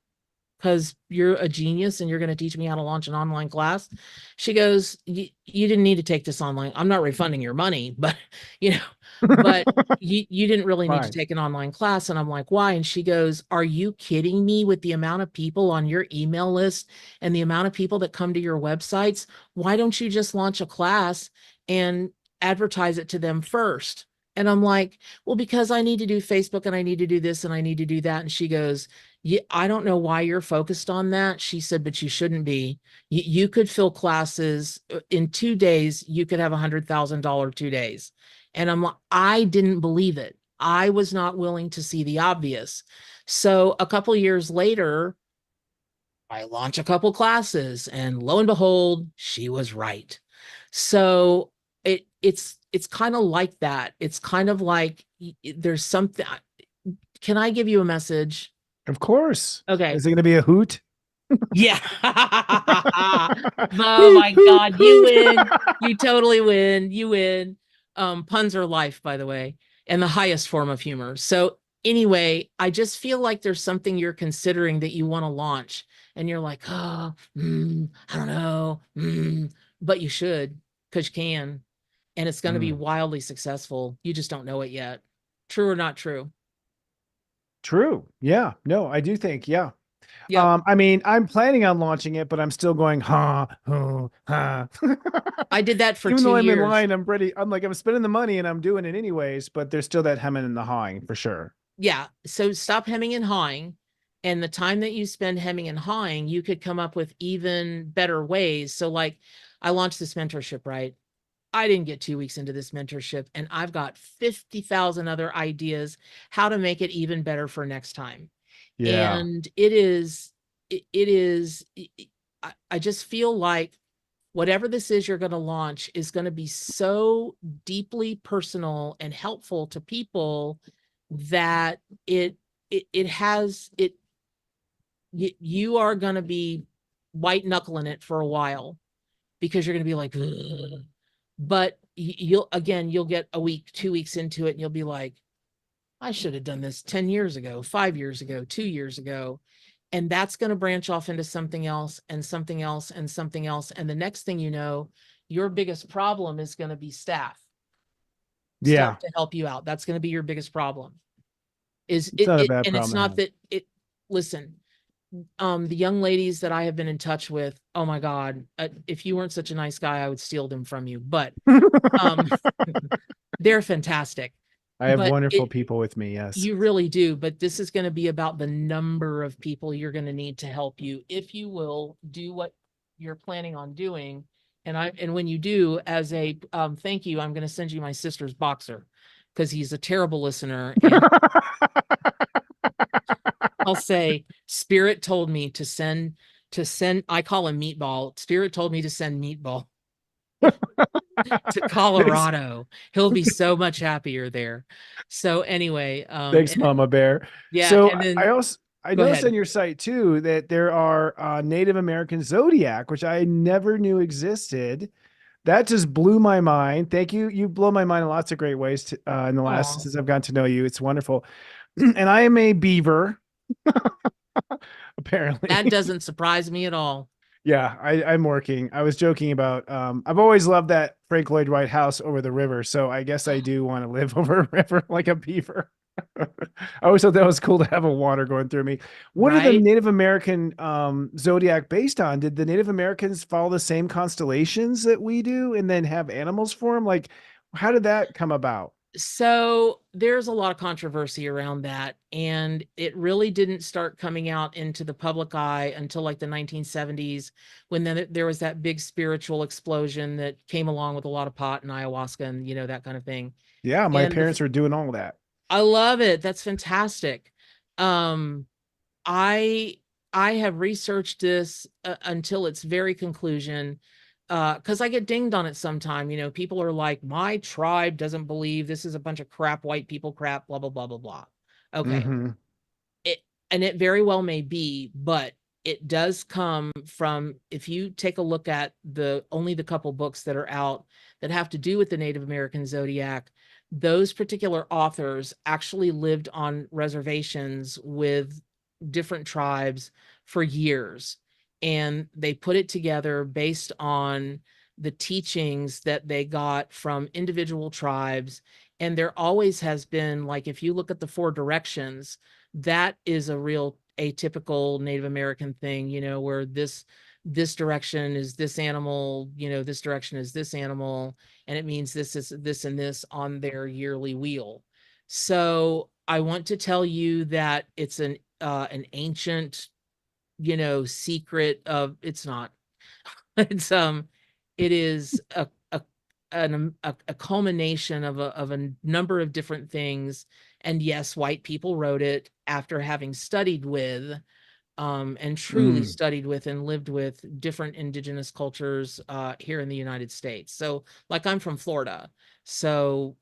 "Because you're a genius and you're going to teach me how to launch an online class." She goes, You didn't need to take this online. I'm not refunding your money, but you know, but you didn't really need to
Fine.
take an online class." And I'm like, "Why?" And she goes, "Are you kidding me with the amount of people on your email list and the amount of people that come to your websites? Why don't you just launch a class and advertise it to them first?" And I'm like, "Well, because I need to do Facebook and I need to do this and I need to do that." And she goes, "Yeah, I don't know why you're focused on that." She said, "But you shouldn't be. You could fill classes in 2 days. You could have $100,000 2 days." And I didn't believe it. I was not willing to see the obvious. So a couple years later, I launch a couple classes, and lo and behold, she was right. So it's kind of like that. It's kind of like there's something. Can I give you a message?
Of course.
Okay.
Is it going to be a hoot?
Yeah. Oh
Hoot,
my
hoot,
God, you
hoot.
win. You totally win. You win. Puns are life, by the way, and the highest form of humor. So anyway, I just feel like there's something you're considering that you want to launch, and you're like, "Oh, I don't know, but you should, because you can, and it's going to be
Mm.
wildly successful. You just don't know it yet. True or not true?"
True. Yeah. No, I do think, yeah.
Yep.
I mean, I'm planning on launching it, but I'm still going, huh.
I did that for
Even
two
though I'm in
years.
line, I'm like, I'm spending the money and I'm doing it anyways, but there's still that hemming and the hawing for sure.
Yeah. So stop hemming and hawing. And the time that you spend hemming and hawing, you could come up with even better ways. So, like, I launched this mentorship, right? I didn't get 2 weeks into this mentorship, and I've got 50,000 other ideas how to make it even better for next time.
Yeah.
And it is, it is, I just feel like whatever this is you're going to launch is going to be so deeply personal and helpful to people that it has it you are going to be white knuckling it for a while, because you're going to be like, "Ugh." But you'll get a week, 2 weeks into it, and you'll be like, "I should have done this 10 years ago, 5 years ago, 2 years ago." And that's going to branch off into something else and something else and something else. And the next thing you know, your biggest problem is going to be staff
Yeah.
to help you out. That's going to be your biggest problem. Is
It's not a
it,
bad
and it's
problem to
not
have.
that it, listen, the young ladies that I have been in touch with, oh my God, if you weren't such a nice guy, I would steal them from you. But um, they're fantastic.
I have
But
wonderful people with me. Yes.
you really do. But this is going to be about the number of people you're going to need to help you if you will do what you're planning on doing. And when you do, as a thank you, I'm going to send you my sister's boxer, because he's a terrible listener. And I'll say, Spirit told me to send, I call him Meatball. Spirit told me to send Meatball to
Thanks.
Colorado. He'll be so much happier there. So anyway,
Thanks, Mama Bear.
yeah,
So
and
I
then
also I
go
noticed on
ahead.
your site too that there are Native American zodiac, which I never knew existed. That just blew my mind. Thank you. You blow my mind in lots of great ways in the last
Oh,
since I've gotten to know you. It's wonderful. And I am a beaver,
that
apparently.
doesn't surprise me at all.
Yeah, I'm working. I was joking about I've always loved that Frank Lloyd Wright house over the river. So I guess I do want to live over a river like a beaver. I always thought that was cool to have a water going through me. What are the
Right?
Native American zodiac based on? Did the Native Americans follow the same constellations that we do and then have animals for them? Like, how did that come about?
So there's a lot of controversy around that, and it really didn't start coming out into the public eye until like the 1970s, when then there was that big spiritual explosion that came along with a lot of pot and ayahuasca and that kind of thing.
Yeah, my
And
parents were doing all that.
I love it. That's fantastic. Um, I I have researched this until its very conclusion, because I get dinged on it sometime. People are like, my tribe doesn't believe this is a bunch of crap, white people crap, blah blah blah blah blah. Okay,
Hmm.
it and it very well may be, but it does come from, if you take a look at the couple books that are out that have to do with the Native American zodiac, those particular authors actually lived on reservations with different tribes for years, and they put it together based on the teachings that they got from individual tribes. And there always has been, like, if you look at the four directions, that is a real atypical Native American thing, where this direction is this animal, this direction is this animal, and it means this is this and this on their yearly wheel. So I want to tell you that it's an ancient, secret of, it's not. It's it is a culmination of a number of different things. And yes, white people wrote it after having studied with, and truly
Mm.
studied with and lived with different indigenous cultures here in the United States. So, like, I'm from Florida, so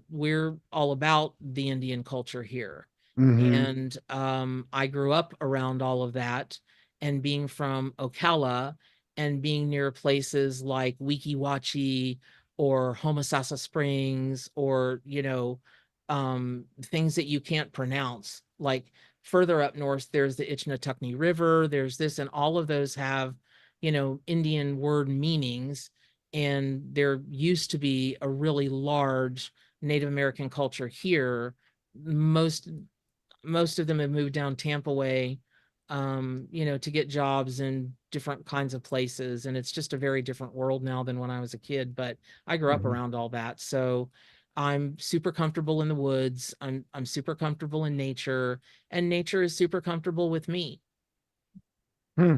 we're all about the Indian culture here.
Hmm.
And I grew up around all of that, and being from Ocala and being near places like Witcki or Homosassa Springs, or things that you can't pronounce. Like, further up north, there's the Itchnatuckney River, there's this, and all of those have Indian word meanings. And there used to be a really large Native American culture here. Most most of them have moved down Tampa way, to get jobs in different kinds of places. And it's just a very different world now than when I was a kid. But I grew up
Hmm.
around all that. So I'm super comfortable in the woods. I'm super comfortable in nature, and nature is super comfortable with me.
Hmm.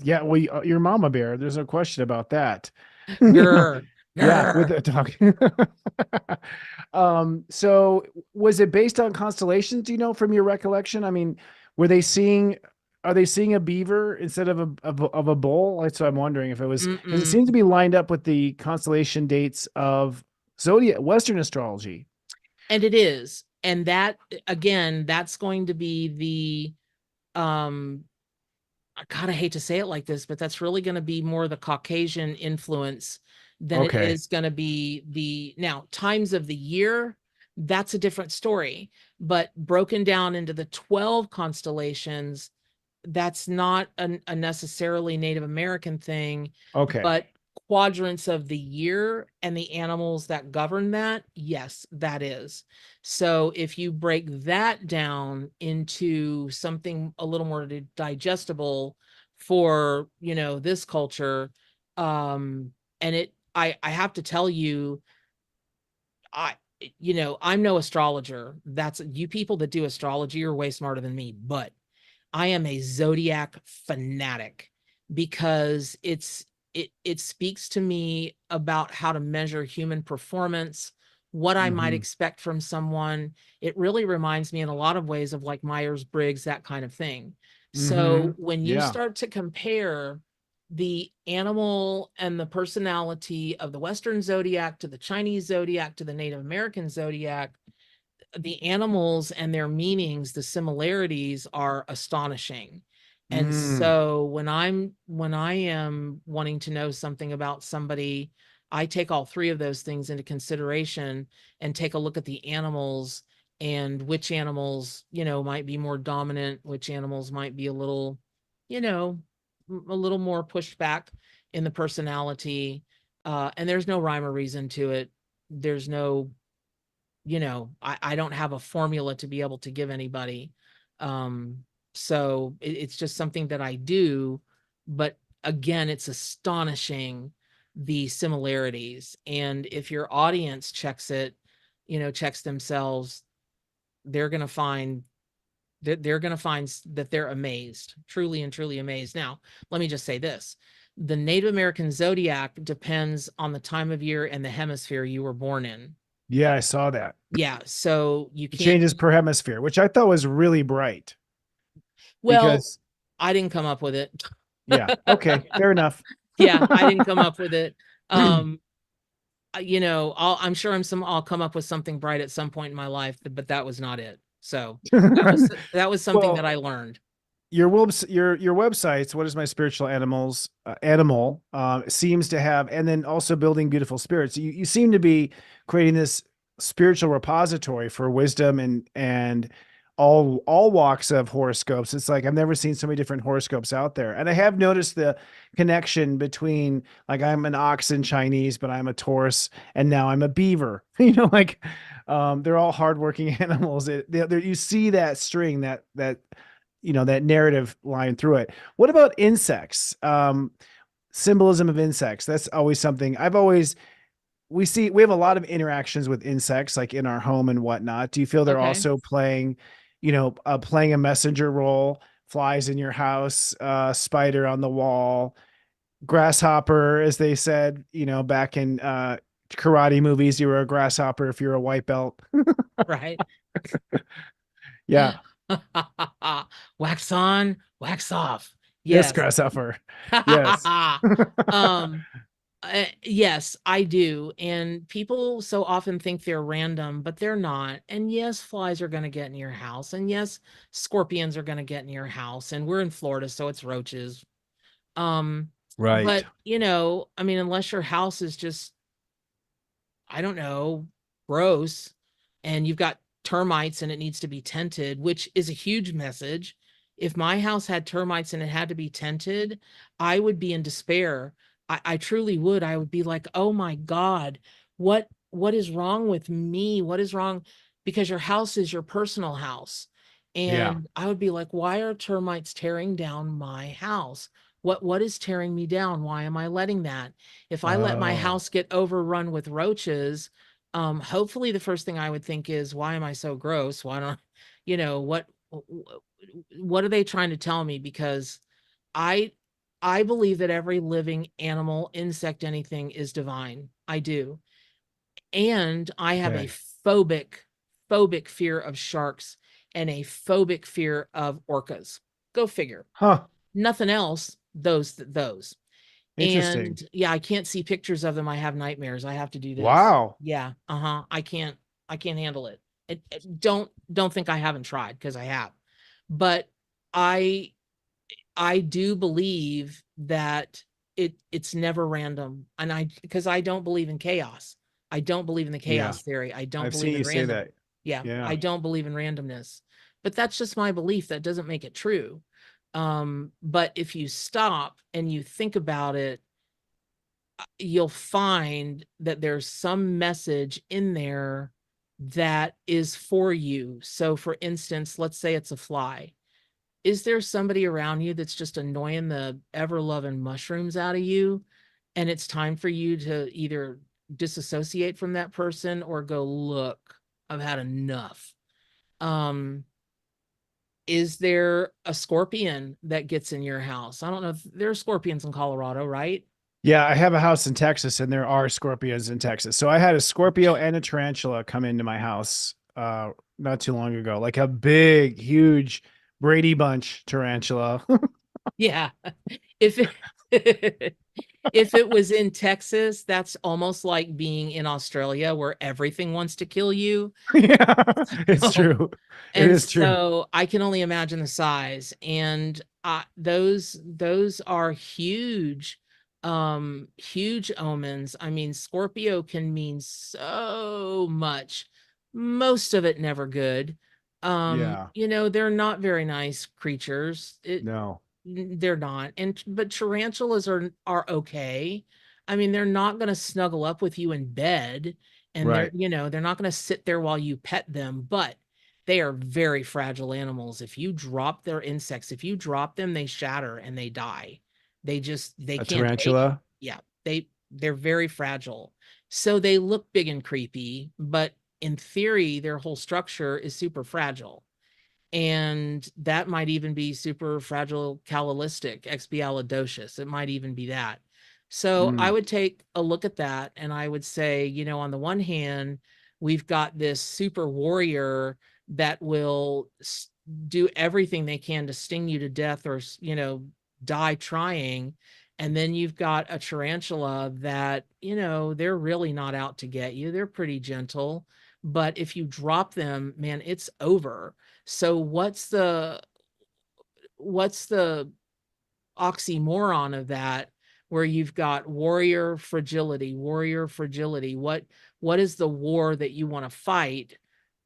Yeah, well, your mama bear. There's no question about that.
Grr,
Yeah, with
grr.
the dog. So was it based on constellations, do you know, from your recollection? I mean, were they seeing, are they seeing a beaver instead of a bull? That's what I'm wondering if it was, because it seems to
Mm-mm.
be lined up with the constellation dates of zodiac, Western astrology.
And it is. And that, again, that's going to be the I kind of hate to say it like this, but that's really going to be more the Caucasian influence than it
Okay.
is going to be the, now, times of the year. That's a different story. But broken down into the 12 constellations, that's not a necessarily Native American thing,
Okay.
but quadrants of the year and the animals that govern that, yes, that is. So if you break that down into something a little more digestible for, this culture, and I have to tell you, I, I'm no astrologer. That's, you people that do astrology are way smarter than me, but I am a zodiac fanatic, because it speaks to me about how to measure human performance, what I might
Hmm.
expect from someone. It really reminds me in a lot of ways of like Myers-Briggs, that kind of thing.
Hmm.
So when you
Yeah.
start to compare the animal and the personality of the Western zodiac to the Chinese zodiac to the Native American zodiac, the animals and their meanings, the similarities are astonishing. And
Mm.
so when I am wanting to know something about somebody, I take all three of those things into consideration and take a look at the animals, and which animals, might be more dominant, which animals might be a little, you know, a little more pushed back in the personality. And there's no rhyme or reason to it. There's no, I don't have a formula to be able to give anybody. Um, so it's just something that I do. But again, it's astonishing, the similarities. And if your audience checks it, checks themselves, they're going to find they're going to find that they're amazed, truly and truly amazed. Now, let me just say this. The Native American zodiac depends on the time of year and the hemisphere you were born in.
Yeah, I saw that.
Yeah, so you
It
can't,
changes per hemisphere, which I thought was really bright
well,
because,
I didn't come up with it.
yeah, okay, fair enough.
Yeah, I didn't come up with it. I'm sure I'll come up with something bright at some point in my life, but that was not it. So that was something that
Well,
I learned.
your websites, what is my spiritual animal, seems to have, and then also building beautiful spirits. You seem to be creating this spiritual repository for wisdom and all walks of horoscopes. It's like I've never seen so many different horoscopes out there. And I have noticed the connection between, like, I'm an ox in Chinese, but I'm a Taurus, and now I'm a beaver. Like, they're all hardworking animals. You see that string, that that narrative line through it. What about insects? Symbolism of insects. That's always something we have a lot of interactions with insects, like in our home and whatnot. Do you feel they're
Okay.
also playing a messenger role? Flies in your house, spider on the wall, grasshopper, as they said, back in karate movies, you were a grasshopper if you're a white belt.
Right.
Yeah.
Wax on, wax off.
Yes,
Yes.
grasshopper. Yes.
um yes, I do. And people so often think they're random, but they're not. And yes, flies are going to get in your house. And yes, scorpions are going to get in your house. And we're in Florida, so it's roaches. Um,
Right.
but I mean, unless your house is just, I don't know, gross, and you've got termites and it needs to be tented, which is a huge message. If my house had termites and it had to be tented, I would be in despair. I truly would. I would be like, oh my God, what is wrong with me? What is wrong? Because your house is your personal house.
Yeah.
And I would be like, why are termites tearing down my house? What is tearing me down? Why am I letting that? If I let my
Oh,
house get overrun with roaches, hopefully the first thing I would think is, why am I so gross? Why don't, you know, what are they trying to tell me? Because I I believe that every living animal, insect, anything is divine. I do. And I have a
okay.
phobic fear of sharks and a phobic fear of orcas. Go figure.
Huh.
Nothing else, those.
Interesting.
And yeah, I can't see pictures of them. I have nightmares. I have to do this.
Wow.
Yeah. Uh-huh. I can't handle it. Don't think I haven't tried, because I have. But I I do believe that it's never random. And because I don't believe in chaos. I don't believe in the
Yeah.
chaos theory. I don't
I've
believe
seen
in
you say
random.
that.
Yeah,
Yeah.
I don't believe in randomness. But that's just my belief. That doesn't make it true. But if you stop and you think about it, you'll find that there's some message in there that is for you. So for instance, let's say it's a fly. Is there somebody around you that's just annoying the ever loving mushrooms out of you? And it's time for you to either disassociate from that person or go, look, I've had enough. Um, is there a scorpion that gets in your house? I don't know if there are scorpions in Colorado, right?
Yeah, I have a house in Texas and there are scorpions in Texas. So I had a Scorpio and a tarantula come into my house not too long ago. Like a big, huge Brady Bunch tarantula.
Yeah. If it, if it was in Texas, that's almost like being in Australia where everything wants to kill you.
Yeah, it's
So,
true. It
and
is true.
so I can only imagine the size. And those are huge, huge omens. I mean, Scorpio can mean so much. Most of it never good.
Yeah.
They're not very nice creatures.
No.
They're not. But tarantulas are okay. I mean, they're not going to snuggle up with you in bed, and
Right.
they're not going to sit there while you pet them, but they are very fragile animals. If you drop their insects, if you drop them, they shatter and they die. They
A
can't take it.
tarantula.
Yeah, they're very fragile. So they look big and creepy, but in theory, their whole structure is super fragile. And that might even be super fragile expialidocious. It might even be that. So I
Mm.
would take a look at that and I would say, you know, on the one hand, we've got this super warrior that will do everything they can to sting you to death or, you know, die trying. And then you've got a tarantula that, you know, they're really not out to get you. They're pretty gentle. But if you drop them, man, it's over. So what's the oxymoron of that, where you've got warrior fragility, warrior fragility? What is the war that you want to fight?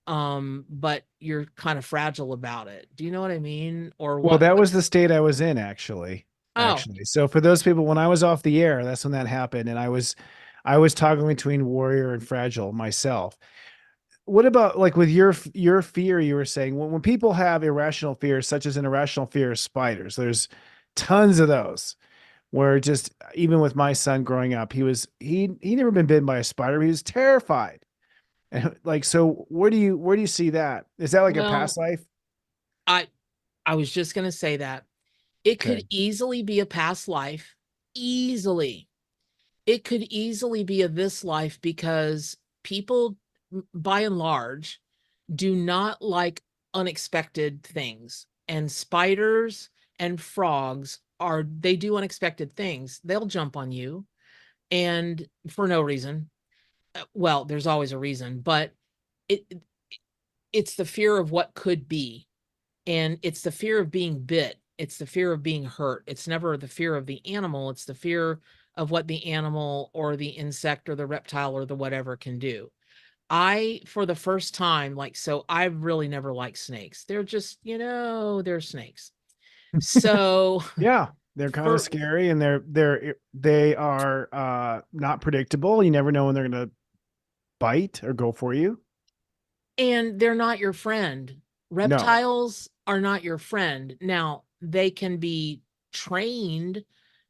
But you're kind of fragile about it. Do you know what I mean? Or
Well, that
what?
was the state I was in actually.
Oh,
So for those people, when I was off the air, that's when that happened. And I was toggling between warrior and fragile myself. What about like with your fear, you were saying when people have irrational fears, such as an irrational fear of spiders, there's tons of those where just even with my son growing up, he never been bitten by a spider. He was terrified. And like, so where do you see that? Is that like a past
well,
life?
I I was just going to say that it could
Okay.
easily be a past life. Easily. It could easily be a this life, because people, by and large, do not like unexpected things. And spiders and frogs they do unexpected things. They'll jump on you and for no reason. Well, there's always a reason, but it it's the fear of what could be. And it's the fear of being bit. It's the fear of being hurt. It's never the fear of the animal. It's the fear of what the animal or the insect or the reptile or the whatever can do. For the first time, like, so I've really never liked snakes. They're just, they're snakes. So
Yeah, they're kind of
for,
scary and they are not predictable. You never know when they're going to bite or go for you.
and they're not your friend.
No.
Reptiles are not your friend. Now, they can be trained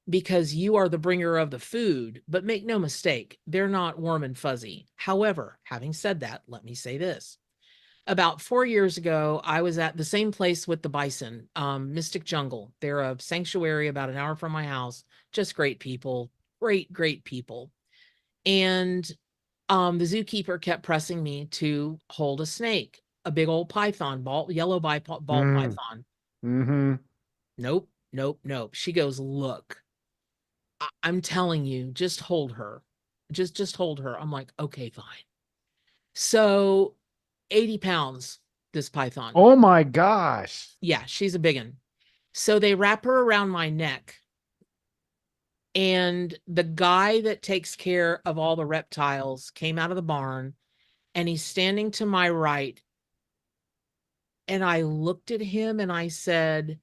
because you are the bringer of the food, but make no mistake, they're not warm and fuzzy. However, having said that, let me say this. About 4 years ago, I was at the same place with the bison, Mystic Jungle. They're a sanctuary about an hour from my house. Just great people, great, great people. And the zookeeper kept pressing me to hold a snake, a big old python, yellow ball
Mm,
python.
hmm
Nope, nope, nope. She goes, look, I'm telling you, just hold her. Just hold her. I'm like, okay, fine. So 80 pounds, this python.
Oh my gosh.
Yeah, she's a big one. So they wrap her around my neck. And the guy that takes care of all the reptiles came out of the barn and he's standing to my right. And I looked at him and I said,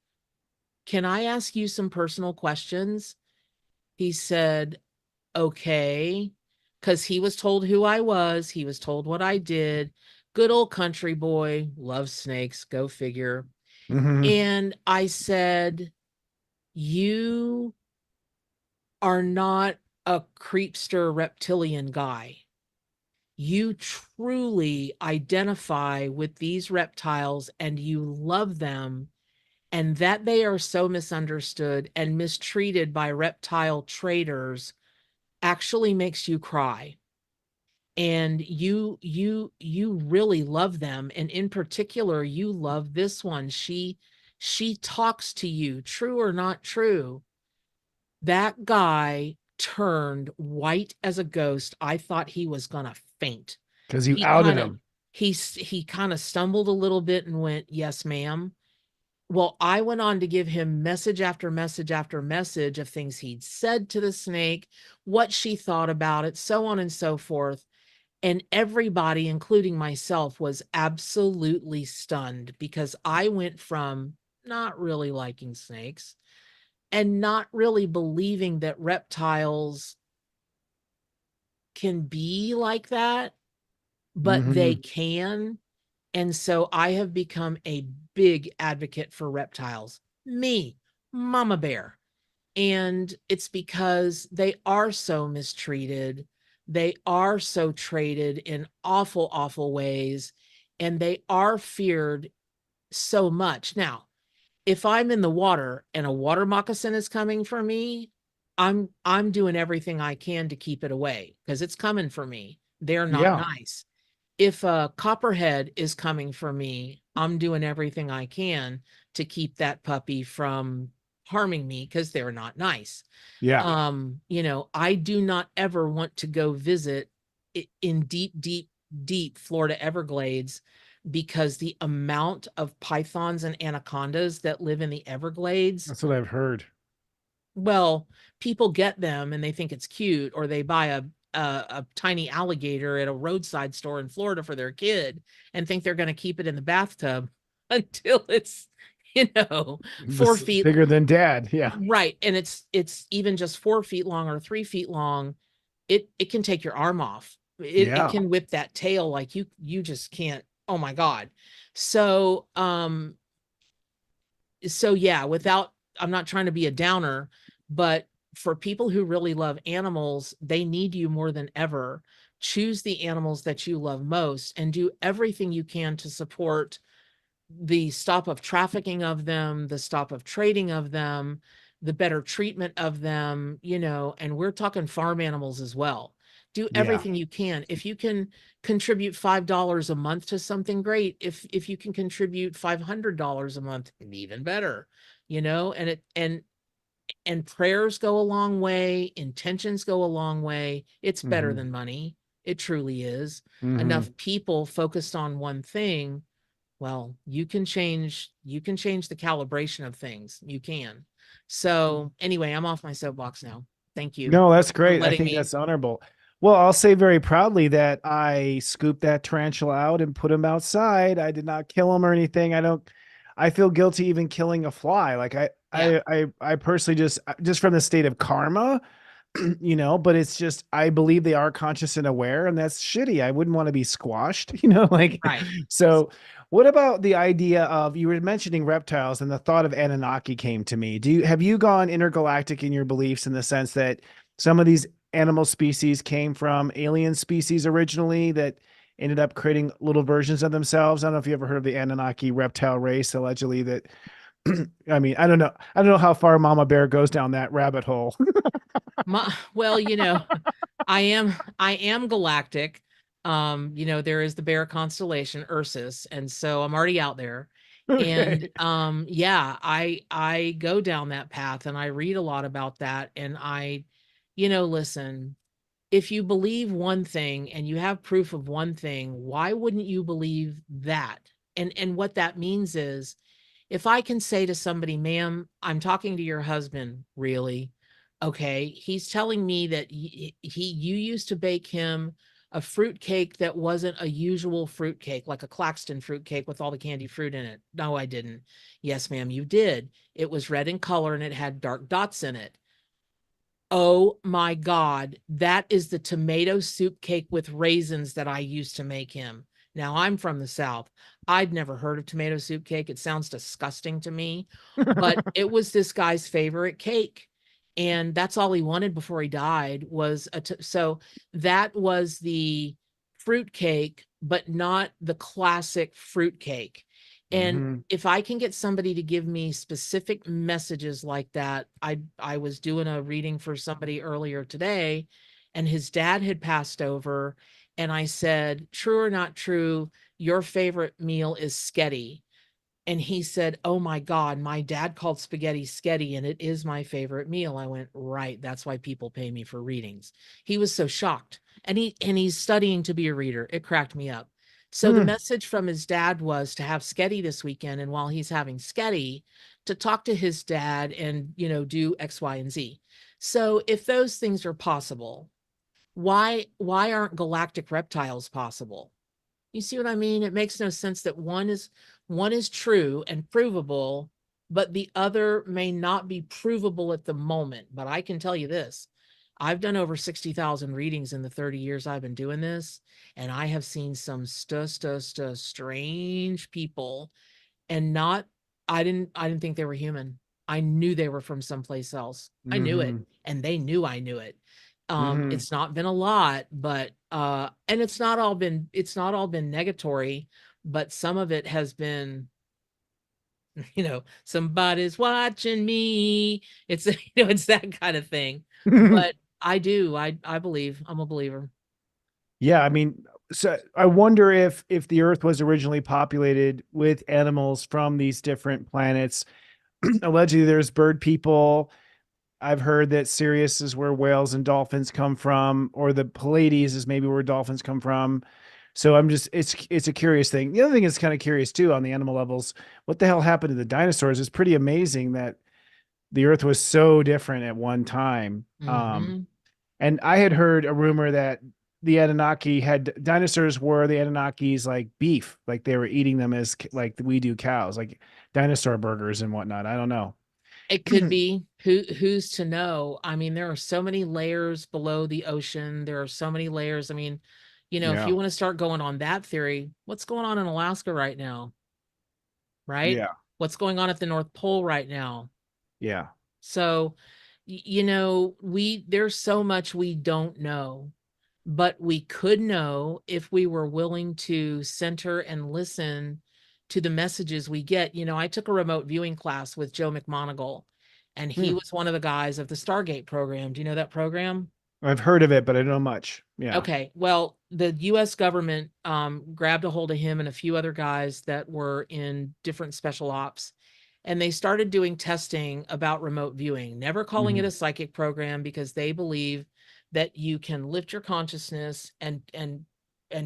can I ask you some personal questions? He said, okay. Because he was told who I was, he was told what I did. Good old country boy, loves snakes, go figure.
Hmm
And I said, you are not a creepster reptilian guy. You truly identify with these reptiles and you love them, and that they are so misunderstood and mistreated by reptile traders actually makes you cry. And you really love them, and in particular you love this one. She talks to you, true or not true. That guy turned white as a ghost. I thought he was gonna faint.
Because you
He
outed
kind of
him.
he kind of stumbled a little bit and went, yes ma'am. Well, I went on to give him message after message after message of things he'd said to the snake, what she thought about it, so on and so forth. And everybody, including myself, was absolutely stunned, because I went from not really liking snakes and not really believing that reptiles can be like that, but they
Hmm
can. And so I have become a big advocate for reptiles. Me, Mama Bear. And it's because they are so mistreated. They are so traded in awful, awful ways, and they are feared so much. Now, if I'm in the water and a water moccasin is coming for me, I'm doing everything I can to keep it away because it's coming for me. They're not
Yeah.
nice. If a copperhead is coming for me, I'm doing everything I can to keep that puppy from harming me because they're not nice.
Yeah.
I do not ever want to go visit in deep, deep, deep Florida Everglades because the amount of pythons and anacondas that live in the Everglades,
That's what I've heard.
well, people get them and they think it's cute, or they buy a tiny alligator at a roadside store in Florida for their kid and think they're going to keep it in the bathtub until it's,
This
4 feet.
bigger than dad. Yeah.
Right. And it's even just 4 feet long or 3 feet long. It can take your arm off. It
Yeah.
can whip that tail like you just can't. Oh my God. So yeah, I'm not trying to be a downer, but for people who really love animals, they need you more than ever. Choose the animals that you love most and do everything you can to support the stop of trafficking of them, the stop of trading of them, the better treatment of them, and we're talking farm animals as well. Do
Yeah.
everything you can. If you can contribute $5 a month to something, great. If you can contribute $500 a month, even better, and prayers go a long way, intentions go a long way. It's better
Hmm.
than money. It truly is.
Hmm.
Enough people focused on one thing, well, you can change the calibration of things. You can. So anyway, I'm off my soapbox now. Thank you
No, that's
for
great. I
letting
think
me.
that's honorable. Well, I'll say very proudly that I scooped that tarantula out and put him outside. I did not kill him or anything. I feel guilty even killing a fly. Like
Yeah,
I personally just from the state of karma, but it's just, I believe they are conscious and aware, and that's shitty. I wouldn't want to be squashed, like,
right.
so what about the idea of, you were mentioning reptiles and the thought of Anunnaki came to me. Have you gone intergalactic in your beliefs in the sense that some of these animal species came from alien species originally that ended up creating little versions of themselves? I don't know if you ever heard of the Anunnaki reptile race, allegedly, that I mean, I don't know how far Mama Bear goes down that rabbit hole.
Well, I am galactic. There is the bear constellation Ursus, and so I'm already out there. And
Okay.
yeah, I go down that path and I read a lot about that. And listen, if you believe one thing and you have proof of one thing, why wouldn't you believe that? And what that means is, if I can say to somebody, ma'am, I'm talking to your husband, really? Okay. He's telling me that you used to bake him a fruit cake that wasn't a usual fruit cake, like a Claxton fruit cake with all the candy fruit in it. No, I didn't. Yes, ma'am, you did. It was red in color and it had dark dots in it. Oh my God, that is the tomato soup cake with raisins that I used to make him. Now I'm from the South. I'd never heard of tomato soup cake. It sounds disgusting to me, but it was this guy's favorite cake. And that's all he wanted before he died was so that was the fruit cake, but not the classic fruit cake. And
Hmm.
if I can get somebody to give me specific messages like that, I was doing a reading for somebody earlier today, and his dad had passed over, and I said, "True or not true, your favorite meal is sketty." And he said, "Oh my God, my dad called spaghetti sketty, and it is my favorite meal." I went, "Right, that's why people pay me for readings." He was so shocked. And he's studying to be a reader. It cracked me up. So the
Hmm.
message from his dad was to have sketty this weekend, and while he's having sketty, to talk to his dad and do X, Y, and Z. So if those things are possible, why aren't galactic reptiles possible? You see what I mean? It makes no sense that one is true and provable, but the other may not be provable at the moment. But I can tell you this. I've done over 60,000 readings in the 30 years I've been doing this, and I have seen some strange people, and not I didn't think they were human. I knew they were from someplace else. I knew it,
Hmm.
and they knew I knew it.
Mhm.
It's not been a lot, but and it's not all been negatory, but some of it has been, somebody's watching me. It's it's that kind of thing. But I believe. I'm a believer.
Yeah, I mean, so I wonder if the Earth was originally populated with animals from these different planets. Allegedly, there's bird people. I've heard that Sirius is where whales and dolphins come from, or the Pleiades is maybe where dolphins come from. So I'm just it's a curious thing. The other thing is kind of curious too on the animal levels. What the hell happened to the dinosaurs? It's pretty amazing that the Earth was so different at one time.
Hmm.
And I had heard a rumor that the Anunnaki had dinosaurs were the Anunnakis like beef, like they were eating them as like we do cows, like dinosaur burgers and whatnot. I don't know.
It could be. Who's to know? I mean, there are so many layers below the ocean. There are so many layers. I mean, if
Yeah.
you want to start going on that theory, what's going on in Alaska right now? Right?
Yeah.
What's going on at the North Pole right now?
Yeah.
So, there's so much we don't know, but we could know if we were willing to center and listen to the messages we get. I took a remote viewing class with Joe McMoneagle, and he
Hmm.
was one of the guys of the Stargate program. Do you know that program?
I've heard of it, but I don't know much. Yeah.
Okay, well, the US government grabbed a hold of him and a few other guys that were in different special ops, and they started doing testing about remote viewing, never calling it
Hmm.
a psychic program, because they believe that you can lift your consciousness and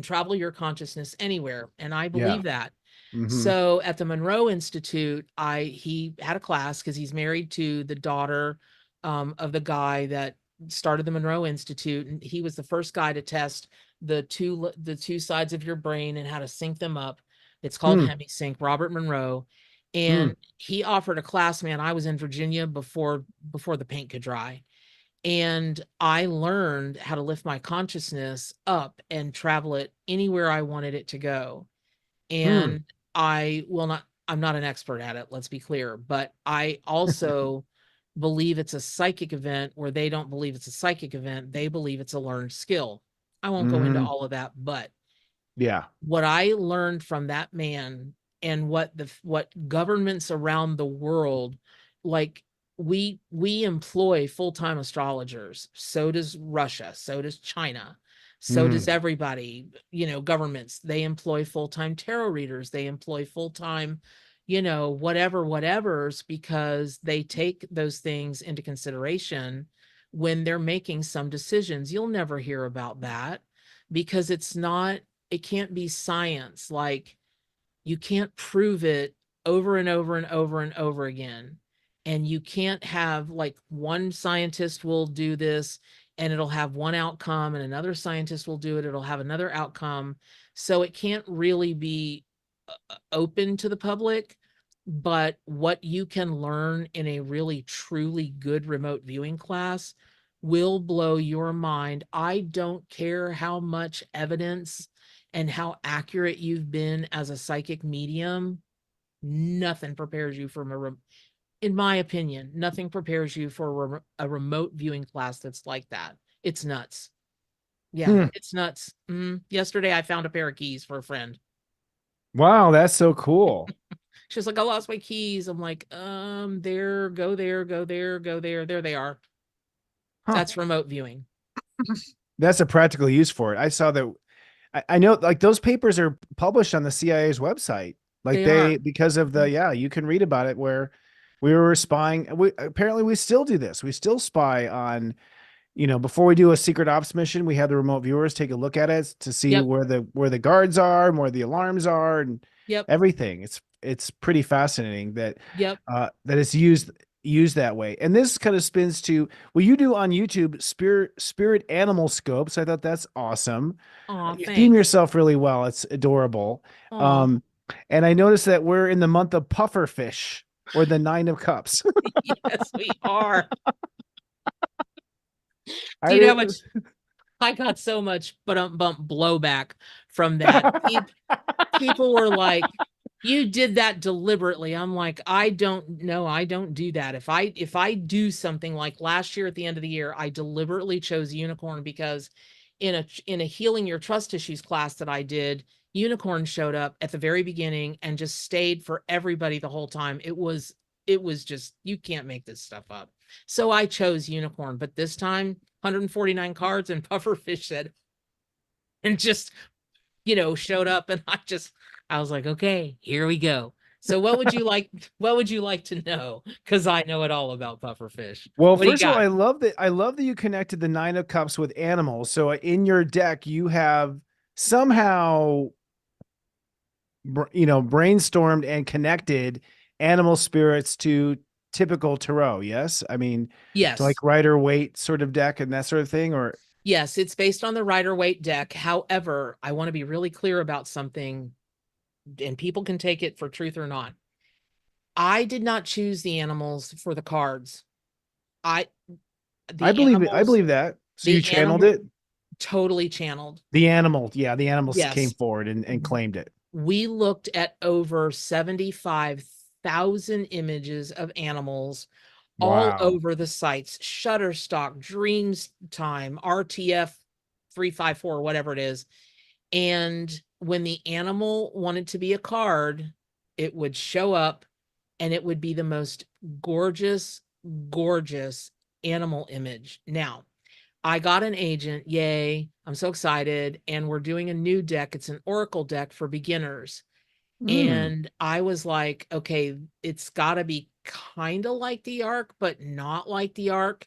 travel your consciousness anywhere, and I
Yeah.
believe that.
Hmm.
So at the Monroe Institute, he had a class because he's married to the daughter of the guy that started the Monroe Institute, and he was the first guy to test the two sides of your brain and how to sync them up. It's called
Hmm.
hemisync, Robert Monroe.
Hmm.
And he offered a class, man. I was in Virginia before the paint could dry. And I learned how to lift my consciousness up and travel it anywhere I wanted it to go.
Hmm.
And I'm not an expert at it, let's be clear, but I also believe it's a psychic event where they don't believe it's a psychic event. They believe it's a learned skill. I won't go into
Hmm.
all of that, but
Yeah.
what I learned from that man, and what governments around the world, like, we employ full-time astrologers. So does Russia, so does China, so does
Hmm.
everybody. Governments, they employ full-time tarot readers, they employ full-time, whatever's, because they take those things into consideration when they're making some decisions. You'll never hear about that because it can't be science. Like, you can't prove it over and over and over and over again. And you can't have, like, one scientist will do this and it'll have one outcome, and another scientist will do it, it'll have another outcome. So it can't really be open to the public. But what you can learn in a really truly good remote viewing class will blow your mind. I don't care how much evidence and how accurate you've been as a psychic medium. Nothing prepares you in my opinion, nothing prepares you for a remote viewing class that's like that. It's nuts. Yeah,
Hmm.
it's nuts. Yesterday I found a pair of keys for a friend.
Wow, that's so cool.
She was like, I lost my keys. I'm like, there, go there, go there, go there. There they are.
Huh.
That's remote viewing.
That's a practical use for it. I saw that. I know like those papers are published on the CIA's website. Like
They are.
because of the, yeah, you can read about it where we were spying. Apparently we still do this. We still spy on, before we do a secret ops mission, we have the remote viewers take a look at it to see
Yep.
where the guards are and where the alarms are and
Yep.
everything. It's pretty fascinating that
Yep.
that it's used that way. And this kind of spins to what you do on YouTube, spirit animal scopes. I thought that's awesome.
Aw,
You theme
thanks.
yourself really well. It's adorable.
Aw.
Um, and I noticed that we're in the month of pufferfish or the nine of cups.
Yes, we are. Do
I
you know how
didn't.
much I got? So much bump blowback from that. People were like, You did that deliberately. I'm like, I don't know. I don't do that. If I do something like last year at the end of the year, I deliberately chose unicorn because in a healing your trust issues class that I did, unicorn showed up at the very beginning and just stayed for everybody the whole time. It was just, you can't make this stuff up. So I chose unicorn, but this time 149 cards and pufferfish said, and just showed up, and I was like, okay, here we go. So what would you like to know? Because I know it all about pufferfish.
Well,
What do you
first of all,
got?
I love that you connected the Nine of Cups with animals. So in your deck, you have somehow brainstormed and connected animal spirits to typical tarot. Yes, I mean, to like
Yes.
Rider Waite sort of deck and that sort of thing. Or
Yes, it's based on the Rider-Waite deck. However, I want to be really clear about something, and people can take it for truth or not. I did not choose the animals for the cards. I
I
the
believe it. I
animals
believe that. So you
the
channeled
animal
it.
totally channeled.
The animal, yeah, the animals came
Yes.
forward and claimed it.
We looked at over 75,000 images of animals all
Wow.
over the sites, Shutterstock, Dreams Time, RTF 354, whatever it is. And when the animal wanted to be a card, it would show up, and it would be the most gorgeous, gorgeous animal image. Now, I got an agent. Yay. I'm so excited. And we're doing a new deck. It's an Oracle deck for beginners.
Mm.
And I was like, okay, it's got to be kind of like the Ark, but not like the Ark.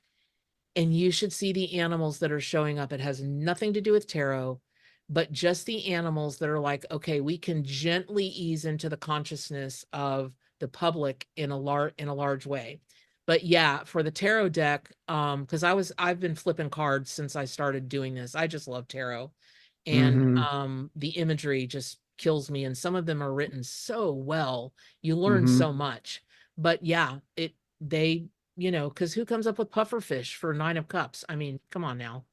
And you should see the animals that are showing up. It has nothing to do with tarot, but just the animals that are like, okay, we can gently ease into the consciousness of the public in a large way. But yeah, for the tarot deck, because I've been flipping cards since I started doing this. I just love tarot. And
Hmm.
the imagery just kills me. And some of them are written so well. You learn
Hmm.
so much. But yeah, they because who comes up with pufferfish for Nine of Cups? I mean, come on now.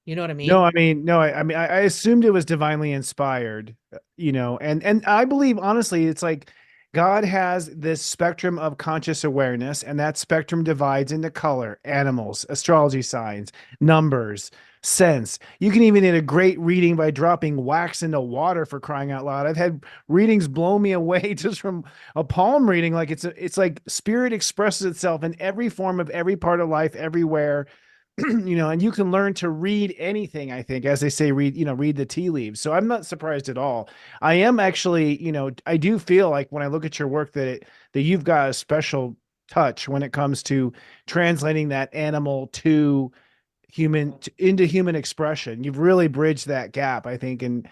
You know what I
No,
mean?
I mean, no, I assumed it was divinely inspired, and I believe honestly, it's like God has this spectrum of conscious awareness, and that spectrum divides into color, animals, astrology signs, numbers, sense. You can even get a great reading by dropping wax into water, for crying out loud. I've had readings blow me away just from a palm reading. Like it's like spirit expresses itself in every form of every part of life, everywhere. And you can learn to read anything, I think, as they say, read the tea leaves. So I'm not surprised at all. I am actually, I do feel like when I look at your work that you've got a special touch when it comes to translating that animal to into human expression. You've really bridged that gap, I think, and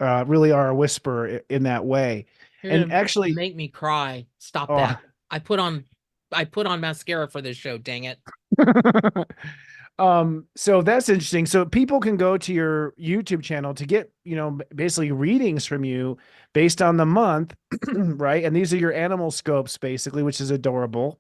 really are a whisperer in that way.
You're
And
gonna
actually,
make me cry. Stop
oh,
that. I put on mascara for this show, dang it.
so that's interesting. So people can go to your YouTube channel to get, basically readings from you based on the month, right? And these are your animal scopes, basically, which is adorable.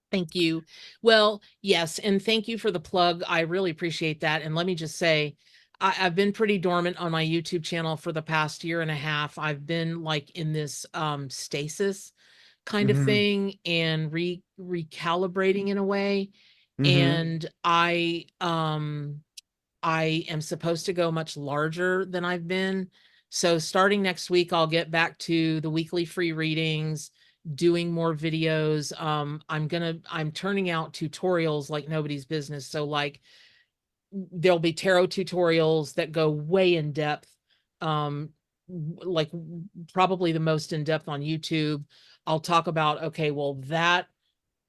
Thank you. Well, yes, and thank you for the plug. I really appreciate that. And let me just say, I've been pretty dormant on my YouTube channel for the past year and a half. I've been like in this stasis kind of
Hmm.
thing and recalibrating in a way.
Hmm.
And I am supposed to go much larger than I've been. So starting next week, I'll get back to the weekly free readings, doing more videos. I'm turning out tutorials like nobody's business. So like there'll be tarot tutorials that go way in depth. Like probably the most in depth on YouTube. I'll talk about, okay, well, that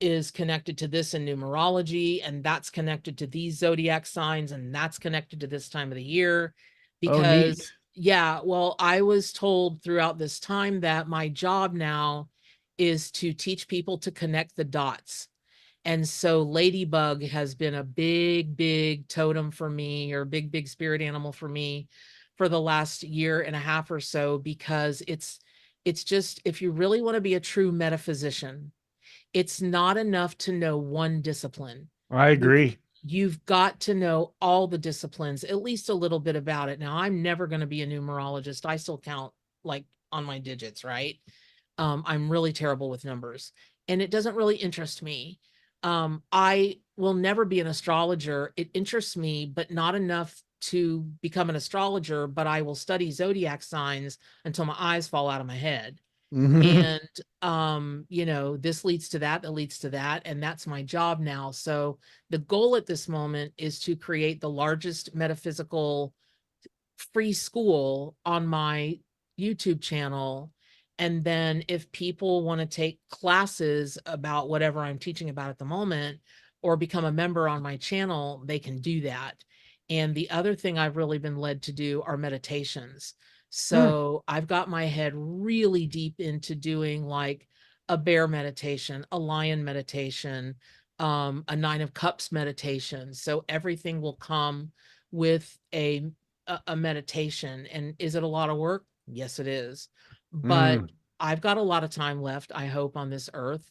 is connected to this in numerology, and that's connected to these zodiac signs, and that's connected to this time of the year.
Oh, neat.
Because, yeah, well, I was told throughout this time that my job now is to teach people to connect the dots. And so Ladybug has been a big, big totem for me, or big, big spirit animal for me for the last year and a half or so, because it's just, if you really want to be a true metaphysician, it's not enough to know one discipline.
I
You-
agree.
You've got to know all the disciplines, at least a little bit about it. Now, I'm never going to be a numerologist. I still count like on my digits, right? I'm really terrible with numbers, and it doesn't really interest me. I will never be an astrologer. It interests me, but not enough to become an astrologer, but I will study zodiac signs until my eyes fall out of my head.
Mhm.
And you know, this leads to that, that leads to that, and that's my job now. So the goal at this moment is to create the largest metaphysical free school on my YouTube channel. And then if people want to take classes about whatever I'm teaching about at the moment or become a member on my channel, they can do that. And the other thing I've really been led to do are meditations.
Mm.
So I've got my head really deep into doing like a bear meditation, a lion meditation, a 9 of Cups meditation. So everything will come with a meditation. And is it a lot of work? Yes, it is. But
Mm.
I've got a lot of time left, I hope, on this earth.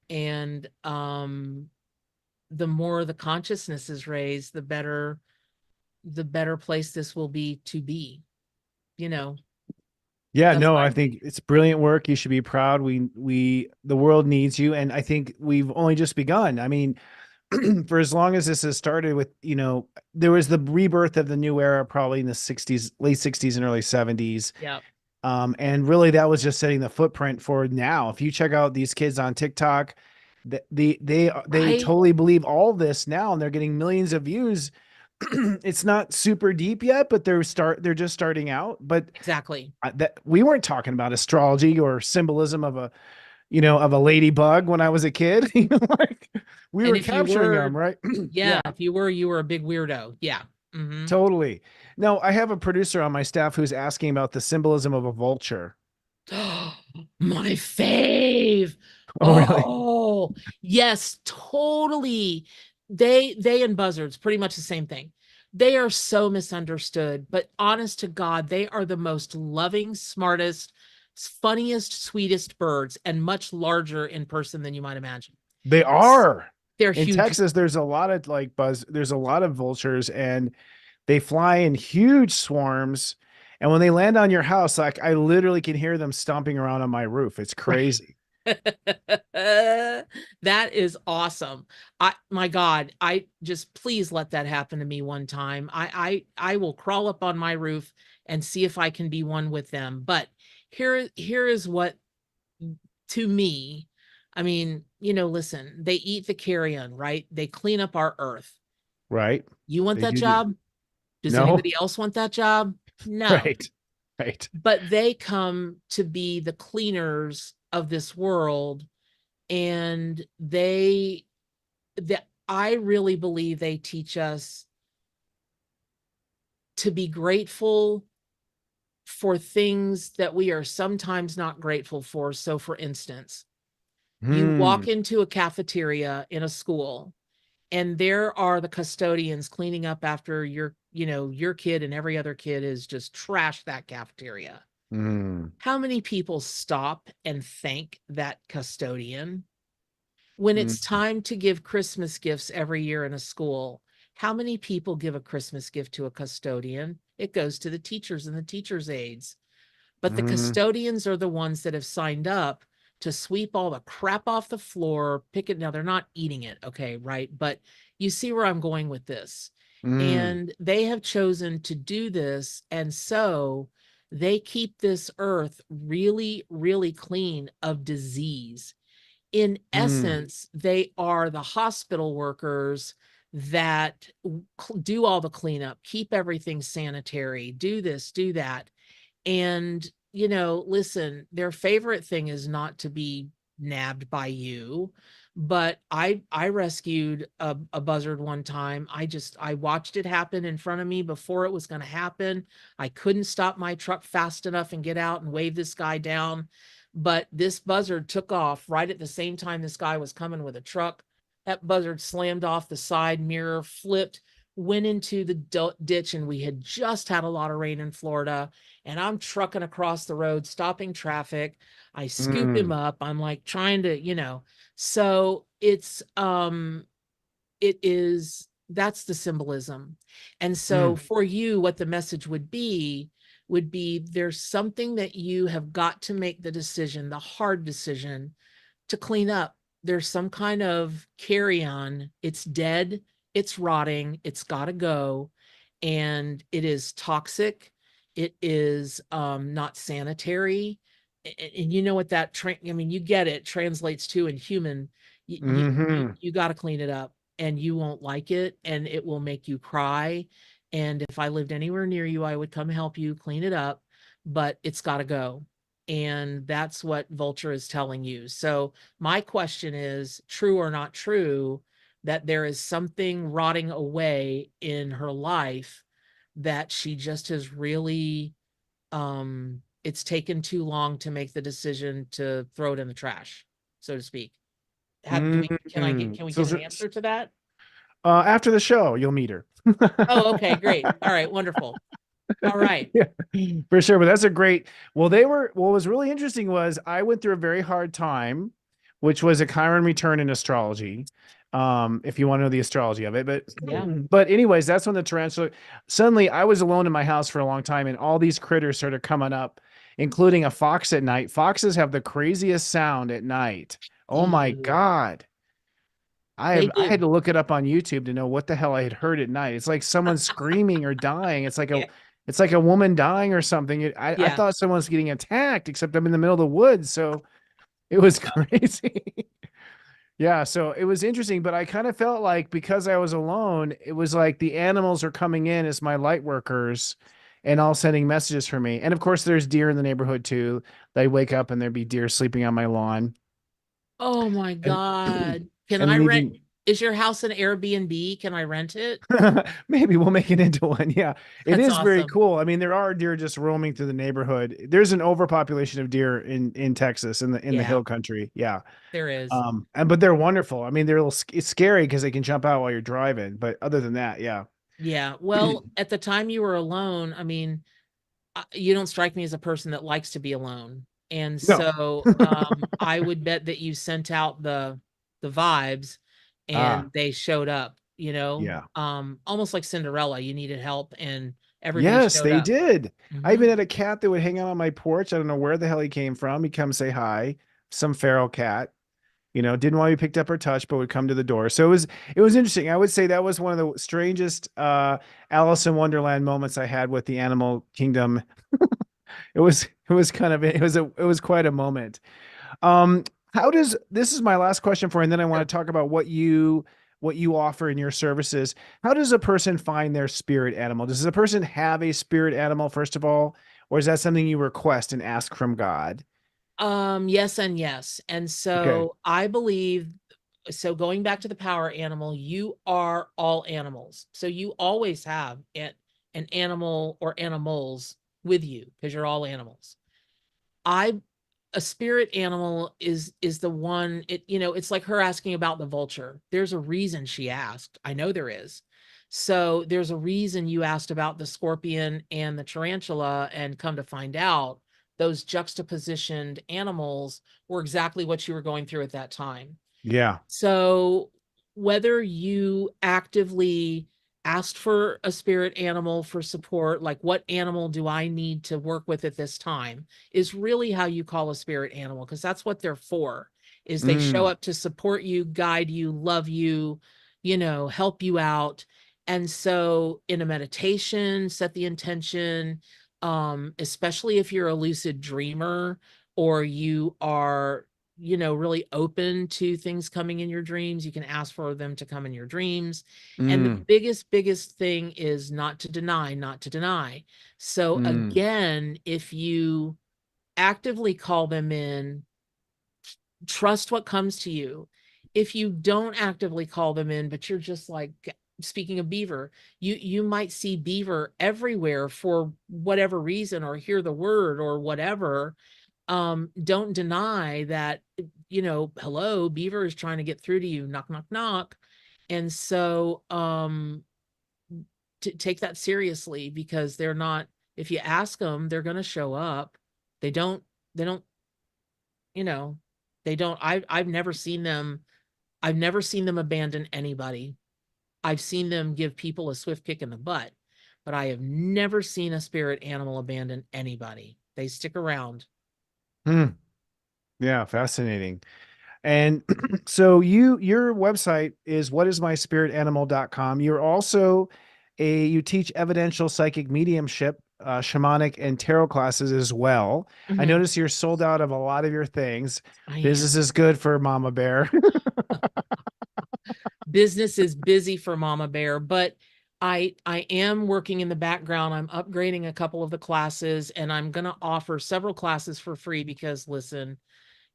And the more the consciousness is raised, the better place this will be to be. You know,
Yeah,
that's
no,
what
I
I
think
think.
it's brilliant work. You should be proud. The world needs you. And I think we've only just begun. I mean, for as long as this has started with, there was the rebirth of the new era probably in the 60s, late 60s and early 70s.
Yeah.
And really that was just setting the footprint for now. If you check out these kids on TikTok, they
Right.
totally believe all this now and they're getting millions of views. It's not super deep yet, but they're just starting out. But
Exactly.
that we weren't talking about astrology or symbolism of a ladybug when I was a kid. Like we
And
were
if you
capturing
were,
them, right?
yeah,
Yeah,
if you were a big weirdo. Yeah. Hmm.
totally. No, I have a producer on my staff who's asking about the symbolism of a vulture.
My fave.
Oh, really?
Oh, yes, totally. They and buzzards, pretty much the same thing. They are so misunderstood, but honest to God, they are the most loving, smartest, funniest, sweetest birds, and much larger in person than you might imagine.
They
S-
are.
They're
In
huge.
Texas, there's a lot of vultures and they fly in huge swarms. And when they land on your house, like I literally can hear them stomping around on my roof. It's crazy.
That is awesome. My God, I just please let that happen to me one time. I will crawl up on my roof and see if I can be one with them. But here is what to me, I mean, you know, listen, they eat the carrion, right? They clean up our earth.
Right?
You want
They
that
do.
job? Does
No?
anybody else want that job? No.
Right. Right.
But they come to be the cleaners of this world, and that I really believe they teach us to be grateful for things that we are sometimes not grateful for. So for instance, you
Hmm.
walk into a cafeteria in a school and there are the custodians cleaning up after your kid, and every other kid is just trashed that cafeteria.
Hmm.
How many people stop and thank that custodian? When
Hmm.
it's time to give Christmas gifts every year in a school, how many people give a Christmas gift to a custodian? It goes to the teachers and the teachers' aides. But the
Hmm.
custodians are the ones that have signed up to sweep all the crap off the floor, pick it. Now, they're not eating it, okay, right? But you see where I'm going with this.
Hmm.
And they have chosen to do this. And so they keep this earth really, really clean of disease. In
Hmm.
essence, they are the hospital workers that do all the cleanup, keep everything sanitary, do this, do that. And, you know, listen, their favorite thing is not to be nabbed by you. But I rescued a buzzard one time. I watched it happen in front of me before it was going to happen. I couldn't stop my truck fast enough and get out and wave this guy down. But this buzzard took off right at the same time this guy was coming with a truck. That buzzard slammed off the side mirror, flipped, went into the ditch, and we had just had a lot of rain in Florida, and I'm trucking across the road, stopping traffic. I scoop him
Hmm.
up. I'm like trying to, so it is, that's the symbolism. And so
Hmm.
for you, what the message would be, would be there's something that you have got to make the decision, the hard decision to clean up. There's some kind of carry-on. It's dead, it's rotting, it's got to go, and it is toxic. It is not sanitary. And you know what that I mean, you get it, translates to in human. You got to clean it up, and you won't like it, and it will make you cry. And if I lived anywhere near you, I would come help you clean it up, but it's got to go. And that's what Vulture is telling you. So my question is, true or not true, that there is something rotting away in her life that she just has really, it's taken too long to make the decision to throw it in the trash, so to speak. Can we
So
get an answer to that?
after the show, you'll meet her.
Oh, okay, great. All right, wonderful. All right.
Yeah, for sure. But that's a great, well, what was really interesting was I went through a very hard time, which was a Chiron return in astrology. If you want to know the astrology of it, but anyways, that's when the tarantula, suddenly I was alone in my house for a long time, and all these critters started coming up, including a fox at night. Foxes have the craziest sound at night. Oh my God. I had to look it up on YouTube to know what the hell I had heard at night. It's like someone screaming or dying. It's like it's like a woman dying or something. I thought someone's getting attacked, except I'm in the middle of the woods. So it was crazy. Yeah. So it was interesting, but I kind of felt like because I was alone, it was like the animals are coming in as my light workers and all sending messages for me. And of course, there's deer in the neighborhood too. They wake up and there'd be deer sleeping on my lawn.
Oh my
And,
God. Can
and
I rent?
leaving.
Is your house an Airbnb? Can I rent it?
Maybe we'll make it into one. Yeah, it
That's
is very
awesome.
cool. I mean, there are deer just roaming through the neighborhood. There's an overpopulation of deer in Texas in the hill country. Yeah.
There is.
But they're wonderful. I mean, it's scary because they can jump out while you're driving. But other than that, yeah.
Yeah. Well, at the time you were alone, I mean, you don't strike me as a person that likes to be alone. And
No.
so I would bet that you sent out the vibes and they showed up,
Yeah.
almost like Cinderella. You needed help and everybody
Yes,
showed
they
up.
did. I even
Mhm.
had a cat that would hang out on my porch. I don't know where the hell he came from. He'd come say hi. Some feral cat. Didn't want to be picked up or touched, but would come to the door. So it was interesting. I would say that was one of the strangest Alice in Wonderland moments I had with the animal kingdom. It was quite a moment. Um, this is my last question for you, and then I want to talk about what you offer in your services. How does a person find their spirit animal? Does a person have a spirit animal, first of all, or is that something you request and ask from God?
Yes and yes. And
Okay.
so I believe, so going back to the power animal, you are all animals. So you always have an animal or animals with you because you're all animals. I A spirit animal is the one, it's like her asking about the vulture. There's a reason she asked. I know there is. So there's a reason you asked about the scorpion and the tarantula, and come to find out those juxtapositioned animals were exactly what you were going through at that time.
Yeah.
So whether you actively asked for a spirit animal for support, like what animal do I need to work with at this time, is really how you call a spirit animal, because that's what they're for, is they show
Mm,
up to support you, guide you, love you, help you out. And so in a meditation, set the intention, especially if you're a lucid dreamer or you are really open to things coming in your dreams, you can ask for them to come in your dreams. And the
mm,
biggest thing is not to deny, not to deny. So
mm.
again, if you actively call them in, trust what comes to you. If you don't actively call them in, but you're just like, speaking of beaver, you might see beaver everywhere for whatever reason, or hear the word or whatever. Don't deny that, hello, beaver is trying to get through to you, knock, knock, knock. And so take that seriously, because they're not, if you ask them, they're going to show up. They don't you know they don't. I've never seen them, I've never seen them abandon anybody. I've seen them give people a swift kick in the butt, but I have never seen a spirit animal abandon anybody. They stick around.
Hmm. Yeah, fascinating. And so your website is whatismyspiritanimal.com. You're also you teach evidential psychic mediumship, shamanic and tarot classes as well. I
Mhm.
notice you're sold out of a lot of your things.
I
Business
am.
is good for Mama Bear.
Business is busy for Mama Bear, but I am working in the background. I'm upgrading a couple of the classes, and I'm going to offer several classes for free because listen,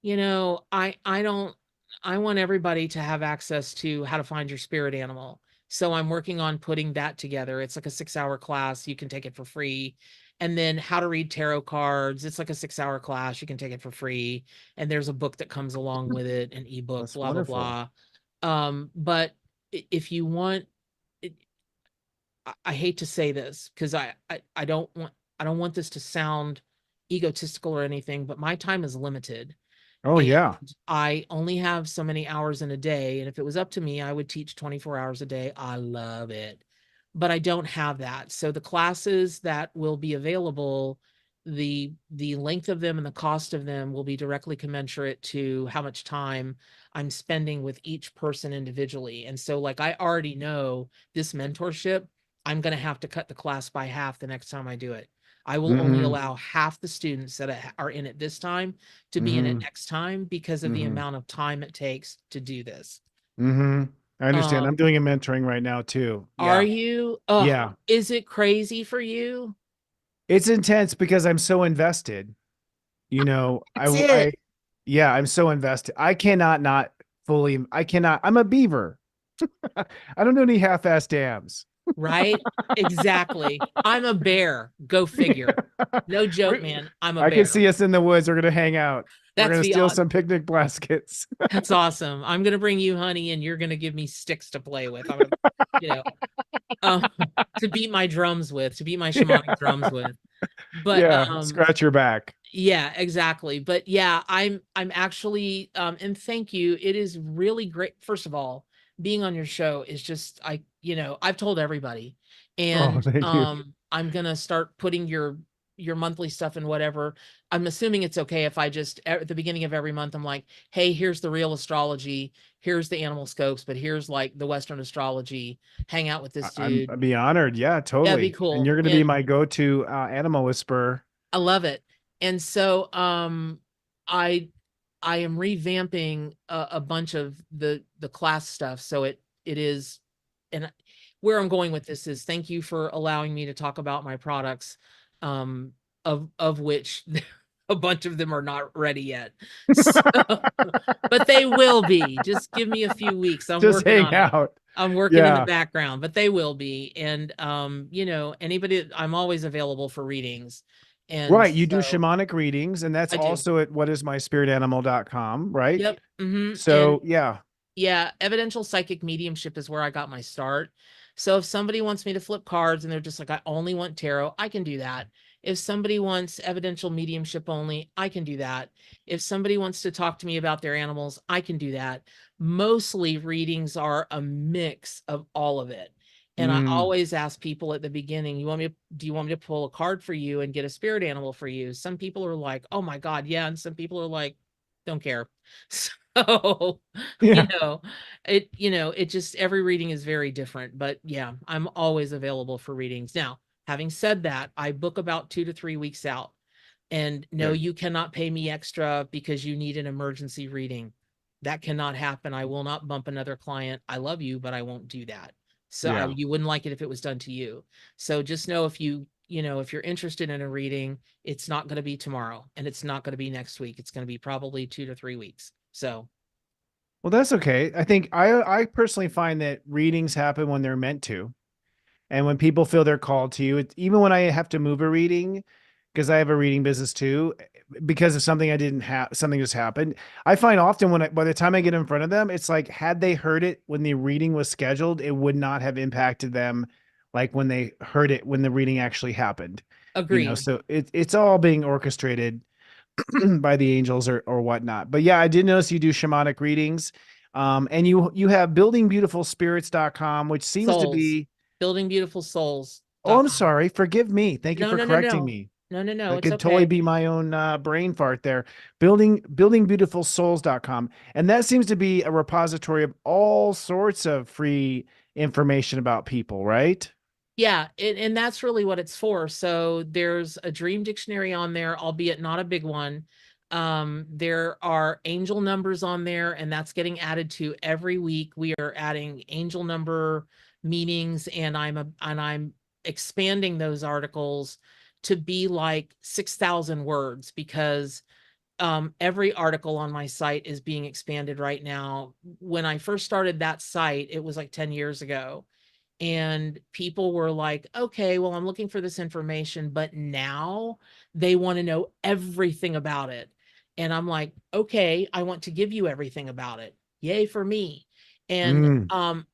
I don't I want everybody to have access to how to find your spirit animal. So I'm working on putting that together. It's like a 6-hour class. You can take it for free. And then how to read tarot cards. It's like a 6-hour class. You can take it for free. And there's a book that comes along with it, an ebook,
That's
blah, blah,
wonderful.
blah. But if you want, it, I hate to say this because I don't want this to sound egotistical or anything, but my time is limited
Oh
and
yeah.
I only have so many hours in a day. And if it was up to me, I would teach 24 hours a day. I love it, but I don't have that. So the classes that will be available, the length of them and the cost of them will be directly commensurate to how much time I'm spending with each person individually. And so like I already know this mentorship, I'm going to have to cut the class by half the next time I do it. I will only
Mm-hmm.
allow half the students that are in it this time to be in it
Mm-hmm.
next time because of the
Mm-hmm.
amount of time it takes to do this.
Mm-hmm. I understand. I'm
Um,
doing a mentoring right now too.
are
Yeah.
you? Oh,
Yeah.
is it crazy for you?
It's intense because I'm so invested. You know,
That's it,
yeah, I'm so invested. I cannot not fully, I cannot, I'm a beaver. I don't do any half-ass dams.
right? Exactly. I'm a bear. Go figure. No joke, man. I'm a
I can
bear.
see us in the woods. We're going to hang out. We're
That's
going to steal
beyond.
some picnic baskets.
That's awesome. I'm gonna bring you honey, and you're gonna give me sticks to play with. I'm gonna, you know, um, to beat my drums with, to beat my shamanic drums with. But
Yeah, scratch your back.
yeah, exactly. But yeah, I'm actually and thank you. It is really great. First of all, being on your show is just I've told everybody.
Oh,
And
thank you.
I'm gonna start putting your monthly stuff and whatever. I'm assuming it's okay if I just at the beginning of every month I'm like, "Hey, here's the real astrology, here's the animal scopes, but here's like the Western astrology. Hang out with this dude."
I'd be honored. Yeah,
That'd be
totally. And
cool.
you're going to be
And
my go-to animal whisperer.
I love it. And so I I am revamping a bunch of the class stuff. So it is, and where I'm going with this is thank you for allowing me to talk about my products, um, of which a bunch of them are not ready yet. So, but they will be. Just give me a few weeks. I'm
Just
working
hang
on it.
out.
I'm working in the
Yeah.
background, but they will be. And anybody, I'm always available for readings. And
Right. You do
so
shamanic readings, and that's
I do.
also at whatismyspiritanimal.com, right?
Yep. And
So, yeah.
yeah, evidential psychic mediumship is where I got my start. So if somebody wants me to flip cards and they're just like, I only want tarot, I can do that. If somebody wants evidential mediumship only, I can do that. If somebody wants to talk to me about their animals, I can do that. Mostly readings are a mix of all of it. And I
Mm.
always ask people at the beginning, do you want me to pull a card for you and get a spirit animal for you? Some people are like, oh my God, yeah. And some people are like, don't care. So you
Yeah.
know, it just every reading is very different. But yeah, I'm always available for readings. Now, having said that, I book about 2 to 3 weeks out. And no,
Good.
you cannot pay me extra because you need an emergency reading. That cannot happen. I will not bump another client. I love you, but I won't do that. So
Yeah.
you wouldn't like it if it was done to you. So just know if you're interested in a reading, it's not going to be tomorrow and it's not going to be next week. It's going to be probably 2 to 3 weeks. So
Well, that's okay. I think I personally find that readings happen when they're meant to. And when people feel they're called to you, even when I have to move a reading, because I have a reading business too, because of something I didn't have, something just happened. I find often by the time I get in front of them, it's like, had they heard it when the reading was scheduled, it would not have impacted them like when they heard it, when the reading actually happened,
agreed.
so it's all being orchestrated by the angels or whatnot. But yeah, I did notice you do shamanic readings. And you have buildingbeautifulspirits.com, which seems to
Souls,
be
building beautiful souls.
Oh, I'm sorry. Forgive me. Thank you
No,
for
no, no,
correcting
no.
me.
No, no, no.
That
It's
could totally
okay.
be my own brain fart there. Buildingbeautifulsouls.com. And that seems to be a repository of all sorts of free information about people, right?
Yeah, and that's really what it's for. So there's a dream dictionary on there, albeit not a big one. There are angel numbers on there, and that's getting added to every week. We are adding angel number meanings, and I'm expanding those articles to be like 6,000 words, because every article on my site is being expanded right now. When I first started that site, it was like 10 years ago. And people were like, okay, well, I'm looking for this information, but now they want to know everything about it. And I'm like, okay, I want to give you everything about it. Yay for me. And
Mm.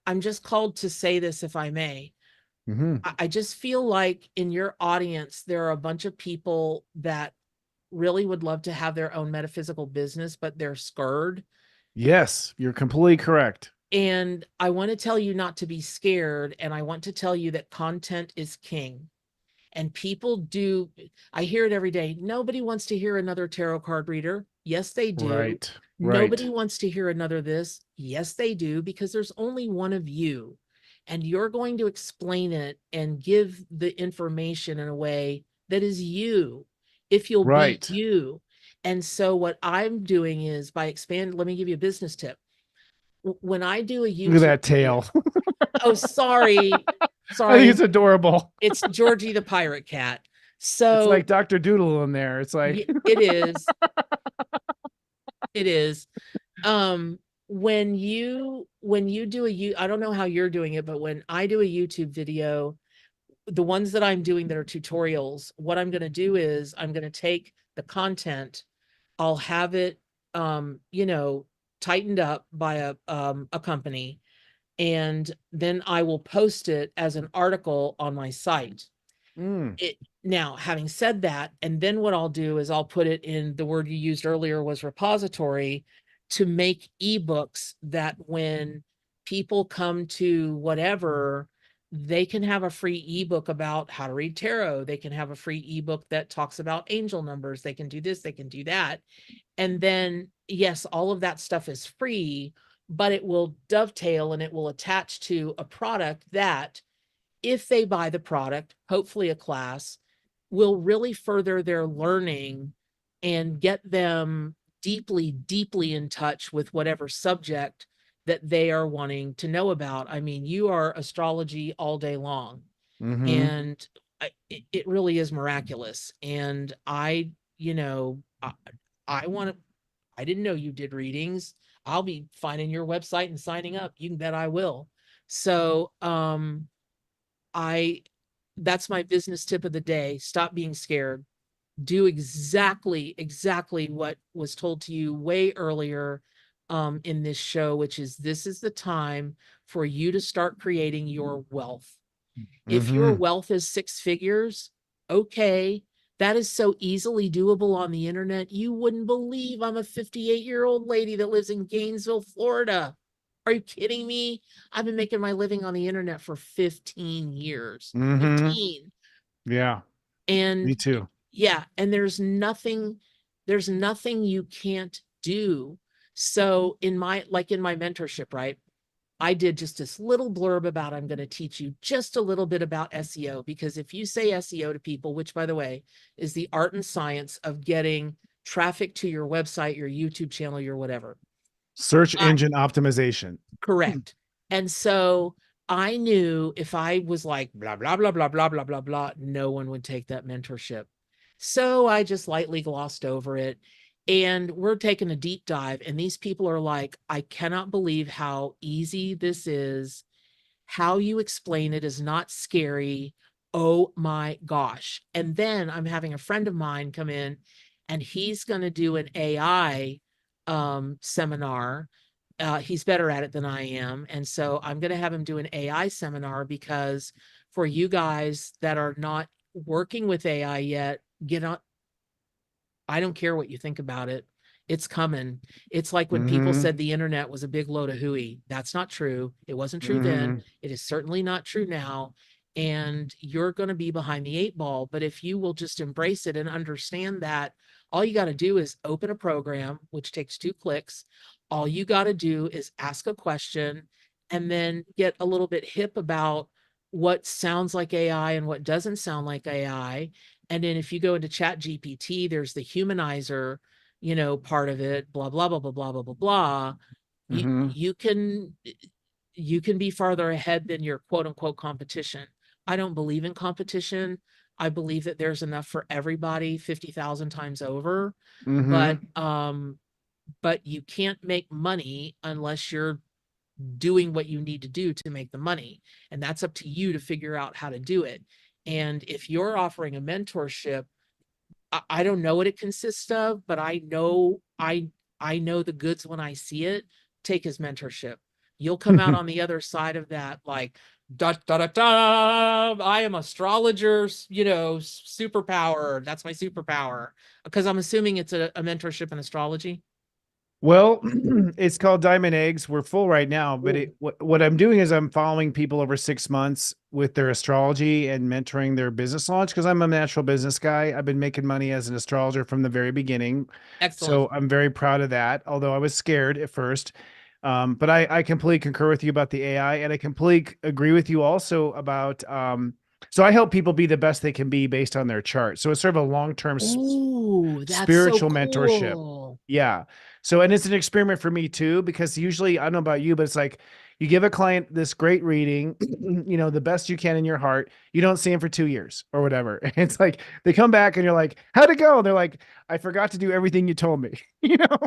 I'm just called to say this, if I may.
Hmm.
I just feel like in your audience, there are a bunch of people that really would love to have their own metaphysical business, but they're scared.
Yes, you're completely correct.
And I want to tell you not to be scared. And I want to tell you that content is king. And people do, I hear it every day. Nobody wants to hear another tarot card reader. Yes, they do.
Right.
Nobody
Right.
wants to hear another this. Yes, they do, because there's only one of you. And you're going to explain it and give the information in a way that is you, if you'll be
Right.
you. And so what I'm doing is, by expanding, let me give you a business tip. When I do a
Look at
YouTube
that
video,
tail.
oh, sorry,
I think
sorry,
it's adorable.
it's Georgie the pirate cat.
It's
So
like Dr. Doodle in there. It's like,
it is, it is. Um, when you do I don't know how you're doing it, but when I do a YouTube video, the ones that I'm doing that are tutorials, what I'm going to do is I'm going to take the content, I'll have it, you know, tightened up by a company, and then I will post it as an article on my site.
mm,
It now, having said that, and then what I'll do is I'll put it in, the word you used earlier was repository, to make ebooks that when people come to whatever, they can have a free ebook about how to read tarot. They can have a free ebook that talks about angel numbers. They can do this, they can do that. And then, yes, all of that stuff is free, but it will dovetail and it will attach to a product that, if they buy the product, hopefully a class, will really further their learning and get them deeply, deeply in touch with whatever subject that they are wanting to know about. I mean, you are astrology all day long,
mm-hmm.
and it really is miraculous. And I want to, I didn't know you did readings. I'll be finding your website and signing up. You can bet I will. So, I that's my business tip of the day. Stop being scared. Do exactly what was told to you way earlier in this show, which is, this is the time for you to start creating your wealth. If your
Mm-hmm.
wealth is 6 figures, okay, that is so easily doable on the internet. You wouldn't believe I'm a 58-year-old lady that lives in Gainesville, Florida. Are you kidding me? I've been making my living on the internet for 15 years.
Mm-hmm.
15.
Yeah, me
And
too.
yeah, and there's nothing you can't do. So in my, like in my mentorship, right? I did just this little blurb about, I'm going to teach you just a little bit about SEO, because if you say SEO to people, which by the way is the art and science of getting traffic to your website, your YouTube channel, your whatever.
Search
I,
engine optimization.
correct. And so I knew if I was like blah, blah, blah, blah, blah, blah, blah, blah, no one would take that mentorship. So I just lightly glossed over it. And we're taking a deep dive. And these people are like, I cannot believe how easy this is. How you explain it is not scary. Oh my gosh. And then I'm having a friend of mine come in, and he's going to do an AI seminar. He's better at it than I am. And so I'm going to have him do an AI seminar, because for you guys that are not working with AI yet, get on. I don't care what you think about it. It's coming. It's like when people
Mm-hmm.
said the internet was a big load of hooey. That's not true. It wasn't true then.
Mm-hmm.
It is certainly not true now. and you're going to be behind the 8 ball. But if you will just embrace it and understand that all you got to do is open a program, which takes 2 clicks. All you got to do is ask a question and then get a little bit hip about what sounds like AI and what doesn't sound like AI. And then if you go into Chat GPT, there's the humanizer, part of it, blah, blah, blah, blah, blah, blah, blah, blah. You,
Mm-hmm.
you can be farther ahead than your quote unquote competition. I don't believe in competition. I believe that there's enough for everybody 50,000 times over,
Mm-hmm.
but you can't make money unless you're doing what you need to do to make the money. And that's up to you to figure out how to do it. And if you're offering a mentorship, I don't know what it consists of, but I know the goods when I see it. Take his mentorship. You'll come out on the other side of that like da da da da. I am astrologer's, superpower. That's my superpower. Because I'm assuming it's a mentorship in astrology.
Well, it's called Diamond Eggs. We're full right now, but
Ooh.
what I'm doing is I'm following people over 6 months with their astrology and mentoring their business launch because I'm a natural business guy. I've been making money as an astrologer from the very beginning.
Excellent.
So I'm very proud of that, although I was scared at first. But I completely concur with you about the AI, and I completely agree with you also about so I help people be the best they can be based on their chart. So it's sort of a long-term
Ooh, that's so
spiritual mentorship.
cool.
Yeah. So, and it's an experiment for me too, because usually, I don't know about you, but it's like you give a client this great reading, the best you can in your heart. You don't see them for 2 years or whatever. It's like they come back and you're like, how'd it go? They're like, I forgot to do everything you told me. You know,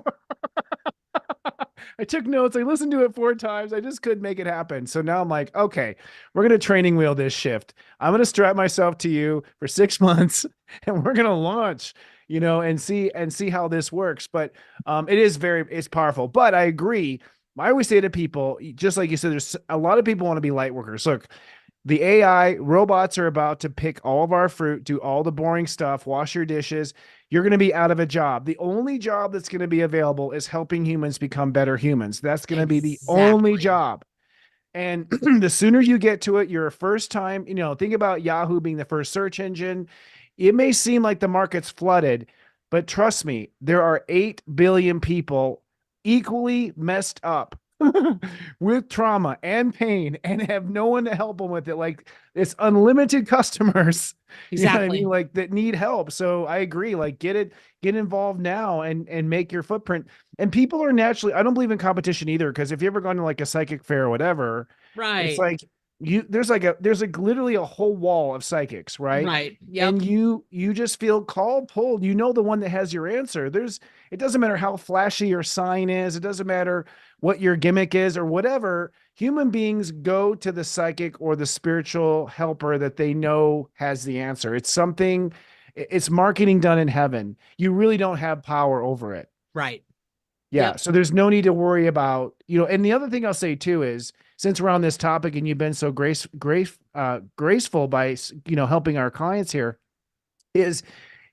I took notes. I listened to it 4 times. I just couldn't make it happen. So now I'm like, okay, we're going to training wheel this shift. I'm going to strap myself to you for 6 months and we're going to launch, and see how this works. But it's powerful. But I agree. I always say to people, just like you said, there's a lot of people want to be light workers. Look, the AI robots are about to pick all of our fruit, do all the boring stuff, wash your dishes. You're going to be out of a job. The only job that's going to be available is helping humans become better humans. That's going to be the only
Exactly.
job. And the sooner you get to it, you're a first time, think about Yahoo being the first search engine. It may seem like the market's flooded, but trust me, there are 8 billion people equally messed up with trauma and pain and have no one to help them with it. Like it's unlimited customers, you know what I mean?
Exactly.
Like that need help. So I agree, like get involved now and make your footprint. And people are naturally, I don't believe in competition either. Cause if you ever gone to like a psychic fair or whatever, it's
Right.
like there's like literally a whole wall of psychics, right?
Right. Yep.
And you just feel called, pulled, the one that has your answer. It doesn't matter how flashy your sign is. It doesn't matter what your gimmick is or whatever. Human beings go to the psychic or the spiritual helper that they know has the answer. It's marketing done in heaven. You really don't have power over it.
Right.
Yeah.
Yep.
So there's no need to worry about, and the other thing I'll say too is since we're on this topic and you've been so graceful by, helping our clients here is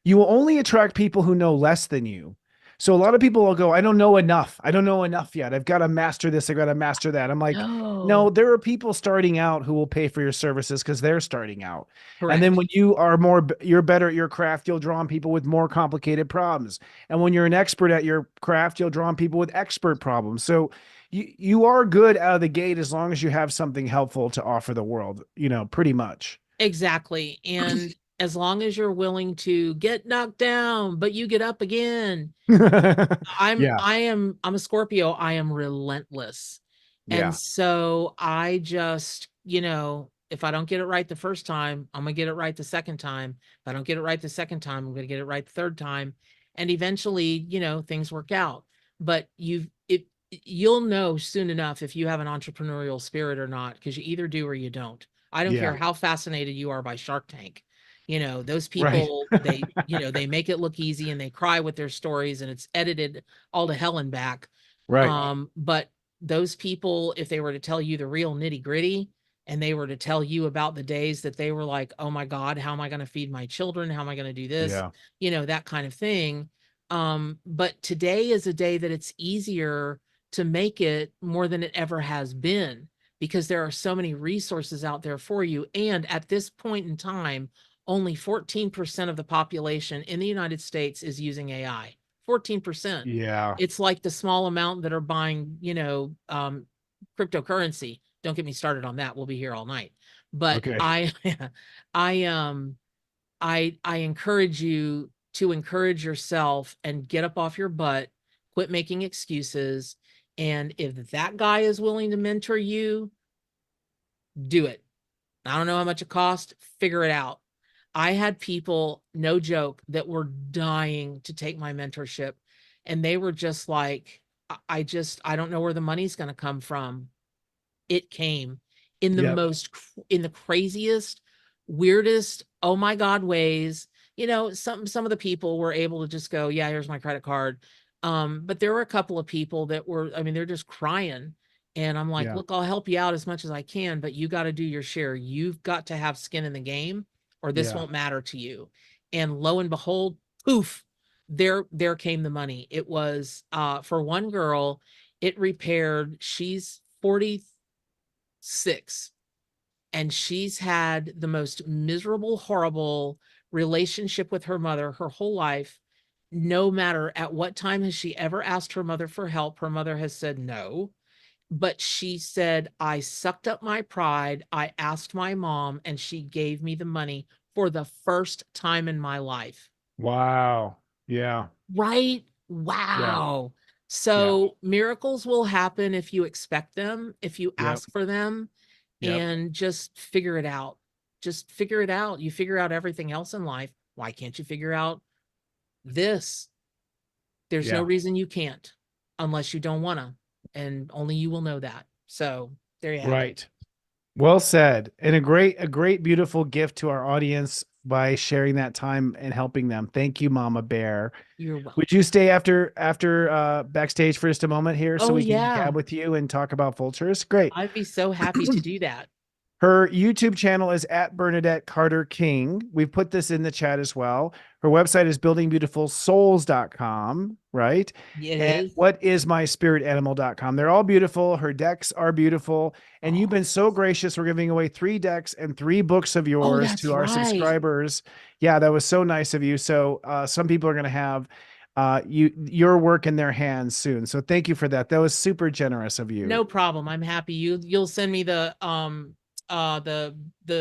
you will only attract people who know less than you. So a lot of people will go, I don't know enough. I don't know enough yet. I've got to master this. I've got to master that. I'm like, no,
No.
there are people starting out who will pay for your services because they're starting out. And then
Correct.
when you're better at your craft, you'll draw on people with more complicated problems. And when you're an expert at your craft, you'll draw on people with expert problems. So you are good out of the gate as long as you have something helpful to offer the world, pretty much.
Exactly. And as long as you're willing to get knocked down, but you get up again.
Yeah.
I'm a Scorpio. I am relentless. And
Yeah.
so I just, if I don't get it right the first time, I'm gonna get it right the second time. If I don't get it right the second time, I'm gonna get it right the third time. And eventually, things work out. But you'll know soon enough if you have an entrepreneurial spirit or not, because you either do or you don't. I don't care
Yeah.
how fascinated you are by Shark Tank. Those
Right.
people, they make it look easy and they cry with their stories and it's edited all to hell and back.
Right.
But those people, if they were to tell you the real nitty gritty and they were to tell you about the days that they were like, oh my God, how am I going to feed my children? How am I going to do this?
Yeah.
That kind of thing. But today is a day that it's easier to make it more than it ever has been because there are so many resources out there for you. And at this point in time, only 14% of the population in the United States is using AI. 14%.
Yeah.
It's like the small amount that are buying, cryptocurrency. Don't get me started on that. We'll be here all night. But
Okay.
I I encourage you to encourage yourself and get up off your butt, quit making excuses. And if that guy is willing to mentor you, do it. I don't know how much it costs. Figure it out. I had people, no joke, that were dying to take my mentorship. And they were just like, I don't know where the money's going to come from. It came in
Yep.
in the craziest, weirdest, oh my God ways. Some of the people were able to just go, yeah, here's my credit card. But there were a couple of people that were, I mean, they're just crying. And I'm like,
Yeah.
look, I'll help you out as much as I can, but you got to do your share. You've got to have skin in the game or this
Yeah.
won't matter to you. And lo and behold, poof, there came the money. It was for one girl, it repaired, she's 46 and she's had the most miserable, horrible relationship with her mother her whole life. No matter at what time has she ever asked her mother for help, her mother has said no. But she said, I sucked up my pride. I asked my mom, and she gave me the money for the first time in my life.
Wow. Yeah.
Right?
Yeah.
Wow.
Yeah.
So miracles will happen if you expect them, if you
Yep.
ask for them,
Yep.
and just figure it out. Just figure it out. You figure out everything else in life. Why can't you figure out this? There's no
Yeah.
reason you can't unless you don't want to. And only you will know that. So there you have it.
Right. Well said. And a great, beautiful gift to our audience by sharing that time and helping them. Thank you, Mama Bear.
You're welcome.
Would you stay after backstage for just a moment here so
Oh,
we can
yeah.
gab with you and talk about vultures? Great.
I'd be so happy to do that.
Her YouTube channel is at Bernadette Carter King. We've put this in the chat as well. Her website is buildingbeautifulsouls.com, right?
It
And
is.
whatismyspiritanimal.com. They're all beautiful. Her decks are beautiful. And you've
Oh.
been so gracious. We're giving away 3 decks and 3 books of
Oh,
yours
that's
to our
right.
subscribers. Yeah, that was so nice of you. So some people are going to have your work in their hands soon. So thank you for that. That was super generous of you.
No problem. I'm happy. You'll send me the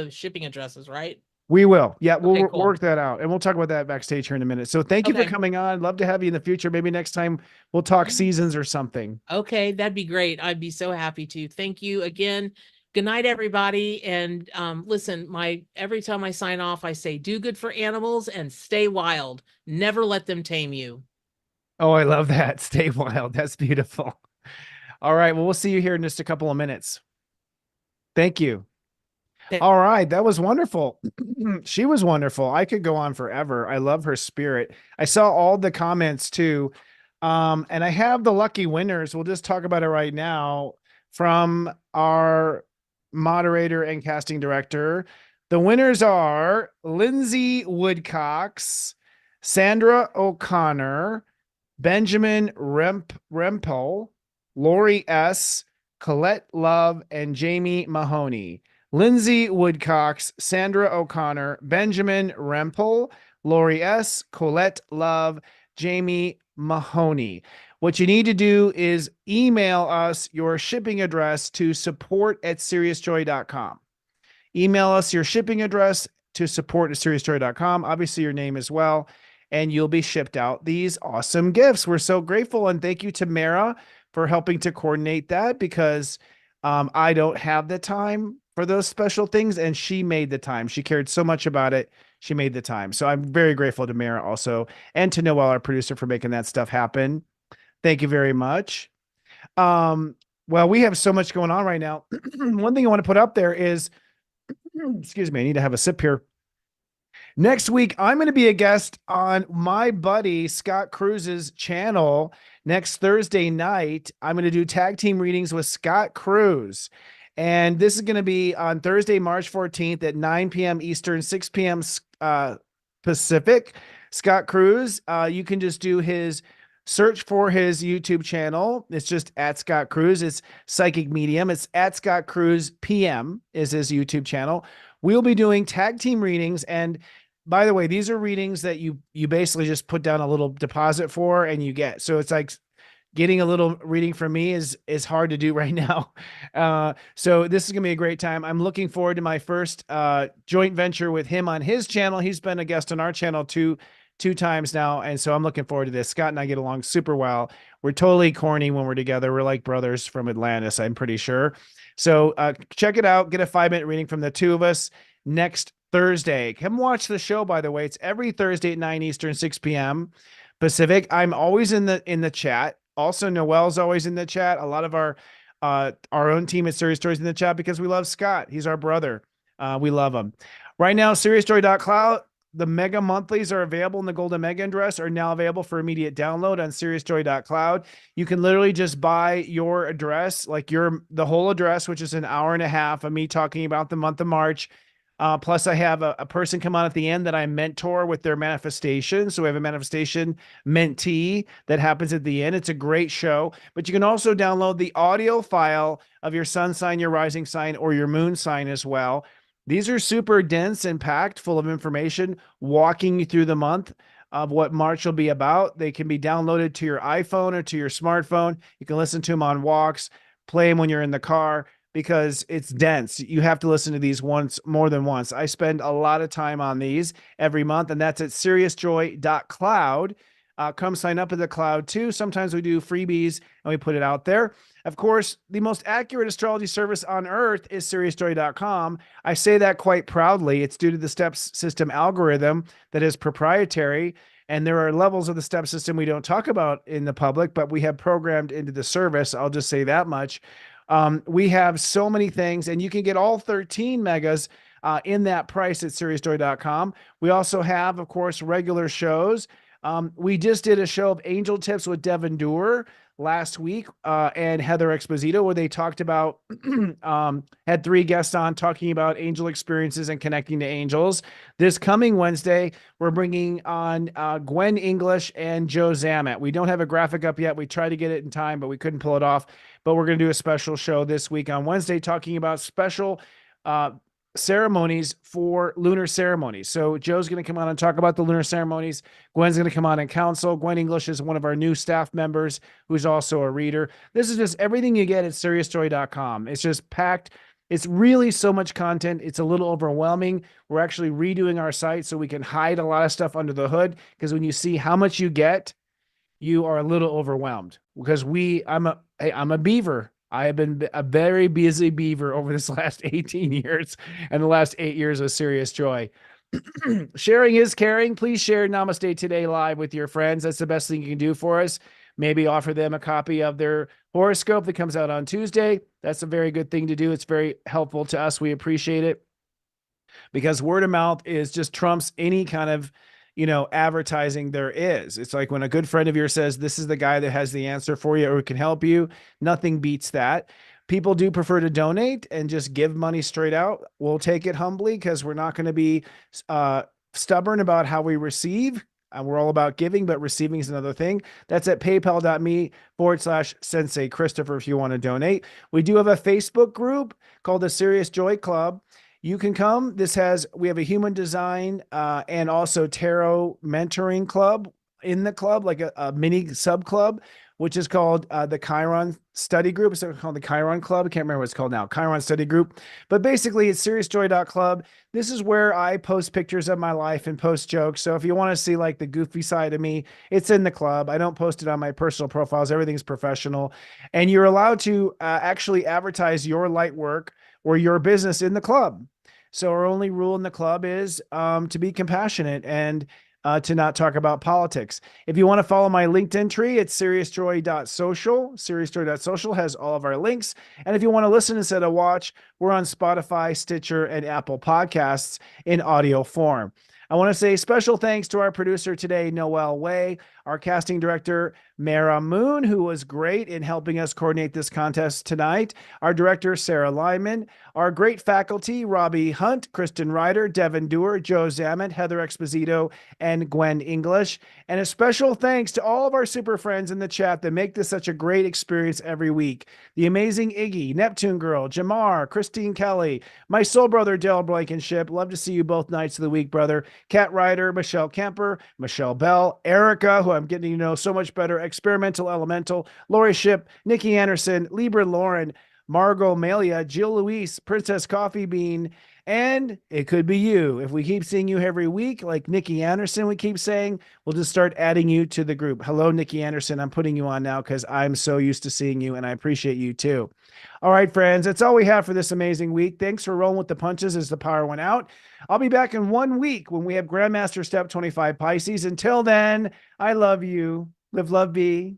shipping addresses, right?
We will. Yeah, we'll
Okay, cool.
work that out. And we'll talk about that backstage here in a minute. So thank you for
Okay.
coming on. Love to have you in the future. Maybe next time we'll talk seasons or something.
Okay, that'd be great. I'd be so happy to. Thank you again. Good night, everybody. And listen, every time I sign off, I say do good for animals and stay wild. Never let them tame you.
Oh, I love that. Stay wild. That's beautiful. All right. Well, we'll see you here in just a couple of minutes. Thank you. All right. That was wonderful. She was wonderful. I could go on forever. I love her spirit. I saw all the comments too. And I have the lucky winners. We'll just talk about it right now from our moderator and casting director. The winners are Lindsay Woodcocks, Sandra O'Connor, Benjamin Rempel, Lori S., Colette Love, and Jamie Mahoney. Lindsay Woodcocks, Sandra O'Connor, Benjamin Rempel, Lori S., Colette Love, Jamie Mahoney. What you need to do is email us your shipping address to support@seriousjoy.com. Email us your shipping address to support@seriousjoy.com. Obviously, your name as well, and you'll be shipped out these awesome gifts. We're so grateful, and thank you to Mara for helping to coordinate that because I don't have the time for those special things, and she made the time. She cared so much about it. She made the time. So I'm very grateful to Mara also, and to Noel, our producer, for making that stuff happen. Thank you very much. Well, we have so much going on right now. One thing I want to put up there is, excuse me, I need to have a sip here. Next week, I'm going to be a guest on my buddy Scott Cruz's channel. Next Thursday night, I'm going to do tag team readings with Scott Cruz. And this is going to be on Thursday, March 14th at 9 p.m. Eastern, 6 p.m. Pacific. Scott Cruz, you can just do his search for his YouTube channel. It's just at Scott Cruz. It's Psychic Medium. It's at Scott Cruz PM is his YouTube channel. We'll be doing tag team readings. And by the way, these are readings that you basically just put down a little deposit for and you get. So it's like getting a little reading from me is hard to do right now. So this is going to be a great time. I'm looking forward to my first joint venture with him on his channel. He's been a guest on our channel two times now. And so I'm looking forward to this. Scott and I get along super well. We're totally corny when we're together. We're like brothers from Atlantis, I'm pretty sure. So check it out. Get a 5-minute reading from the two of us next Thursday. Come watch the show, by the way. It's every Thursday at 9 Eastern, 6 p.m. Pacific. I'm always in the chat. Also, Noel's always in the chat. A lot of our own team at Serious Stories in the chat because we love Scott. He's our brother. We love him. Right now, SeriousStory.cloud, the mega monthlies are available in the Golden Mega Address are now available for immediate download on SeriousStory.cloud. You can literally just buy your address, like the whole address, which is an hour and a half of me talking about the month of March. Plus, I have a person come on at the end that I mentor with their manifestation. So we have a manifestation mentee that happens at the end. It's a great show. But you can also download the audio file of your sun sign, your rising sign, or your moon sign as well. These are super dense and packed full of information, walking you through the month of what March will be about. They can be downloaded to your iPhone or to your smartphone. You can listen to them on walks, play them when you're in the car, because it's dense. You have to listen to these more than once. I spend a lot of time on these every month, and that's at seriousjoy.cloud. Come sign up at the cloud too. Sometimes we do freebies and we put it out there. Of course, the most accurate astrology service on earth is SeriousJoy.com. I say that quite proudly. It's due to the steps system algorithm that is proprietary. And there are levels of the step system we don't talk about in the public, but we have programmed into the service. I'll just say that much. We have so many things, and you can get all 13 megas in that price at SeriousJoy.com. We also have, of course, regular shows. We just did a show of angel tips with Devin Doer last week and Heather Exposito, where they talked about, had 3 guests on talking about angel experiences and connecting to angels. This coming Wednesday, we're bringing on Gwen English and Joe Zamet. We don't have a graphic up yet. We tried to get it in time, but we couldn't pull it off. But we're going to do a special show this week on Wednesday talking about special ceremonies for lunar ceremonies. So Joe's going to come on and talk about the lunar ceremonies. Gwen's going to come on and counsel. Gwen English is one of our new staff members who's also a reader. This is just everything you get at SeriousStory.com. It's just packed. It's really so much content. It's a little overwhelming. We're actually redoing our site so we can hide a lot of stuff under the hood, because when you see how much you get, you are a little overwhelmed, because I'm a beaver. I have been a very busy beaver over this last 18 years and the last 8 years of Serious Joy. Sharing is caring. Please share Namaste Today live with your friends. That's the best thing you can do for us. Maybe offer them a copy of their horoscope that comes out on Tuesday. That's a very good thing to do. It's very helpful to us. We appreciate it, because word of mouth is just trumps any kind of advertising there is. It's like when a good friend of yours says, this is the guy that has the answer for you or can help you. Nothing beats that. People do prefer to donate and just give money straight out. We'll take it humbly, because we're not going to be stubborn about how we receive. We're all about giving, but receiving is another thing. That's at paypal.me/Sensei Christopher if you want to donate. We do have a Facebook group called the Serious Joy Club. You can come. We have a human design and also tarot mentoring club in the club, like a mini sub club, which is called the Chiron Study Group. It's called the Chiron Club. I can't remember what it's called now. Chiron Study Group. But basically, it's SeriousJoy.club. This is where I post pictures of my life and post jokes. So if you want to see like the goofy side of me, it's in the club. I don't post it on my personal profiles. Everything's professional. And you're allowed to actually advertise your light work or your business in the club. So our only rule in the club is to be compassionate and to not talk about politics. If you want to follow my LinkedIn tree, it's seriousjoy.social. Seriousjoy.social has all of our links. And if you want to listen instead of watch, We're on Spotify, Stitcher, and Apple Podcasts in audio form. I want to say special thanks to our producer today, Noel Way, our casting director, Mara Moon, who was great in helping us coordinate this contest tonight, our director, Sarah Lyman, our great faculty, Robbie Hunt, Kristen Ryder, Devin Dewar, Joe Zammit, Heather Exposito, and Gwen English. And a special thanks to all of our super friends in the chat that make this such a great experience every week. The amazing Iggy, Neptune Girl, Jamar, Christine Kelly, my soul brother, Dale Blankenship. Love to see you both nights of the week, brother. Kat Ryder, Michelle Kemper, Michelle Bell, Erica, who I'm getting to know so much better, Experimental Elemental, Lori Ship, Nikki Anderson, Libra Lauren, Margot Malia, Jill Louise, Princess Coffee Bean, and it could be you. If we keep seeing you every week, like Nikki Anderson, we keep saying, we'll just start adding you to the group. Hello, Nikki Anderson. I'm putting you on now because I'm so used to seeing you and I appreciate you too. All right, friends, that's all we have for this amazing week. Thanks for rolling with the punches as the power went out. I'll be back in 1 week when we have Grandmaster Step 25 Pisces. Until then, I love you. Live, love, be.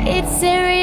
It's serious.